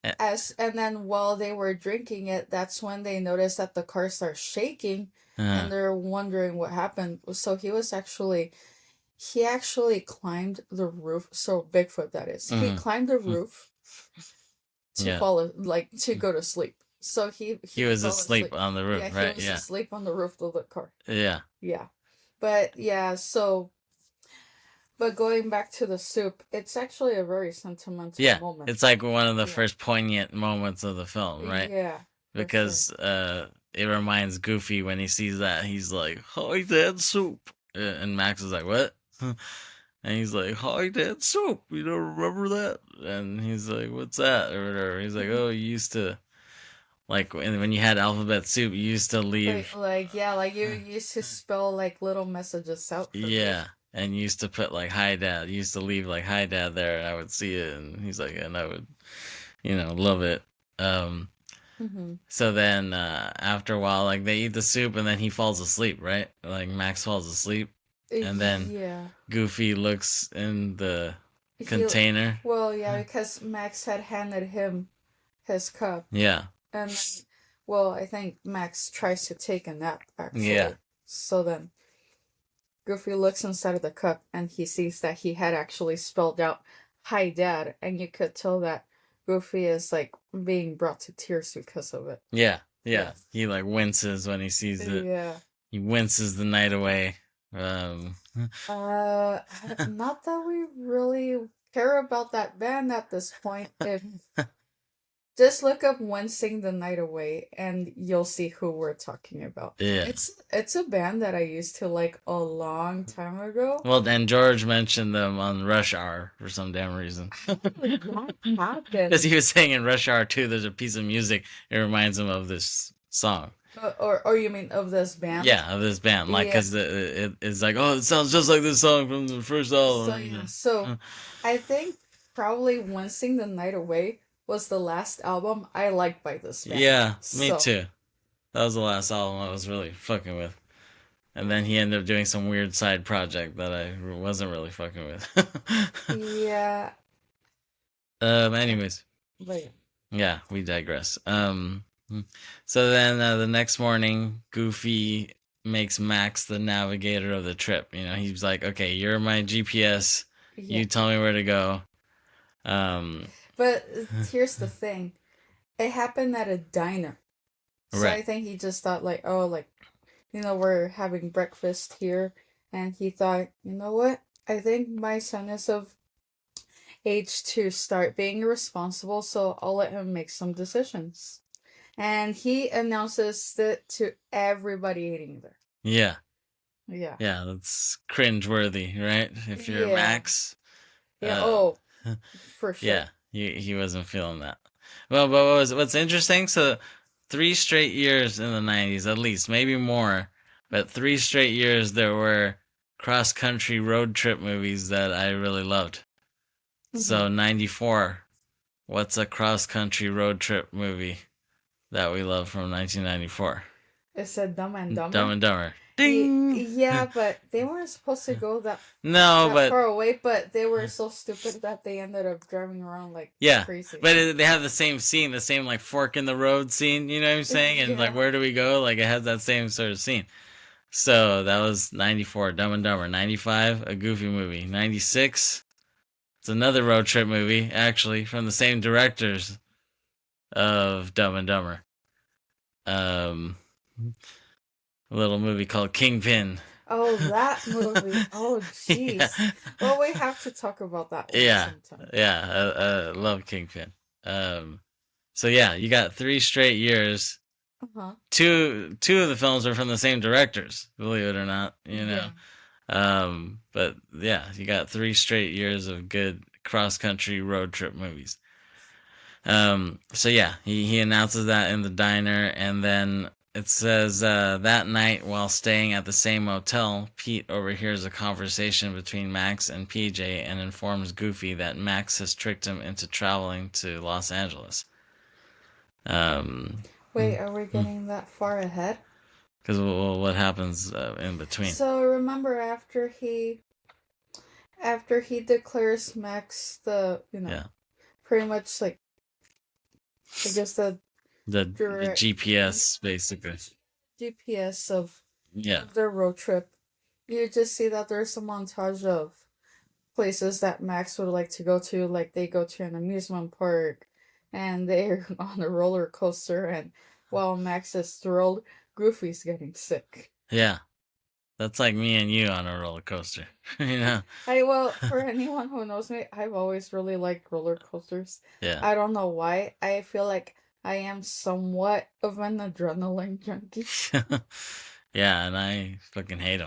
A: Eh,
B: while they were drinking it, that's when they noticed that the car starts shaking,
A: Uh,
B: and they're wondering what happened. So he actually climbed the roof. So Bigfoot, that is, he
A: mm,
B: climbed the
A: mm,
B: roof to
A: yeah.
B: to go to sleep. So
A: He
B: he
A: was
B: fell
A: asleep
B: asleep.
A: on the roof,
B: Yeah, he
A: right?
B: was
A: Yeah.
B: asleep on the roof of the car.
A: Yeah.
B: Yeah. But yeah, but going back to the soup, it's actually a very sentimental
A: Yeah.
B: moment.
A: It's like one of the
B: Yeah.
A: first poignant moments of the film, right?
B: Yeah, for sure.
A: Because it reminds Goofy when he sees that, he's like, hi, Dad, soup. And Max is like, what? And he's like, hi, Dad, soup. You don't remember that? And he's like, what's that? Or whatever. He's like, oh, you used to, like, when you had alphabet soup, you used to leave.
B: Yeah, like you used to spell like little messages out for me.
A: Yeah, and used to put like "Hi Dad." Used to leave like "Hi Dad" there, and I would see it, and he's like, and I would, love it. Um,
B: Mm-hmm.
A: so then after a while, like they eat the soup, and then he falls asleep, right? Like Max falls asleep, and then
B: Yeah.
A: Goofy looks in the
B: He
A: container.
B: Well, yeah, because Max had handed him his cup,
A: Yeah,
B: and well, I think Max tries to take a nap
A: yeah,
B: actually. So then Goofy looks inside of the cup and he sees that he had actually spelled out "Hi, Dad," and you could tell that Goofy is like being brought to tears because of it.
A: yeah,
B: Yeah.
A: yeah. He like winces when he sees it.
B: Yeah.
A: He winces the night away. Um,
B: Not that we really care about that band at this point. If Just look up "When Sing the Night Away" and you'll see who we're talking about.
A: yeah.
B: It's a band that I used to like a long time ago.
A: Well, and George mentioned them on Rush Hour for some damn reason.
B: How did that
A: Because he
B: happen?
A: was saying in Rush Hour 2, there's a piece of music, it reminds him of this song.
B: Or you mean of this band?
A: Yeah, of this band. Like,
B: Yeah.
A: because it's like, oh, it sounds just like this song from the first
B: So
A: album.
B: yeah. So I think probably "When Sing the Night Away" was the last album I liked by this band.
A: Yeah, me
B: So
A: too. That was the last album I was really fucking with. And then he ended up doing some weird side project that I wasn't really fucking with.
B: yeah.
A: Anyways,
B: But yeah.
A: yeah, we digress. So then the next morning, Goofy makes Max the navigator of the trip. He's like, okay, you're my GPS.
B: Yeah.
A: You tell me where to go. Um,
B: But here's the thing. It happened at a diner. So
A: right.
B: I think he just thought like, oh, like, we're having breakfast here, and he thought, you know what? I think my son is of age to start being responsible, so I'll let him make some decisions. And he announces it to everybody eating there.
A: Yeah.
B: Yeah.
A: Yeah, that's cringeworthy, right? If you're
B: Yeah.
A: Max.
B: Yeah.
A: Uh,
B: Oh, for
A: yeah,
B: sure.
A: he wasn't feeling that. Well, but what's interesting? So three straight years in the 90s, at least, maybe more, but 3 straight years there were cross country road trip movies that I really loved.
B: Hmm.
A: So, 94, what's a cross country road trip movie that we love from 1994?
B: It said Dumb and
A: Dumb
B: Dumber.
A: and Dumber. Ding!
B: Yeah, but they weren't supposed to go
A: No,
B: that
A: but
B: far away, but they were so stupid that they ended up driving around like
A: yeah,
B: crazy.
A: but they have the same scene, the same like fork in the road scene. You know what I'm saying? And like,
B: Yeah.
A: where do we go? Like, it has that same sort of scene. So that was 94, Dumb and Dumber. 95, a Goofy movie. 96, it's another road trip movie, actually, from the same directors of Dumb and Dumber. Um, a little movie called Kingpin.
B: Oh, that movie. Oh,
A: Yeah,
B: jeez. Well, we have to talk about that one
A: yeah,
B: sometime.
A: yeah. I love Kingpin. Um, so yeah, you got 3 straight years.
B: Uh-huh.
A: Two of the films are from the same directors, believe it or not.
B: Yeah.
A: But yeah, you got 3 straight years of good cross country road trip movies. So yeah, he announces that in the diner, and then it says that night while staying at the same motel, Pete overhears a conversation between Max and PJ and informs Goofy that Max has tricked him into traveling to Los Angeles. Um,
B: Wait, are we getting that far ahead?
A: because what happens in between?
B: So remember after he declares Max the,
A: Yeah,
B: pretty much like I guess the
A: the
B: direct
A: GPS basically.
B: GPS of
A: Yeah,
B: their road trip. You just see that there's a montage of places that Max would like to go to, like they go to an amusement park and they're on a roller coaster, and while Max is thrilled, Goofy's getting sick.
A: yeah. That's like me and you on a roller coaster. you know?
B: Well, for anyone who knows me, I've always really liked roller coasters.
A: Yeah.
B: I don't know why. I feel like I am somewhat of an adrenaline junkie.
A: yeah, and I fucking hate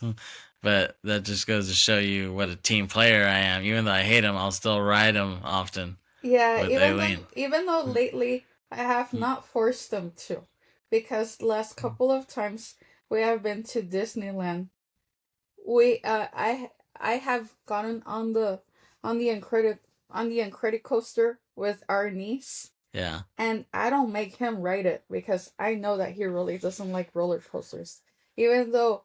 A: them. But that just goes to show you what a team player I am. Even though I hate them, I'll still ride them often
B: Yeah,
A: with Aileen.
B: even though lately I have not forced them to, because the last couple of times we have been to Disneyland, we I have gotten on the Incredicoaster with our niece,
A: Yeah.
B: and I don't make him ride it because I know that he really doesn't like roller coasters. Even though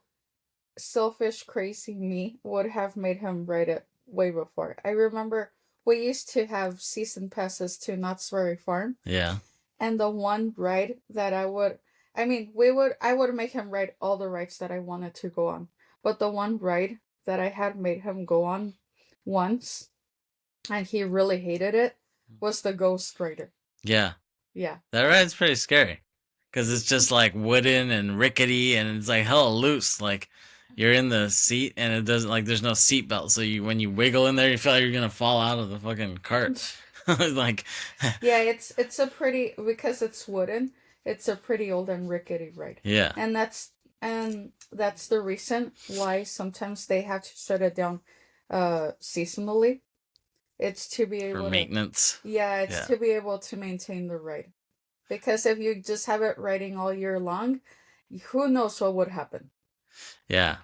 B: selfish, crazy me would have made him ride it way before. I remember we used to have season passes to Knott's Berry Farm,
A: Yeah.
B: and the one ride that I would make him ride all the rides that I wanted to go on. But the one ride that I had made him go on once, and he really hated it, was the Ghost Rider.
A: Yeah.
B: Yeah.
A: That ride's pretty scary. Because it's just like wooden and rickety and it's like hella loose. Like you're in the seat and it doesn't like there's no seat belt. So when you wiggle in there, you feel like you're gonna fall out of the fucking cart. like
B: Yeah, it's a pretty, because it's wooden, it's a pretty old and rickety ride.
A: yeah.
B: And that's the reason why sometimes they have to shut it down seasonally. It's to be
A: For
B: able to
A: maintenance.
B: Yeah, it's
A: Yeah.
B: to be able to maintain the ride. Because if you just have it riding all year long, who knows what would happen.
A: Yeah.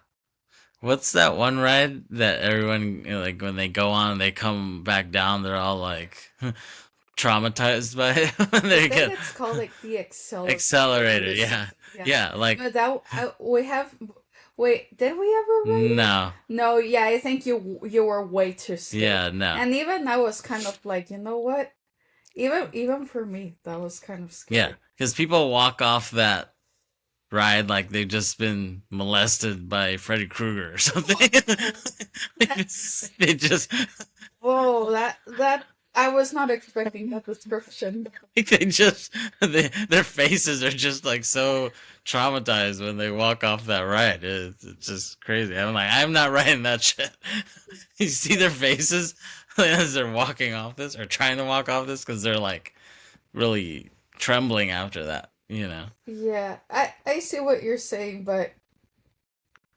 A: What's that one ride that everyone like when they go on they come back down they're all like traumatized by it when
B: I
A: they
B: think
A: get
B: it's called like the
A: accelerated.
B: accelerator.
A: Yeah.
B: Yeah.
A: Yeah, like
B: But that we have. Wait, did we ever ride it?
A: no.
B: No, yeah, I think you were way too scared.
A: Yeah, no.
B: And even I was kind of like, you know what? Even for me, that was kind of
A: Yeah,
B: scary.
A: cuz people walk off that ride like they've just been molested by Freddy Krueger or something.
B: That's
A: they just
B: Whoa, that I was not expecting that description.
A: like they just their faces are just like so traumatized when they walk off that ride. It's just crazy. I'm like, I'm not riding that shit. you see their faces as they're walking off this or trying to walk off this because they're like really trembling after that. You know?
B: Yeah, I see what you're saying, but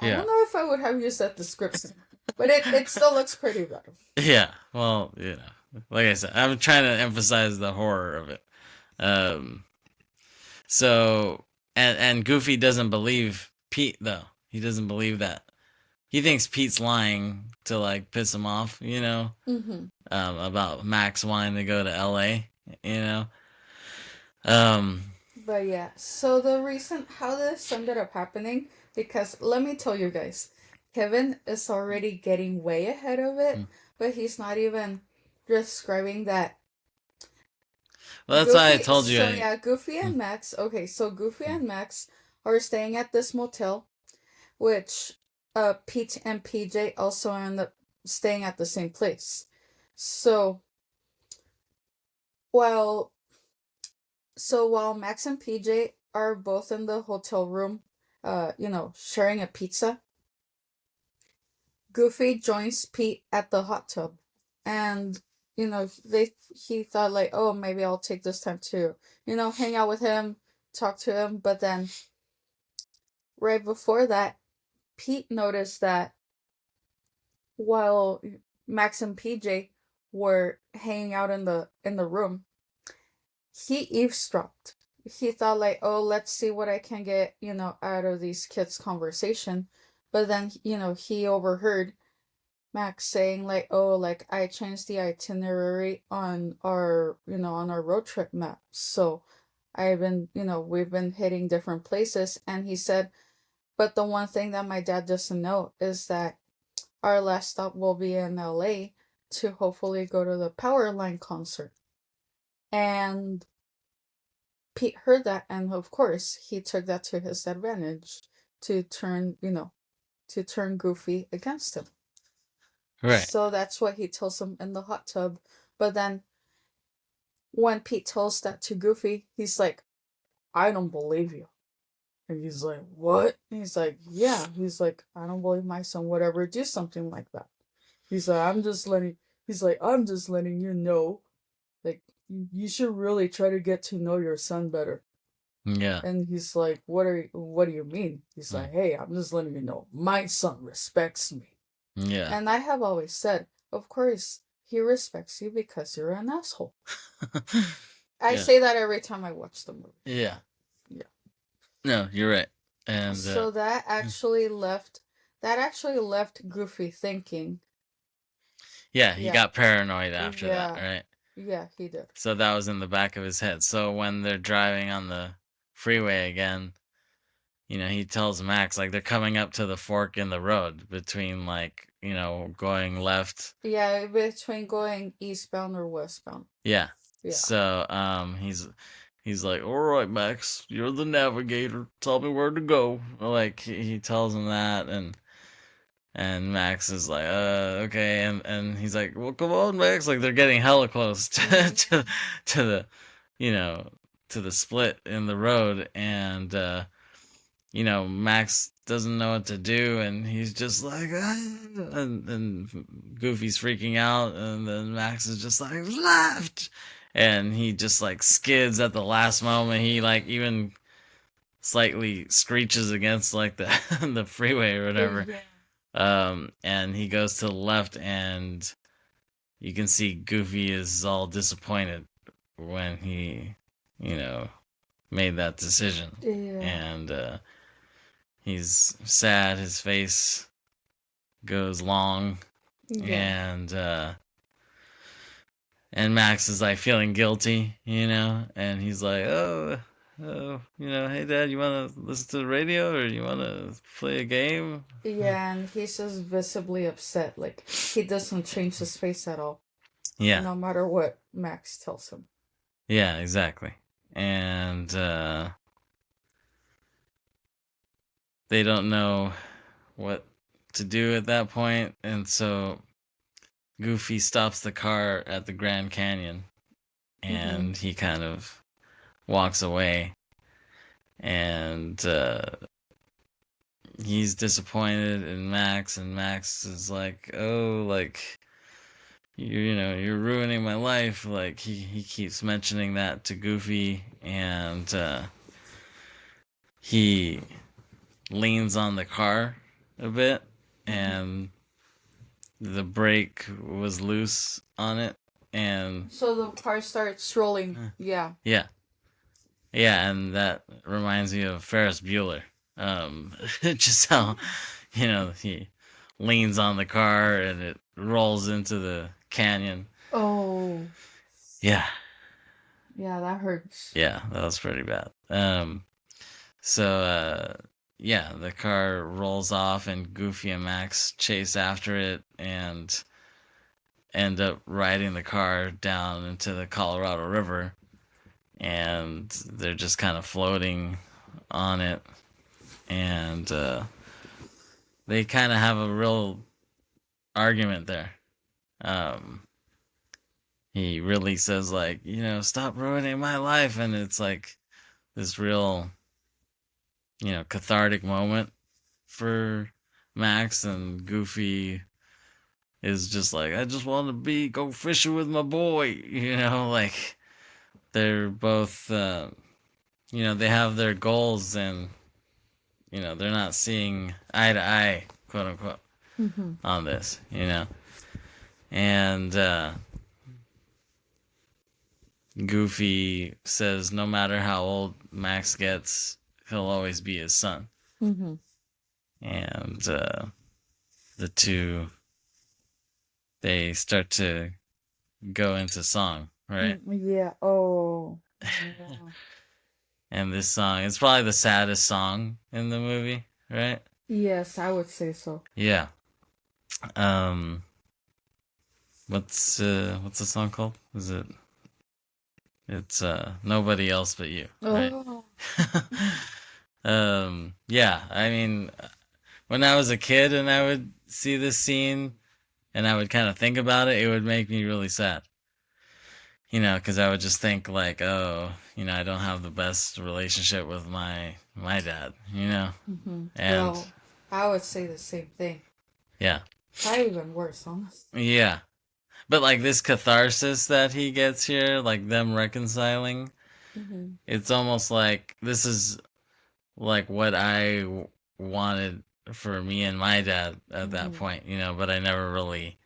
B: I
A: Yeah.
B: don't know if I would have used that description. But it still looks pretty rough.
A: Yeah. Well, like I said, I'm trying to emphasize the horror of it. Um, So and Goofy doesn't believe Pete though. He doesn't believe that. He thinks Pete's lying to like piss him off,
B: Mm-hmm.
A: about Max wanting to go to LA, you know. Um,
B: But yeah, so the reason how this ended up happening, because let me tell you guys, Kevin is already getting way ahead of it, but he's not even describing that.
A: well, that's why I
B: Goofy,
A: told you.
B: so yeah, Goofy and Max, okay, so Goofy and Max are staying at this motel, which Pete and PJ also end up staying at the same place. So while while Max and PJ are both in the hotel room, sharing a pizza, Goofy joins Pete at the hot tub, and he thought like, oh, maybe I'll take this time to hang out with him, talk to him, but then right before that, Pete noticed that while Max and PJ were hanging out in the room, he eavesdropped. He thought like, oh, let's see what I can get, out of these kids' conversation. But then, he overheard Max saying like, oh, like I changed the itinerary on our road trip map. So we've been hitting different places. And he said, but the one thing that my dad doesn't know is that our last stop will be in LA to hopefully go to the Powerline concert. And Pete heard that, and of course, he took that to his advantage to turn Goofy against him.
A: right.
B: So that's what he tells him in the hot tub. But then when Pete tells that to Goofy, he's like, I don't believe you. And he's like, what? And he's like, yeah. He's like, I don't believe my son would ever do something like that. He's like, I'm just letting you know, like, you should really try to get to know your son better.
A: Yeah.
B: And he's like, what do you mean? He's like, hey, I'm just letting you know, my son respects me.
A: Yeah.
B: And I have always said, of course, he respects you because you're an asshole. I say that every time I watch the movie.
A: Yeah.
B: Yeah.
A: No, you're right. And
B: So that actually left Goofy thinking.
A: Yeah, he
B: Yeah.
A: got paranoid after that,
B: Yeah.
A: right?
B: Yeah, he did.
A: So that was in the back of his head. So when they're driving on the freeway again, he tells Max like they're coming up to the fork in the road between like, going left.
B: Yeah, between going eastbound or westbound.
A: Yeah.
B: Yeah.
A: So he's like, "All right, Max, you're the navigator. Tell me where to go." Like he tells him that, and Max is like, okay, and he's like, well, come on, Max. Like they're getting hella close to the, you know, to the split in the road, and Max doesn't know what to do, and he's just like, and Goofy's freaking out, and then Max is just like left, and he just like skids at the last moment. He like even slightly screeches against like the the freeway or whatever.
B: Yeah.
A: And he goes to the left, and you can see Goofy is all disappointed when he, made that decision.
B: Yeah.
A: And he's sad. His face goes long,
B: Yeah.
A: and Max is like feeling guilty, and he's like, hey, Dad, you want to listen to the radio or you want to play a game?
B: Yeah, and he's just visibly upset. Like, he doesn't change his face at all.
A: Yeah.
B: No matter what Max tells him.
A: Yeah, exactly. And they don't know what to do at that point, and so Goofy stops the car at the Grand Canyon, and he kind of walks away, and he's disappointed in Max, and Max is like, oh, like, you're ruining my life. Like he keeps mentioning that to Goofy, and he leans on the car a bit, and the brake was loose on it, and
B: So the car starts rolling. Yeah.
A: yeah, Yeah, and that reminds me of Ferris Bueller. Just how, he leans on the car and it rolls into the canyon.
B: Oh,
A: Yeah,
B: yeah, that hurts.
A: yeah, that was pretty bad. So yeah, the car rolls off and Goofy and Max chase after it and end up riding the car down into the Colorado River, and they're just kind of floating on it, and they kind of have a real argument there. Um, he really says like, stop ruining my life, and it's like this real, cathartic moment for Max, and Goofy is just like, I just want to go fishing with my boy, like they're both, they have their goals, and they're not seeing eye to eye, quote unquote,
B: Mm-hmm.
A: on this, and Goofy says no matter how old Max gets, he'll always be his son.
B: Mm-hmm.
A: And the two, they start to go into song, right?
B: Yeah. Oh. Yeah.
A: And this song, it's probably the saddest song in the movie, right?
B: Yes, I would say so.
A: Yeah. Um, what's the song called? It's Nobody Else But You, right?
B: Oh.
A: Yeah, I mean, when I was a kid and I would see this scene and I would kind of think about it, it would make me really sad. Because I would just think like, oh, I don't have the best relationship with my dad.
B: Mm-hmm.
A: And
B: Well, I would say the same thing.
A: yeah,
B: Probably even worse, honestly.
A: yeah. But like this catharsis that he gets here, like them reconciling,
B: Mm-hmm.
A: it's almost like this is like what I wanted for me and my dad at that
B: Mm-hmm.
A: point, but I never really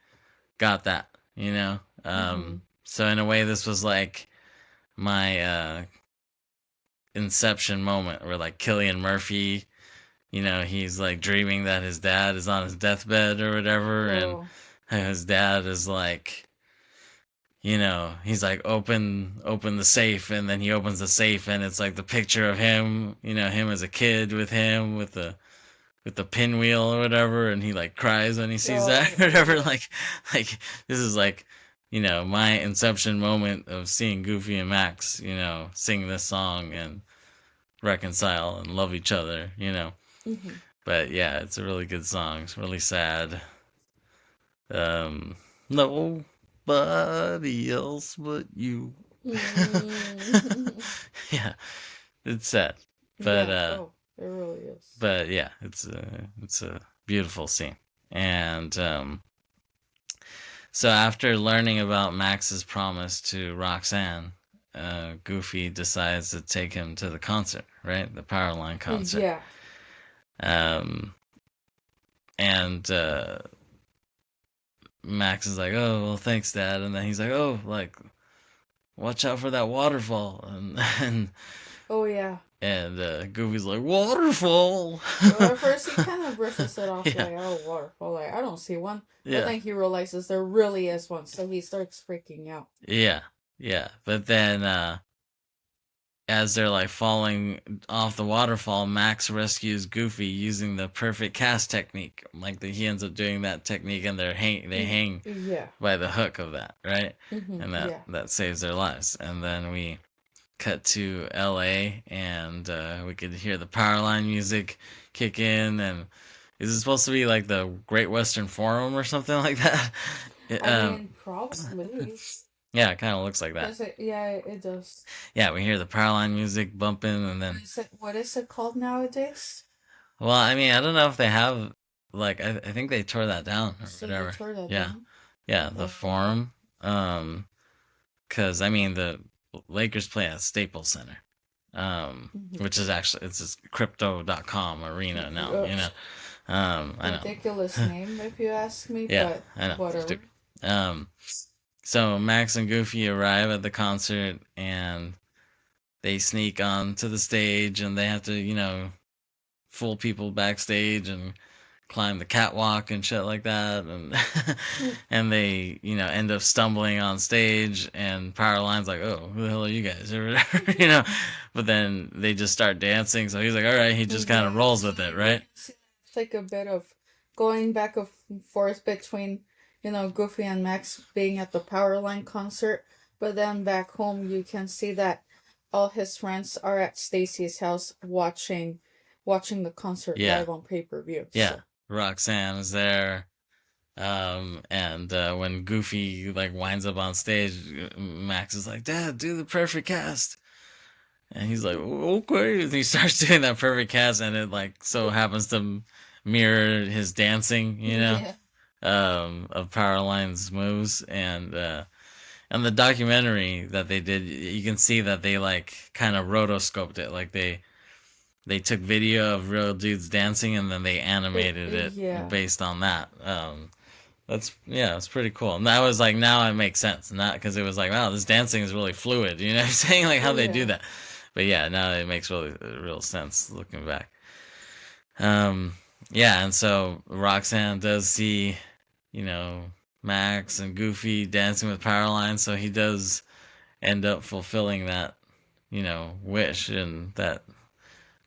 A: got that.
B: Mm-hmm.
A: So in a way, this was like my inception moment where like Killian Murphy, he's like dreaming that his dad is on his deathbed or whatever, and
B: Oh.
A: his dad is like, he's like open the safe, and then he opens the safe and it's like the picture of him, him as a kid with him with the pinwheel or whatever, and he like cries when he sees that
B: Oh.
A: or whatever.
B: Yeah.
A: Like this is like, my inception moment of seeing Goofy and Max, sing this song and reconcile and love each other.
B: Mm-hmm.
A: But yeah, it's a really good song. It's really sad. Um, Nobody else but you.
B: Mm.
A: Yeah, it's sad, but
B: Yeah. Oh, it really is.
A: yeah, it's a beautiful scene. And so after learning about Max's promise to Roxanne, Goofy decides to take him to the concert, right? The Powerline concert.
B: Yeah.
A: Um, and Max is like, "Oh, well, thanks, Dad." And then he's like, "Oh, like, watch out for that waterfall." And
B: Oh yeah.
A: Goofy's like, "Waterfall."
B: Well, at first he kind of brushes it off
A: Yeah,
B: like, "Oh, waterfall. Like I don't see one." But
A: yeah,
B: then he realizes there really is one, so he starts freaking out.
A: yeah, yeah. But then, as they're like falling off the waterfall, Max rescues Goofy using the perfect cast technique. Like he ends up doing that technique, and they hang
B: Yeah.
A: by the hook of that, right?
B: Mm-hmm.
A: And that
B: Yeah.
A: that saves their lives. And then we cut to L.A. and we could hear the Powerline music kick in. And is it supposed to be like the Great Western Forum or something like that? It,
B: I mean, probably.
A: yeah, it kind of looks like that.
B: Does it? Yeah, it does.
A: Yeah, we hear the Powerline music bumping, and then
B: What is it called nowadays?
A: well, I mean, I don't know if they have like I think they tore that down or
B: So they
A: whatever.
B: tore that
A: Yeah,
B: down.
A: yeah, the
B: Oh.
A: Forum. Because I mean the Lakers play at Staples Center,
B: Mm-hmm.
A: which is actually it's this crypto.com arena now. I know.
B: Ridiculous name, if you ask me,
A: Yeah,
B: but
A: I know.
B: whatever.
A: Stupid. Um, so Max and Goofy arrive at the concert, and they sneak on to the stage and they have to, fool people backstage and climb the catwalk and shit like that, and
B: Mm.
A: and they end up stumbling on stage, and Powerline's like, oh, who the hell are you guys, or whatever, but then they just start dancing, so he's like, all right, he just kind of
B: Yeah,
A: rolls
B: so
A: with it,
B: you
A: right?
B: can see it's like a bit of going back and forth between, Goofy and Max being at the Powerline concert, but then back home you can see that all his friends are at Stacy's house watching the concert
A: Yeah,
B: live on pay-per-view.
A: yeah.
B: So
A: Roxanne is there. And when Goofy like winds up on stage, Max is like, Dad, do the perfect cast. And he's like, okay. And he starts doing that perfect cast, and it like so happens to mirror his dancing,
B: yeah.
A: of Powerline's moves. And the documentary that they did, you can see that they like kind of rotoscoped it. Like they took video of real dudes dancing, and then they animated it
B: Yeah.
A: based on that. It's pretty cool. And that was like, now it makes sense. Not because it was like, wow, this dancing is really fluid. You know what I'm saying? Like how they do
B: Yeah.
A: that. But yeah, now it makes really real sense looking back. Um, yeah, and so Roxanne does see, you know, Max and Goofy dancing with Powerline, so he does end up fulfilling that, wish and that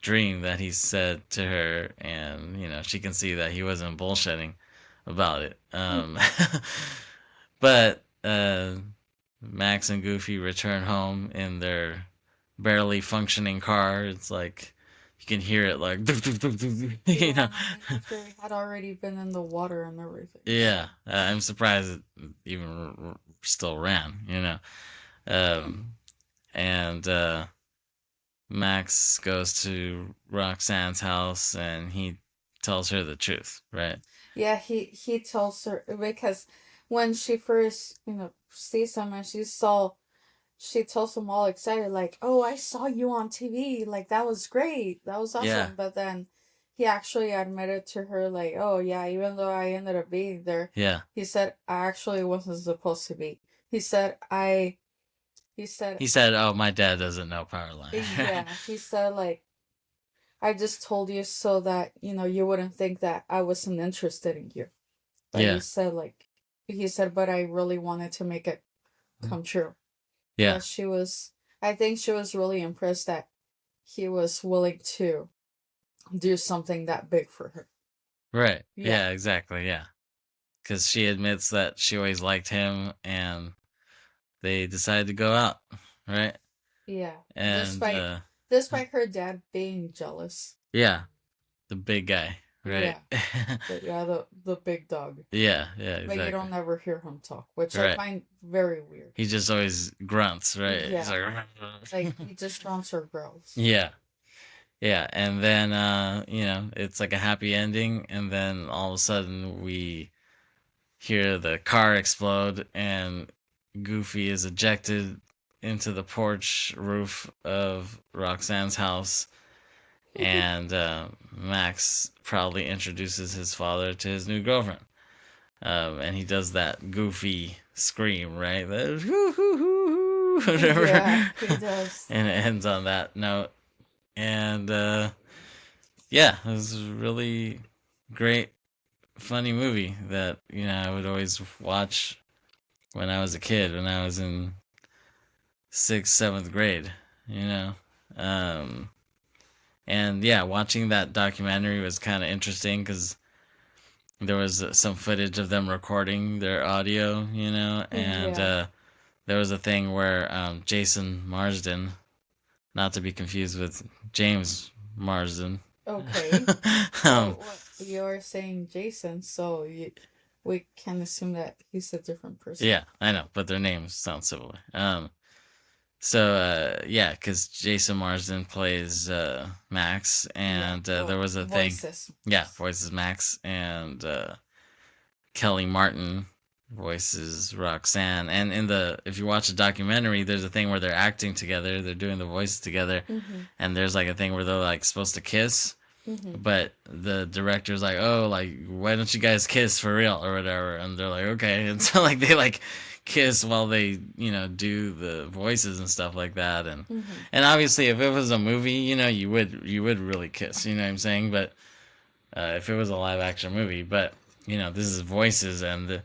A: dream that he said to her, and she can see that he wasn't bullshitting about it. But Max and Goofy return home in their barely functioning car. It's like you can hear it like you know.
B: Yeah, I mean, after it had already been in the water and everything,
A: Yeah,
B: so.
A: I'm surprised it even still ran. And Max goes to Roxanne's house and he tells her the truth, right?
B: Yeah, he tells her because when she first, sees him and she tells him all excited, like, "Oh, I saw you on TV. Like that was great. That was
A: Yeah,
B: awesome." But then he actually admitted to her, like, "Oh yeah, even though I ended up being there,
A: yeah.
B: he said I actually wasn't supposed to be. He said I. He said,
A: He said, "Oh, my dad doesn't know Powerline."
B: yeah. He said like." I just told you so that, you wouldn't think that I wasn't interested in you. But
A: Yeah,
B: he said, but I really wanted to make it come true.
A: yeah.
B: That I think she was really impressed that he was willing to do something that big for her.
A: Right.
B: Yeah,
A: Yeah, exactly. Yeah. Because she admits that she always liked him, and they decided to go out, right?
B: yeah.
A: And
B: Despite her dad being jealous.
A: yeah, the big guy, right?
B: Yeah, the big dog.
A: Yeah, yeah,
B: But you
A: exactly.
B: don't ever hear him talk, which I
A: Right.
B: find very weird.
A: He just always grunts, right? He's
B: Yeah,
A: like,
B: like he just grunts or growls.
A: yeah, yeah. And then, it's like a happy ending, and then all of a sudden we hear the car explode, and Goofy is ejected into the porch roof of Roxanne's house, and Max proudly introduces his father to his new girlfriend. And he does that goofy scream, right? That whatever.
B: Yeah, he does.
A: And it ends on that note. And yeah, it was a really great, funny movie that, I would always watch when I was a kid, when I was in sixth, seventh grade, you know? Um, and yeah, watching that documentary was kind of interesting because there was some footage of them recording their audio, and
B: Yeah.
A: there was a thing where Jason Marsden, not to be confused with James Marsden,
B: Okay.
A: um,
B: Well, what you're saying, Jason, so we can assume that he's a different person.
A: yeah, I know, but their names sound similar. So yeah, because Jason Marsden plays Max,
B: Yeah.
A: and there
B: Well,
A: was a thing,
B: voices.
A: yeah, voices Max, and Kelly Martin voices Roxanne. And if you watch the documentary, there's a thing where they're acting together, they're doing the voices together,
B: Mm-hmm.
A: and there's like a thing where they're like supposed to kiss,
B: Mm-hmm.
A: but the director's like, oh, like why don't you guys kiss for real or whatever, and they're like, okay, and so like they like kiss while they, do the voices and stuff like that. and
B: Hmm.
A: and obviously if it was a movie, you would really kiss, you know what I'm saying? But if it was a live action movie, but this is voices, and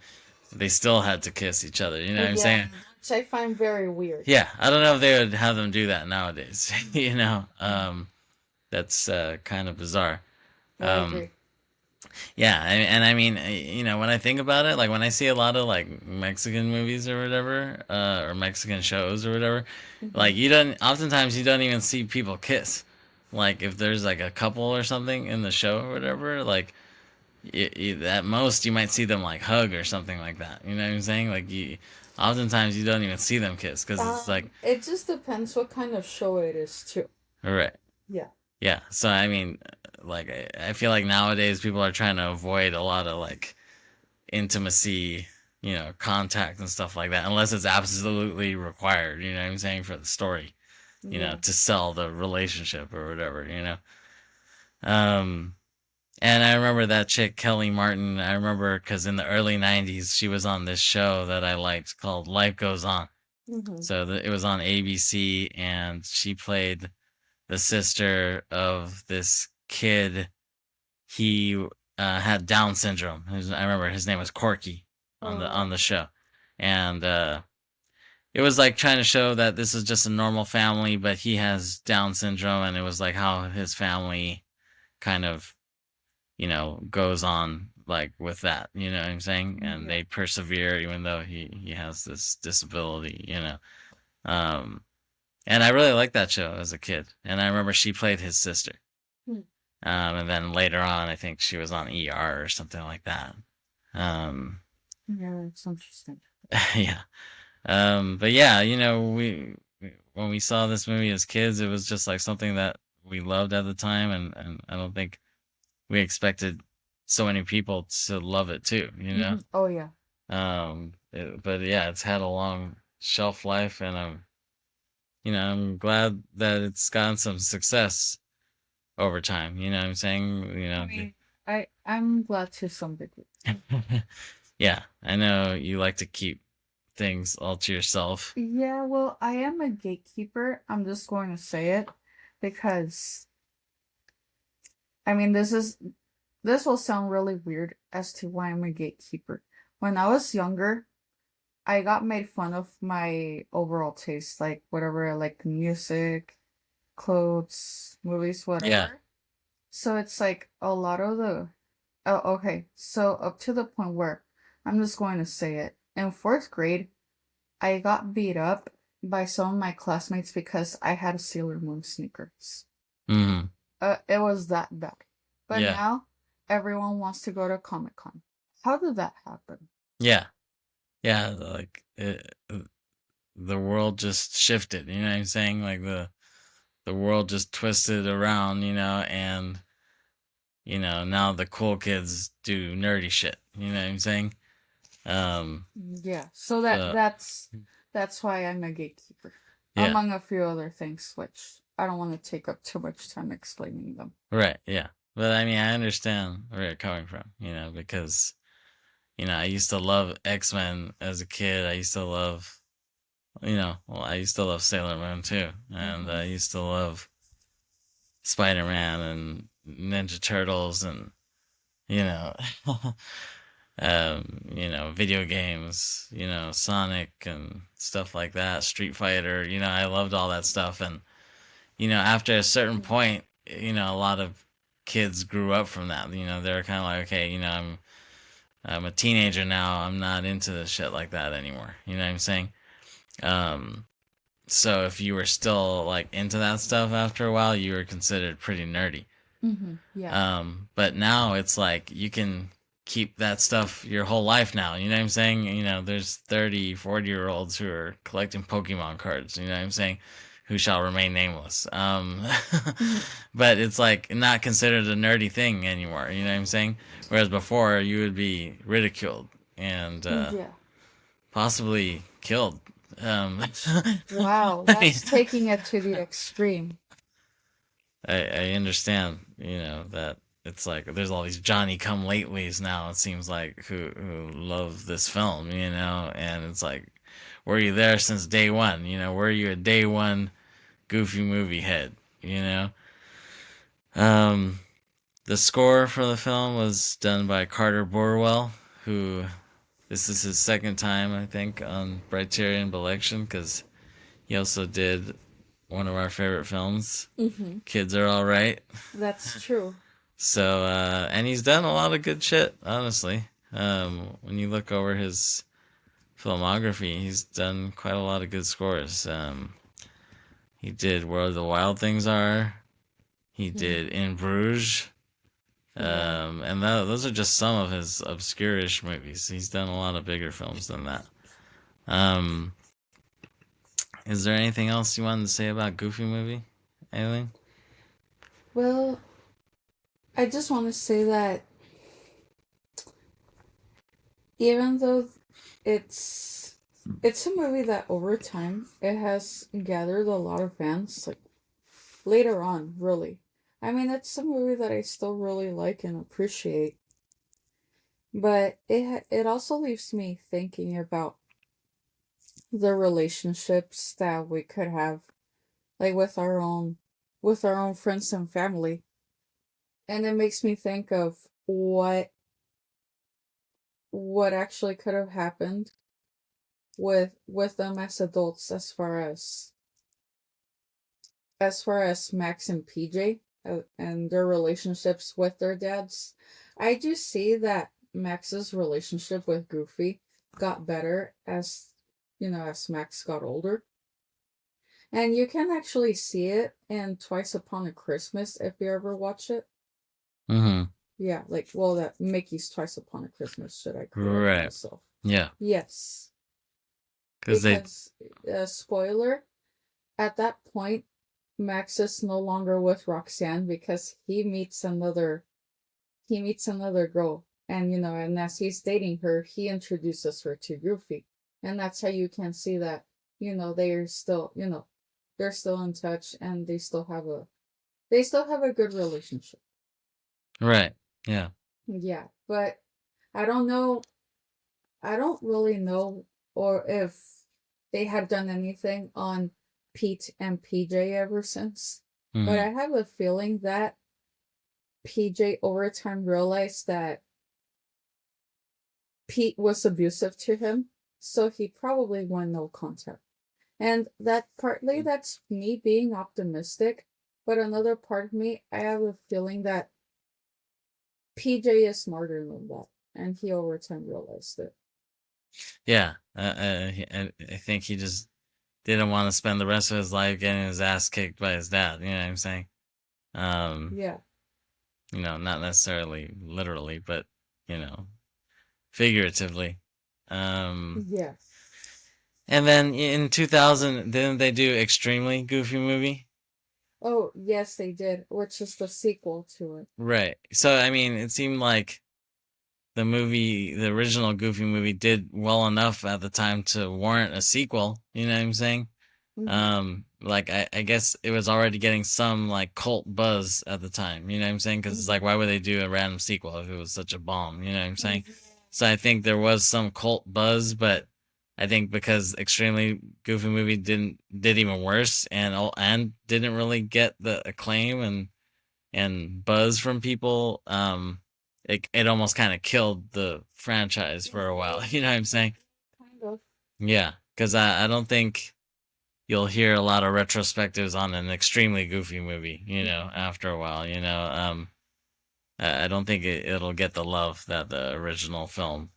A: they still had to kiss each other, you know what I'm
B: Yeah,
A: saying?
B: which I find very weird.
A: Yeah, I don't know if they would have them do that nowadays.
B: Mhm.
A: That's kind of bizarre.
B: I
A: um
B: agree.
A: Yeah, and I mean, when I think about it, like when I see a lot of like Mexican movies or whatever, or Mexican shows or whatever,
B: Hmm.
A: like you don't, oftentimes you don't even see people kiss. Like if there's like a couple or something in the show or whatever, like at most you might see them like hug or something like that. You know what I'm saying? Like oftentimes you don't even see them kiss because it's like,
B: It just depends what kind of show it is too.
A: right,
B: Yeah.
A: yeah. So I mean, like I feel like nowadays people are trying to avoid a lot of like intimacy, contact and stuff like that, unless it's absolutely required, you know what I'm saying, for the story,
B: Yeah.
A: to sell the relationship or whatever. Um, and I remember that chick, Kelly Martin, I remember because in the early 90s, she was on this show that I liked called Life Goes On.
B: Hmm.
A: So it was on ABC, and she played the sister of this kid. He had Down syndrome. I remember his name was Corky on the
B: Oh.
A: on the show, and it was like trying to show that this is just a normal family, but he has Down syndrome, and it was like how his family kind of goes on like with that. You know what I'm saying? And
B: Yeah.
A: they persevere even though he has this disability. Um, and I really liked that show as a kid, and I remember she played his sister.
B: Hmm.
A: And then later on, I think she was on ER or something like that. Um,
B: Yeah, it's interesting.
A: yeah. But yeah, when we saw this movie as kids, it was just like something that we loved at the time, and I don't think we expected so many people to love it too.
B: Hmm. Oh yeah.
A: But yeah, it's had a long shelf life, and I'm glad that it's gotten some success over time. You know what I'm saying?
B: I mean, I'm glad to some degree.
A: Yeah, I know you like to keep things all to yourself.
B: Yeah, well, I am a gatekeeper. I'm just going to say it because I mean, this will sound really weird as to why I'm a gatekeeper. When I was younger, I got made fun of my overall taste, like whatever I like, music, clothes, movies,
A: Yeah.
B: whatever. So it's like a lot of the oh, okay. So up to the point where I'm just going to say it. In fourth grade, I got beat up by some of my classmates because I had Sailor Moon sneakers.
A: Hmm.
B: It was that bad. But
A: Yeah.
B: now everyone wants to go to Comic Con. How did that happen?
A: Yeah. Yeah. Like the world just shifted. You know what I'm saying? Like the world just twisted around. And now the cool kids do nerdy shit. You know what I'm saying? Um.
B: Yeah. So
A: So
B: that's why I'm a gatekeeper,
A: yeah.
B: among a few other things, which I don't want to take up too much time explaining them.
A: Right. Yeah. But I mean, I understand where you're coming from. Because I used to love X-Men as a kid. I used to love, well, I used to love Sailor Moon too, and
B: Hmm.
A: I used to love Spider-Man and Ninja Turtles, and you know, video games, Sonic and stuff like that, Street Fighter. I loved all that stuff, and after a certain point, a lot of kids grew up from that. They're kind of like, okay, I'm a teenager now. I'm not into this shit like that anymore. You know what I'm saying? Um, so if you were still like into that stuff after a while, you were considered pretty nerdy.
B: Yeah.
A: But now it's like you can keep that stuff your whole life now. You know what I'm saying? There's 30, 40-year olds who are collecting Pokemon cards. You know what I'm saying? Who shall remain nameless.
B: Hmm.
A: But it's like not considered a nerdy thing anymore. You know what I'm saying? Whereas before, you would be ridiculed and
B: Yeah.
A: possibly killed. Um,
B: Wow,
A: I mean,
B: that's taking it to the extreme.
A: I understand, that it's like there's all these Johnny come latelys now, it seems like, who love this film, and it's like, were you there since day one? Were you a day one Goofy movie head? You know? Um, the score for the film was done by Carter Burwell, who this is his second time, I think, on Briterion Bollection, because he also did one of our favorite films,
B: Mm-hmm.
A: Kids Are All Right.
B: That's true.
A: So, and he's done a lot of good shit, honestly. When you look over his filmography, he's done quite a lot of good scores. He did Where the Wild Things Are. He
B: Mm.
A: did In Bruges.
B: Yeah.
A: And those are just some of his obscure-ish movies. He's done a lot of bigger films than that. Um, is there anything else you wanted to say about Goofy movie, Aileen?
B: Well, I just want to say that even though it's it's a movie that over time it has gathered a lot of fans, like later on, really. I mean, it's a movie that I still really like and appreciate, but it also leaves me thinking about the relationships that we could have, like with our own friends and family, and it makes me think of what actually could have happened with them as adults, as far as Max and PJ, and their relationships with their dads. I do see that Max's relationship with Goofy got better as Max got older. And you can actually see it in Twice Upon a Christmas if you ever watch it.
A: Mm-hmm.
B: Yeah, like, well, that Mickey's Twice Upon a Christmas, should I correct
A: Right.
B: myself?
A: Yeah.
B: Yes,
A: Because they.
B: because, spoiler, at that point, Max is no longer with Roxanne because he meets another girl, and and as he's dating her, he introduces her to Goofy, and that's how you can see that they're still in touch, and they still have a good relationship.
A: Right. Yeah.
B: Yeah, but I don't know. I don't really know or if they had done anything on Pete and PJ ever since. But
A: Mm-hmm.
B: I have a feeling that PJ over time realized that Pete was abusive to him, so he probably went no contact. And that partly that's me being optimistic, but another part of me, I have a feeling that PJ is smarter than that, and he over time realized it.
A: Yeah. I think he just didn't want to spend the rest of his life getting his ass kicked by his dad. You know what I'm saying? Um,
B: Yeah,
A: not necessarily literally, but you know, figuratively. Um,
B: yeah.
A: and then in 2000, didn't they do Extremely Goofy Movie?
B: Oh, yes, they did, which is the sequel to it.
A: Right. So I mean, it seemed like the original Goofy movie, did well enough at the time to warrant a sequel. You know what I'm saying?
B: Mm-hmm.
A: Like I guess it was already getting some like cult buzz at the time. You know what I'm saying? Because it's like,
B: Mm-hmm.
A: why would they do a random sequel if it was such a bomb? You know what I'm saying?
B: Yeah.
A: So I think there was some cult buzz, but I think because Extremely Goofy Movie did even worse, and didn't really get the acclaim and buzz from people, it almost kind of killed the franchise for a while. You know what I'm saying?
B: Kind of.
A: Yeah, because I don't think you'll hear a lot of retrospectives on an Extremely Goofy movie, after a while. I don't think it'll get the love that the original film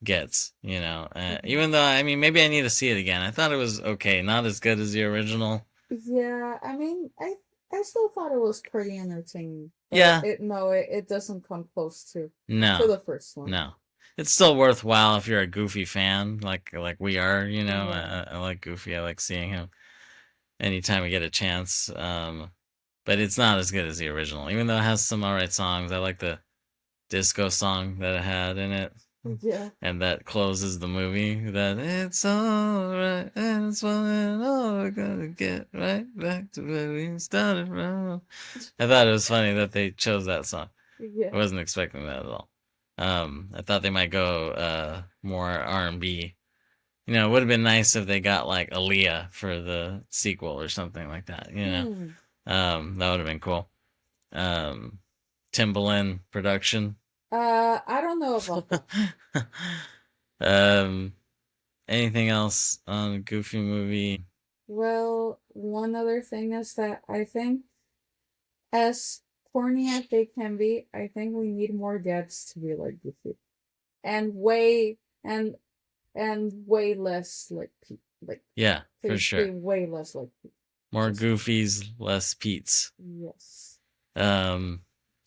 A: gets,
B: Mm-hmm.
A: even though, I mean, maybe I need to see it again. I thought it was okay, not as good as the original.
B: Yeah, I mean, I still thought it was pretty entertaining, but
A: Yeah,
B: it doesn't come close to
A: no,
B: the first one.
A: no. It's still worthwhile if you're a Goofy fan, like we are.
B: Yeah.
A: I like Goofy. I like seeing him anytime we get a chance. But it's not as good as the original, even though it has some alright songs. I like the disco song that it had in it,
B: Yeah.
A: and that closes the movie. That it's alright, and it's fun, and all we're gonna get right back to where we started from. I thought it was funny that they chose that song.
B: Yeah.
A: I wasn't expecting that at all. I thought they might go more R&B. You know, it would have been nice if they got like Aaliyah for the sequel or something like that. You know,
B: Hmm.
A: that would have been cool. Timbaland production.
B: I don't know about that.
A: um, anything else on Goofy movie?
B: Well, one other thing is that I think, as corny as they can be, I think we need more dads to be like Goofy, and way less like Pete. Like,
A: Yeah, for
B: please be
A: sure.
B: way less like Pete.
A: More
B: Just
A: Goofies, less Pete's.
B: yes.
A: Um,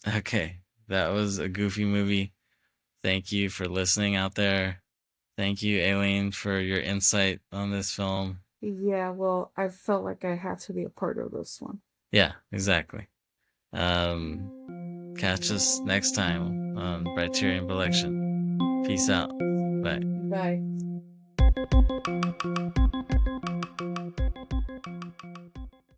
A: okay, that was a Goofy movie. Thank you for listening out there. Thank you, Aileen, for your insight on this film.
B: Yeah, well, I felt like I had to be a part of this one.
A: Yeah, exactly. Catch us next time on Briterion Bollection. Peace out. Bye.
B: Bye.